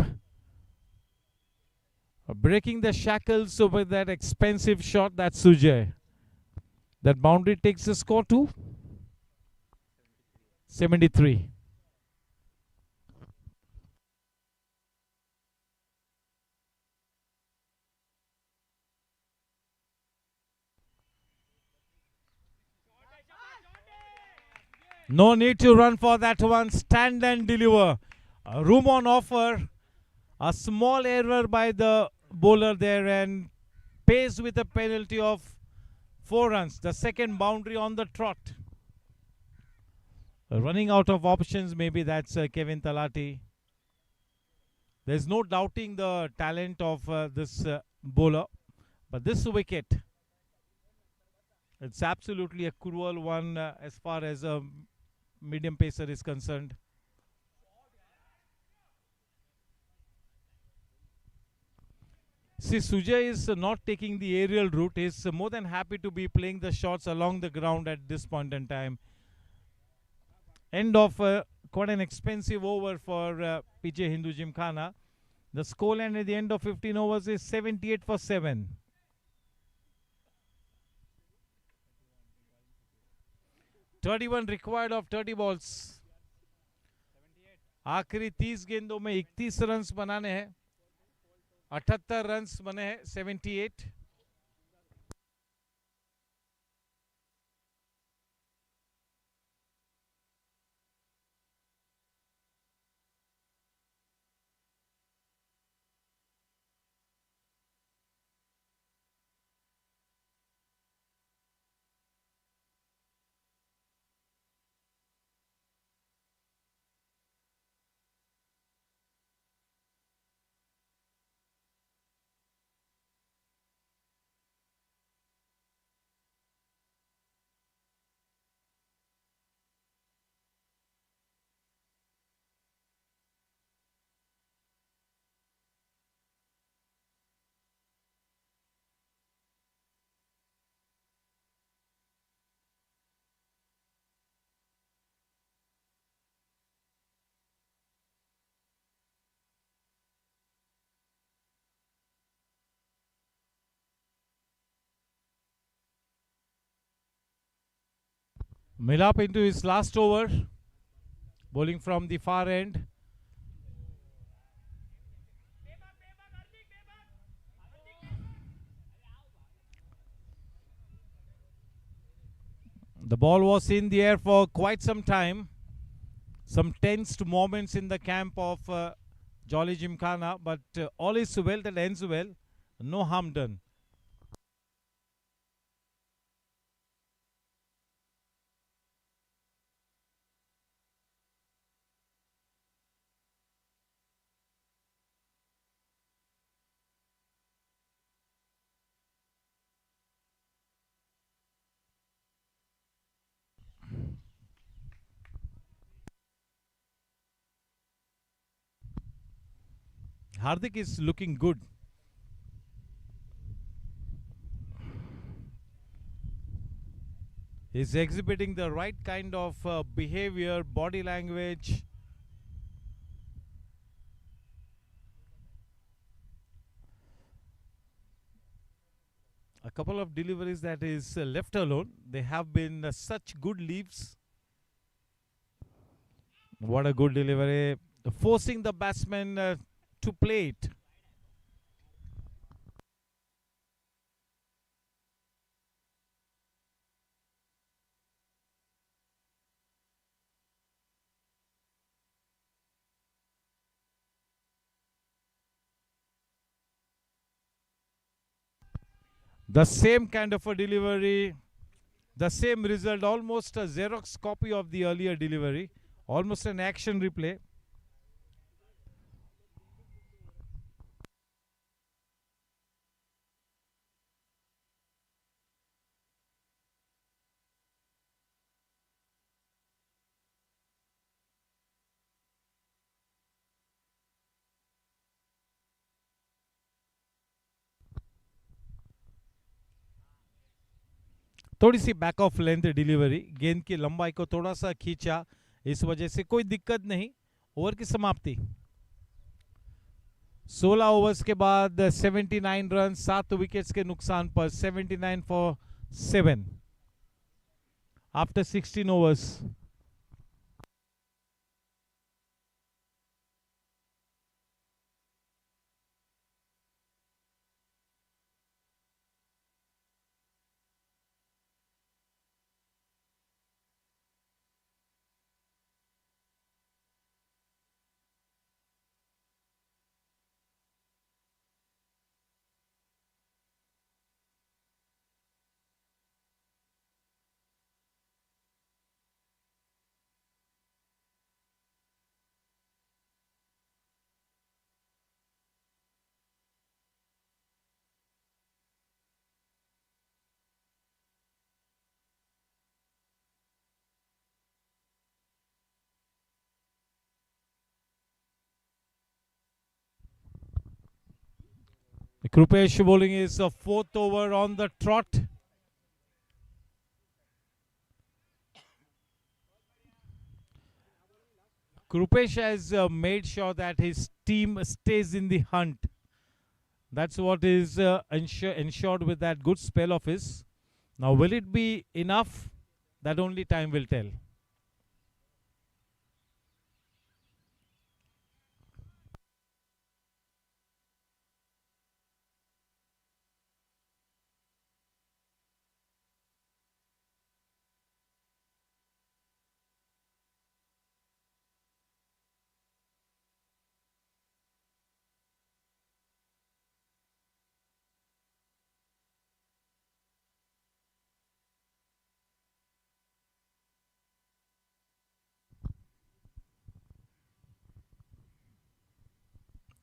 Breaking the shackles over that expensive shot, that's Sujay. That boundary takes the score to 73. No need to run for that one. Stand and deliver. Room on offer. A small error by the bowler there and pays with a penalty of 4 runs. The second boundary on the trot. Running out of options, maybe that's Kevin Talati. There's no doubting the talent of this bowler. But this wicket, it's absolutely a cruel one as far as a medium pacer is concerned. See, Sujay is not taking the aerial route. He's more than happy to be playing the shots along the ground at this point in time. End of quite an expensive over for PJ Hindu Gymkhana. The scoreline at the end of 15 overs is 78 for 7. (31 required of 30 balls. आखिरी 30 गेंदों में 31 runs बनाने हैं. 78 runs बने हैं. 78. Milap into his last over. Bowling from the far end. The ball was in the air for quite some time. Some tensed moments in the camp of Jolly Gymkhana, but all is well that ends well. No harm done. Hardik is looking good. He's exhibiting the right kind of behavior, body language. A couple of deliveries that is left alone. They have been such good leaves. What a good delivery. Forcing the batsman to play it. The same kind of a delivery, the same result, almost a Xerox copy of the earlier delivery, almost an action replay. थोड़ी सी back of length delivery, गेंद की लंबाई को थोड़ा सा खींचा, इस वजह से कोई दिक्कत नहीं. ओवर की समाप्ति. 16 ओवर्स के बाद 79 रन, 7 विकेट्स के नुकसान पर 79 for 7 after 16 overs. Krupesh bowling is a 4th over on the trot. Krupesh has made sure that his team stays in the hunt. That's what is ensured with that good spell of his. Now, will it be enough? That only time will tell.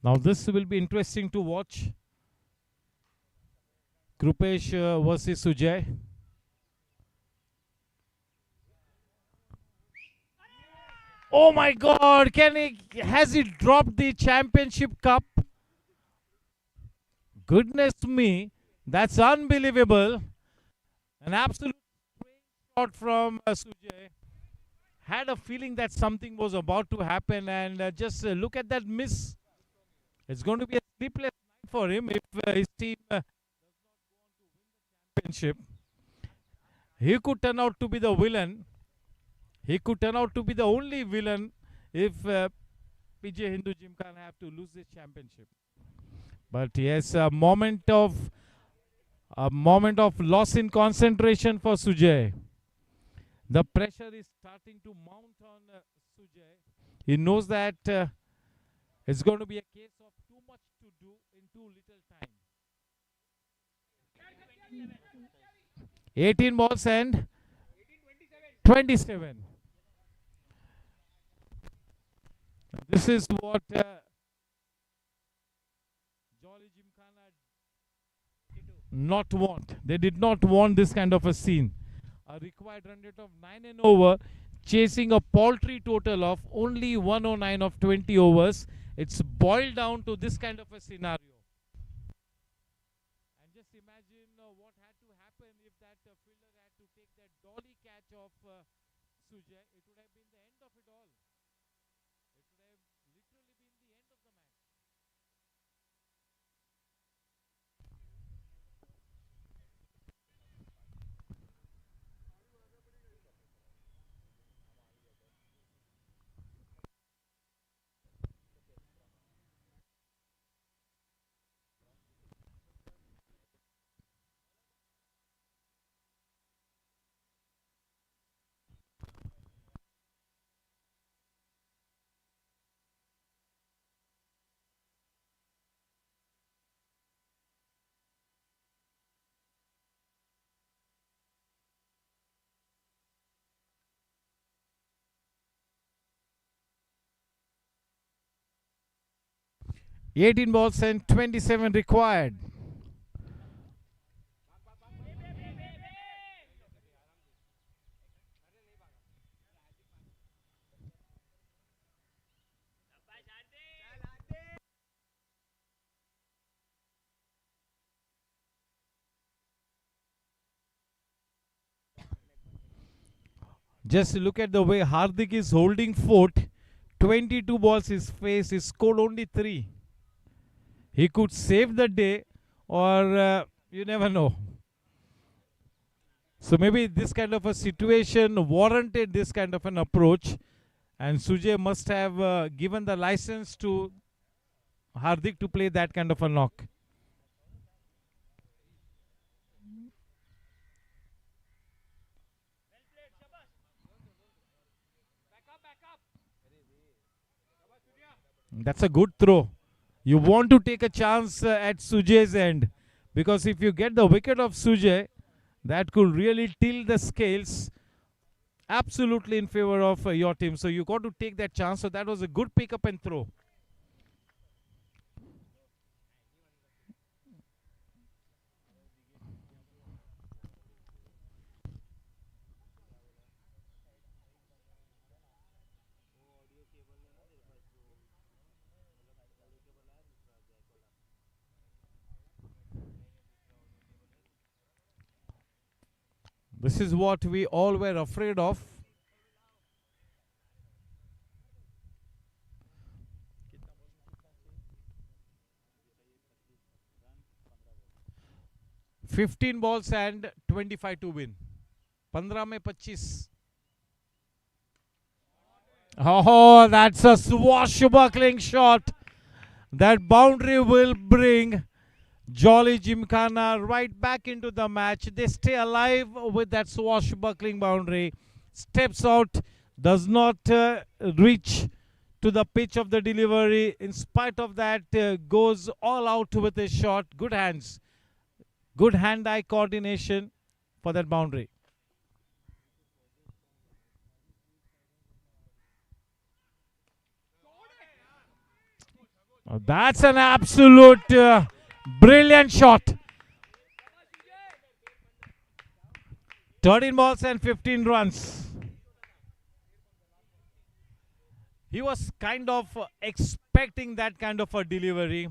Now, this will be interesting to watch. Krupesh versus Sujay. Oh my God! Has he dropped the championship cup? Goodness me, that's unbelievable. An absolute shot from Sujay. Had a feeling that something was about to happen, and just look at that miss. It's going to be a sleepless night for him if his team championship. He could turn out to be the villain. He could turn out to be the only villain if PJ Hindu Gymkhana have to lose this championship. But yes, a moment of loss in concentration for Sujay. The pressure is starting to mount on Sujay. He knows that it's going to be a case of too much to do in too little time. 18 balls and 27. This is what Jolly Gymkhana not want. They did not want this kind of a scene. A required run rate of 9 and over, chasing a paltry total of only 109 of 20 overs. It's boiled down to this kind of a scenario. And just imagine what had to happen if that fielder had to take that dolly catch of Sujay. It would have been the end of it all. It would have literally been the end of the match. 18 balls and 27 required. Just look at the way Hardik is holding fort. 22 balls his face. He scored only 3. He could save the day, or you never know. So maybe this kind of a situation warranted this kind of an approach, and Sujay must have given the license to Hardik to play that kind of a knock. That's a good throw. You want to take a chance at Sujay's end, because if you get the wicket of Sujay, that could really tilt the scales absolutely in favor of your team. So you got to take that chance. So that was a good pick up and throw. This is what we all were afraid of. "15 balls and 25 to win." 15 में 25. Oh, that's a swashbuckling shot. That boundary will bring Jolly Gymkhana right back into the match. They stay alive with that swashbuckling boundary. Steps out, does not reach to the pitch of the delivery. In spite of that, goes all out with his shot. Good hands. Good hand-eye coordination for that boundary. Oh, that's an absolute brilliant shot. 13 balls and 15 runs. He was kind of expecting that kind of a delivery.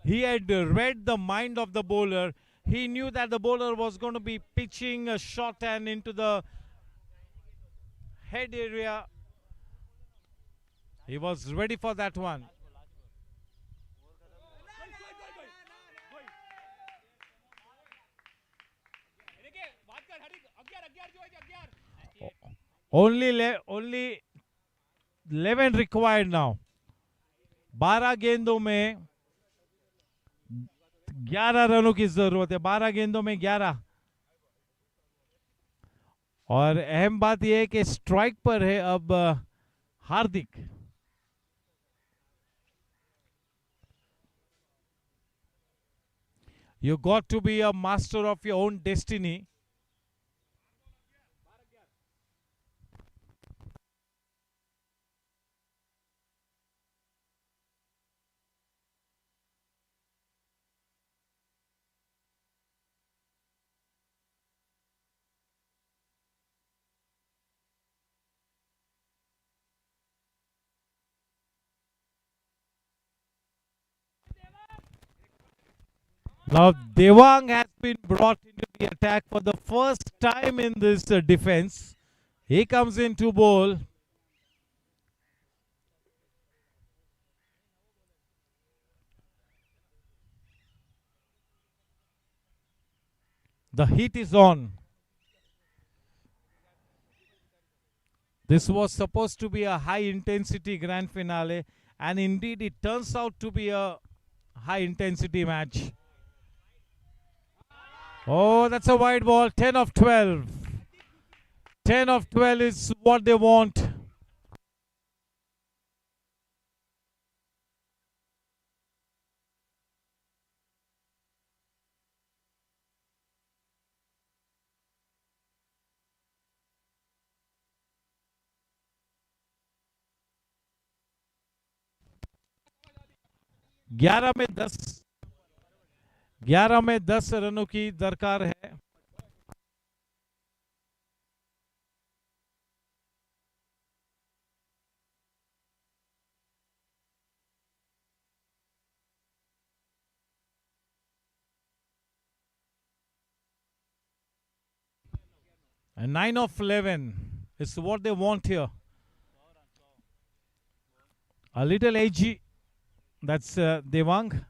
He had read the mind of the bowler. He knew that the bowler was going to be pitching a short hand into the head area. He was ready for that one. Only 11 required now. 12 गेंदों में 11 रनों की जरूरत है. 12 गेंदों में 11. और अहम बात यह है कि स्ट्राइक पर है अब हार्दिक. You got to be a master of your own destiny. Now Devang has been brought into the attack for the first time in this defense. He comes in to bowl. The heat is on. This was supposed to be a high intensity grand finale, and indeed it turns out to be a high intensity match. Oh, that's a wide ball. 10 of 12. 10 of 12 is what they want. ग्यारह में 10 रनों की दरकार है. And 9 of 11 is what they want here. A little edgy. That's Devang.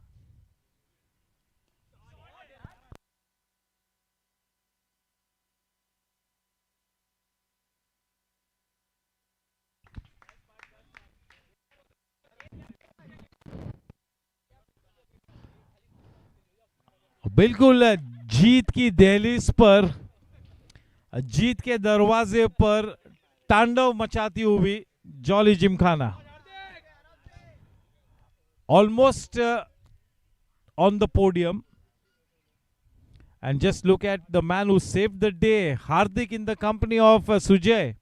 बिल्कुल जीत की दहलीज पर, जीत के दरवाजे पर तांडव मचाती हुई jolly Gymkhana. Almost on the podium. And just look at the man who saved the day, Hardik, in the company of Sujay.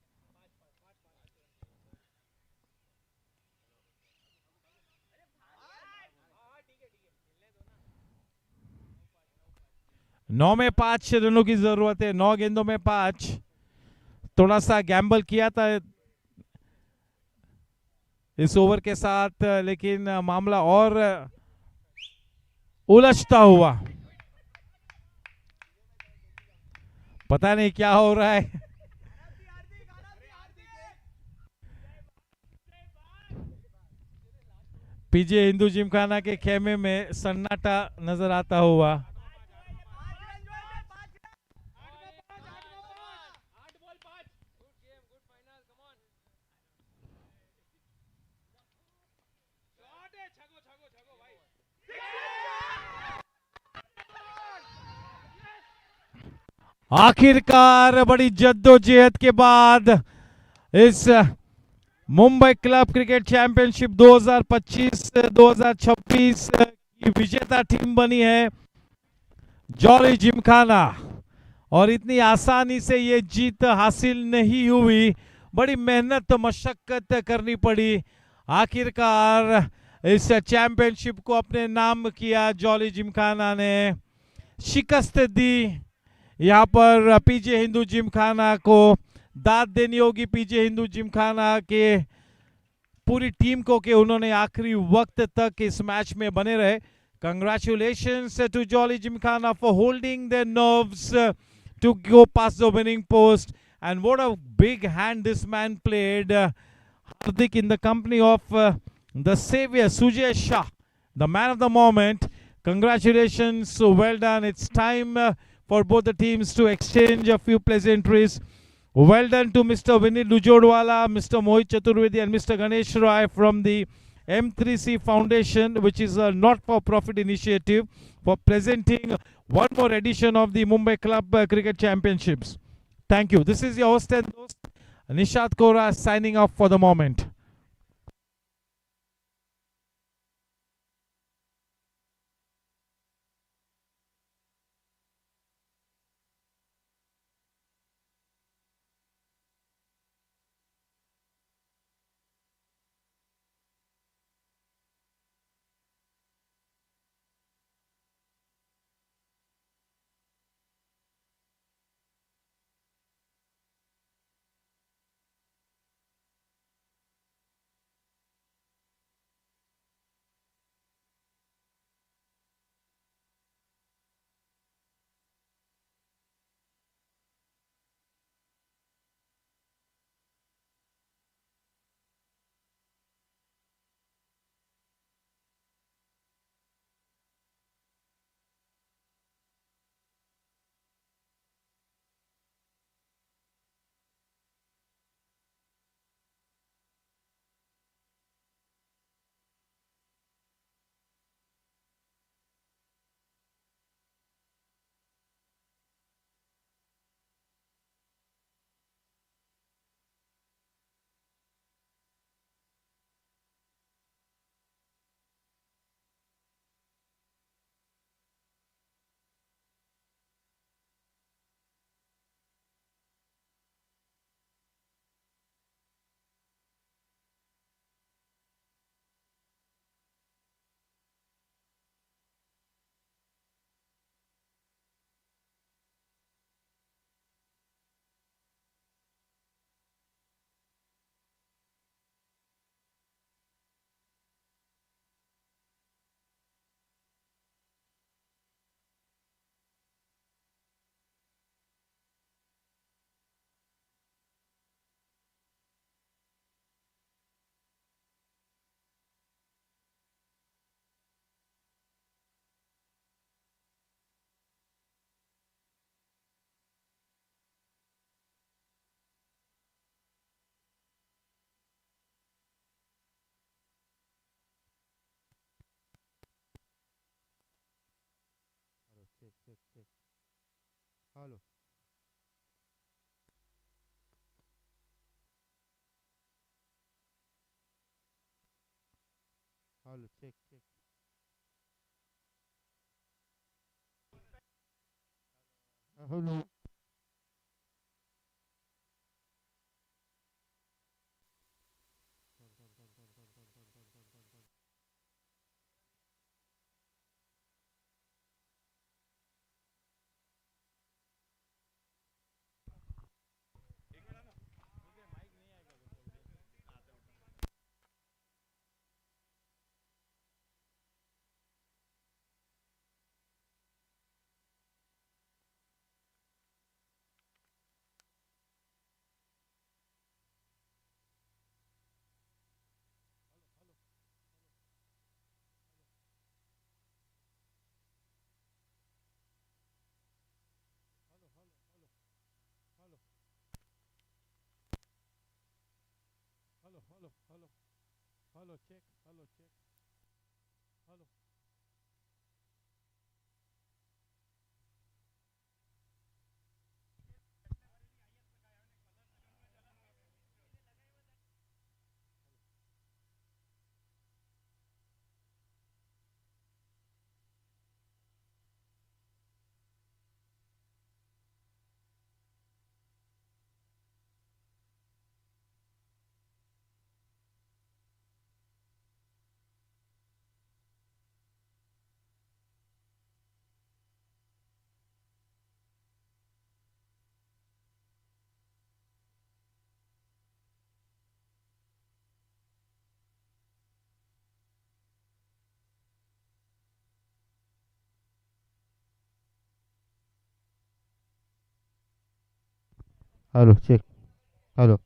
नौ में 5 रनों की जरूरत है. 9 गेंदों में 5. थोड़ा सा गैम्बल किया था इस ओवर के साथ, लेकिन मामला और उलझता हुआ. पता नहीं क्या हो रहा है. पीजे हिंदू जिमखाना के खेमे में सन्नाटा नजर आता हुआ. आखिरकार बड़ी जद्दोजहद के बाद इस मुंबई क्लब क्रिकेट चैंपियनशिप 2025-2026 की विजेता टीम बनी है जॉली जिमखाना. और इतनी आसानी से ये जीत हासिल नहीं हुई. बड़ी मेहनत मशक्कत करनी पड़ी. आखिरकार इस चैंपियनशिप को अपने नाम किया जॉली जिमखाना ने. शिकस्त दी यहाँ पर पीजे हिंदू जिमखाना को. दाद देनी होगी पीजे हिंदू जिमखाना के पूरी टीम को कि उन्होंने आखिरी वक्त तक इस मैच में बने रहे. Congratulations to Jolly Gymkhana for holding their nerves to go past the winning post. And what a big hand this man played. Hardik in the company of the savior Sujay Shah, the man of the moment. Congratulations, so well done. It's time for both the teams to exchange a few pleasantries. Well done to Mr. Vinit Dujodwala, Mr. Mohit Chaturvedi and Mr. Ganesh Roy from the M3C Foundation, which is a not-for-profit initiative, for presenting one more edition of the Mumbai Club Cricket Championships. Thank you. This is your host and host, Nishad Kora, signing off for the moment. check, check. Hello, hello, check, check. Hello. Hello, hello, hello, hello, check, hello, check, hello. Hello, check. Hello.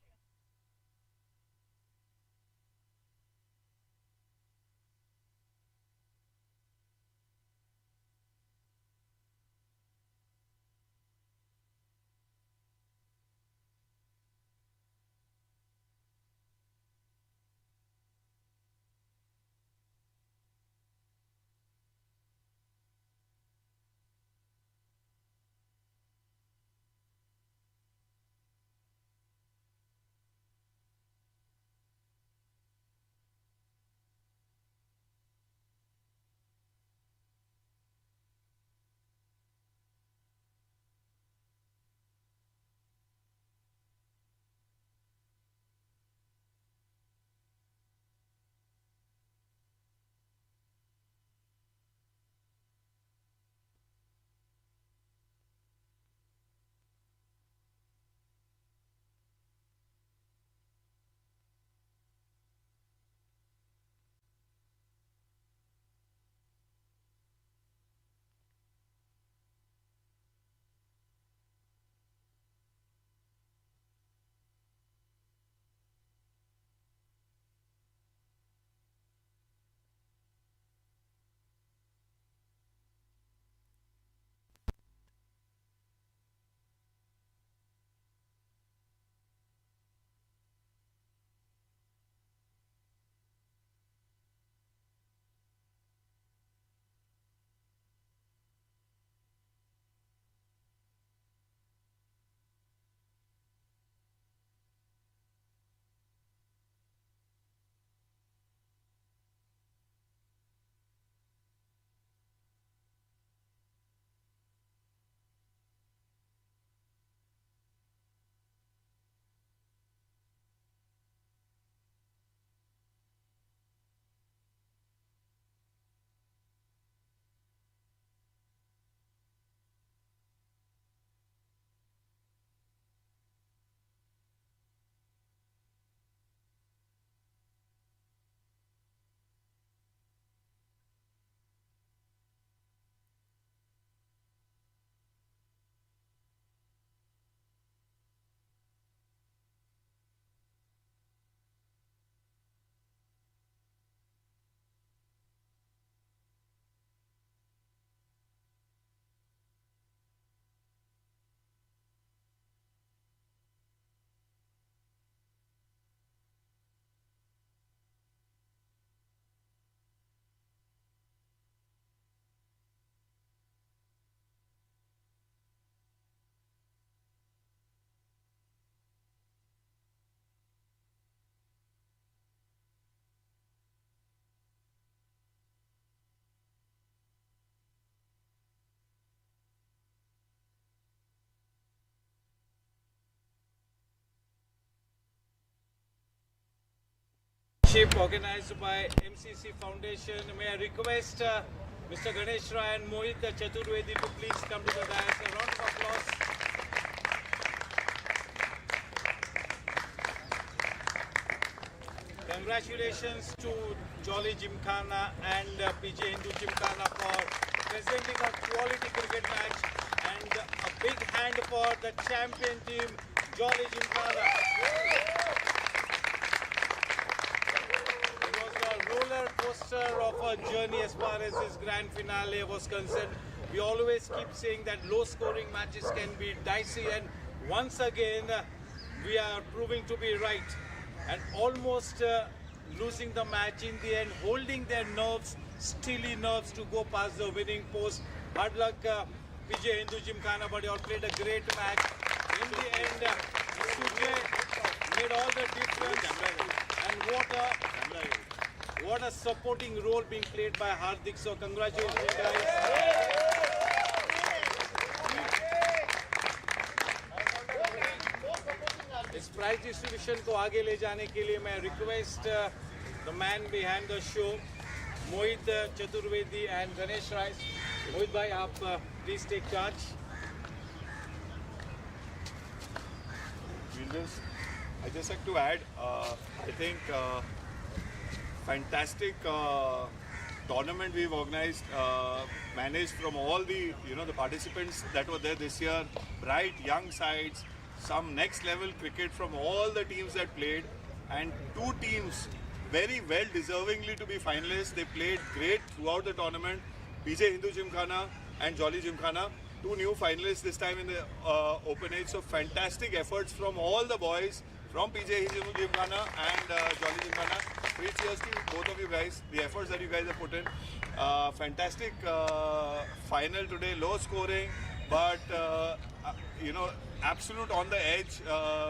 championship organized by MCC Foundation. May I request Mr. Ganesh Rai and Mohit Chaturvedi to please come to the dais. A round of applause. Congratulations to Jolly Gymkhana and PJ Hindu Gymkhana for presenting a quality cricket match, and a big hand for the champion team, Jolly Gymkhana. It was a roller coaster of a journey as far as this grand finale was concerned. We always keep saying that low scoring matches can be dicey, and once again we are proving to be right, and almost losing the match in the end, holding their nerves, steely nerves, to go past the winning post. Hard luck PJ Hindu Gymkhana, but you all played a great match. In the end, Sujay made all the difference, and what a supporting role being played by Hardik. So congratulations, guys. इस prize distribution को आगे ले जाने के लिए मैं request the man behind the show, Mohit Chaturvedi and Ganesh Rai. Mohit भाई, आप please take charge. I just like to add, I think fantastic tournament we've organized, managed from all the the participants that were there this year, bright young sides, some next level cricket from all the teams that played, and two teams very well deservingly to be finalists. They played great throughout the tournament. PJ Hindu Gymkhana and Jolly Gymkhana, two new finalists this time in the open age. So fantastic efforts from all the boys, from PJ Hindu Gymkhana and Jolly Gymkhana. Great cheers to both of you guys, the efforts that you guys have put in. Fantastic final today, low scoring, but absolute on the edge.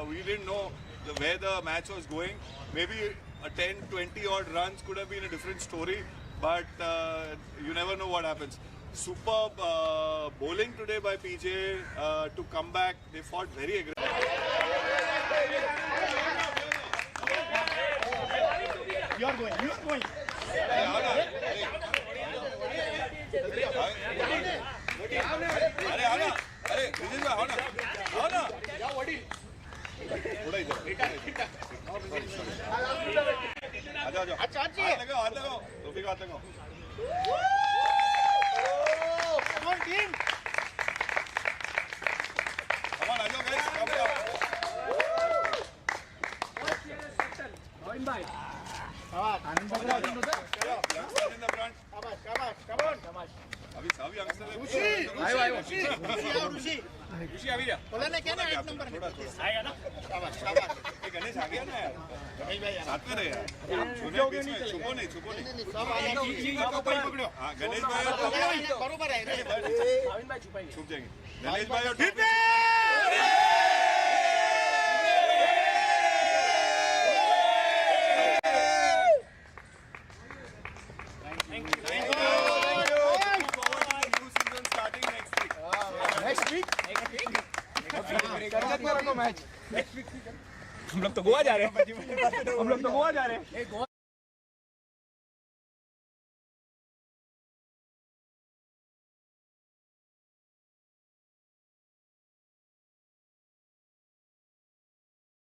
We didn't know where the match was going. Maybe a 10-20 odd runs could have been a different story, but you never know what happens. Superb bowling today by PJ to come back. They fought very aggressive. You're going. Ganesh आ गया ना यार, साथ में रहे यार, छुपो नहीं पकड़ो. हाँ, गणेश भाई बरोबर है, छुप जाएंगे. गणेश भाई और हम लोग तो गोवा जा रहे हैं.